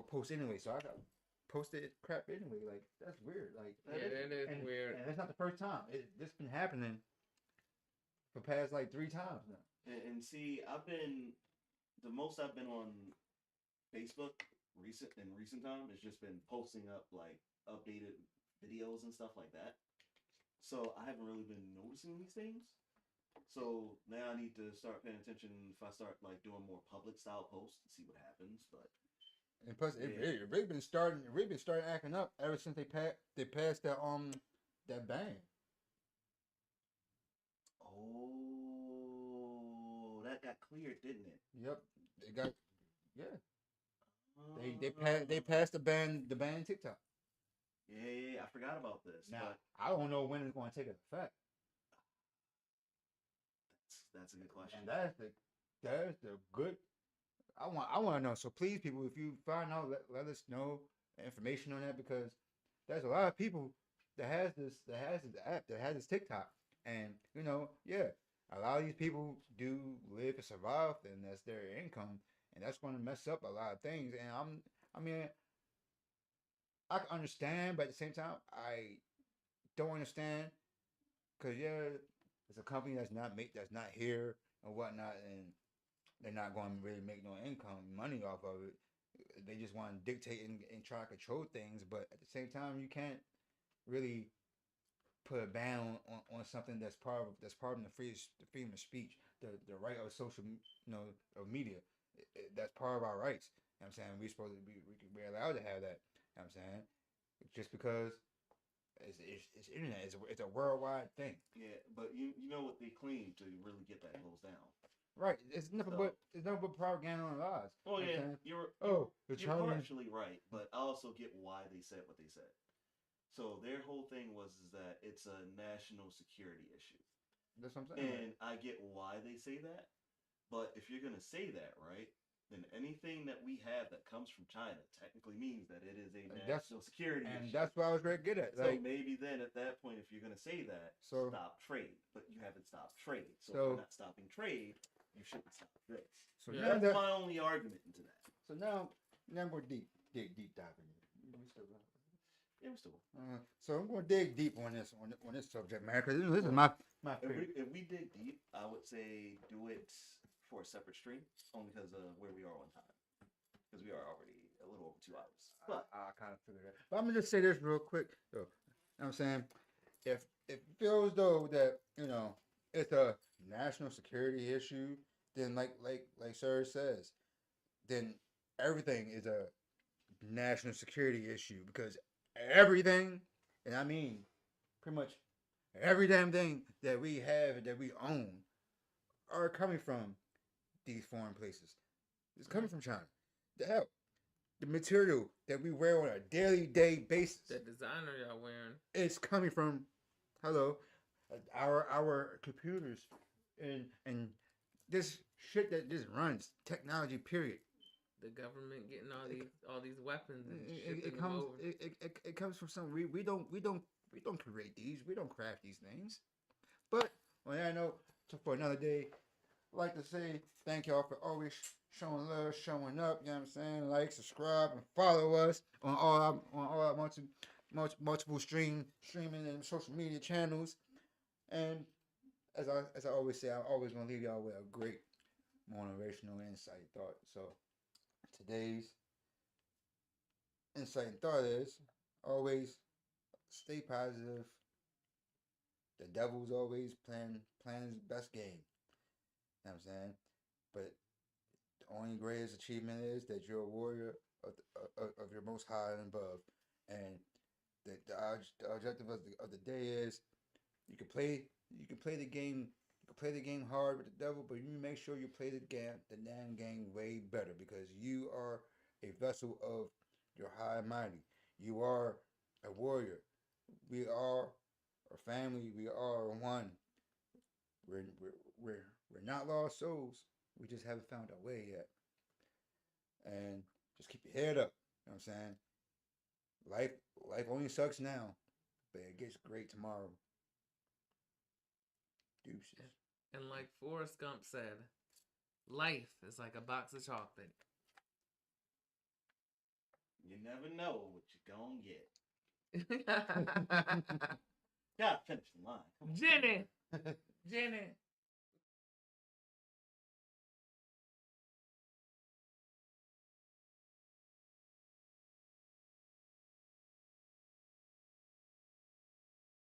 post anyway? So I got posted crap anyway. Like that's weird. Like it is weird. And that's not the first time. This been happening for past like 3 times now. And see, the most I've been on Facebook in recent time has just been posting up like updated videos and stuff like that. So I haven't really been noticing these things. So now I need to start paying attention if I start like doing more public style posts and see what happens. But and plus, it really been starting acting up ever since they passed that ban. Oh, that got cleared, didn't it? Yep, they got they passed the ban TikTok. Yeah, I forgot about this. Now but I don't know when it's going to take effect. That's a good question. And that's the good. I want to know. So please, people, if you find out, let us know information on that because there's a lot of people that has this app that has this TikTok, and a lot of these people do live and survive, and that's their income, and that's going to mess up a lot of things. And I can understand, but at the same time, I don't understand because it's a company that's not here and whatnot, and they're not going to really make no money off of it. They just want to dictate and try to control things, but at the same time, you can't really put a ban on something that's part of the freedom of speech, the right of social, of media. That's part of our rights. You know what I'm saying we're supposed to we're allowed to have that. You know what I'm saying just because. It's internet. It's a worldwide thing. Yeah, but you know what they claim to really get that closed down. Right. It's nothing but propaganda and lies. Oh yeah, you're partially right, but I also get why they said what they said. So their whole thing was that it's a national security issue. That's what I'm saying. And I get why they say that, but if you're gonna say that, right? Then anything that we have that comes from China technically means that it is a national security issue. And that's what I was very good at. So maybe then at that point, if you're going to say that, stop trade. But you haven't stopped trade. So if you're not stopping trade, you shouldn't stop this. So that's my only argument into that. So now I'm going to dig deep dive in it. Yeah, we still so I'm going to dig deep on this subject, man, because this is my favorite. If we dig deep, I would say do it for a separate stream, only because of where we are on time. Because we are already a little over 2 hours. But I kind of figured that. But I'm gonna just say this real quick. So, you know what I'm saying? If it feels though that it's a national security issue, then like Sir says, then everything is a national security issue because everything, and I mean pretty much every damn thing that we have and that we own are coming from these foreign places. It's coming from China. The hell, the material that we wear on a daily basis, the designer y'all wearing, it's coming from our computers and this shit that just runs technology. Period. The government getting It, all these weapons and it, shipping it them comes over. it comes from some we don't create these. We don't craft these things. But on that note, so for another day, I'd like to say thank y'all for always showing love, showing up. You know what I'm saying? Like, subscribe, and follow us on all our multiple streaming and social media channels. And as I always say, I'm always gonna leave y'all with a great motivational insight thought. So today's insight and thought is always stay positive. The devil's always playing his best game. You know what I'm saying? But the only greatest achievement is that you're a warrior of your most high and above. And the objective of the day is you can play you can play the game you can play the game hard with the devil, but you make sure you play the damn game way better because you are a vessel of your high and mighty. You are a warrior. We are a family. We are one. We're we're we're not lost souls. We just haven't found our way yet. And just keep your head up. You know what I'm saying? Life life only sucks now, but it gets great tomorrow. Deuces. And like Forrest Gump said, life is like a box of chocolate. You never know what you're gonna get. Jenny, Gotta finish the line. Come on. Jenny.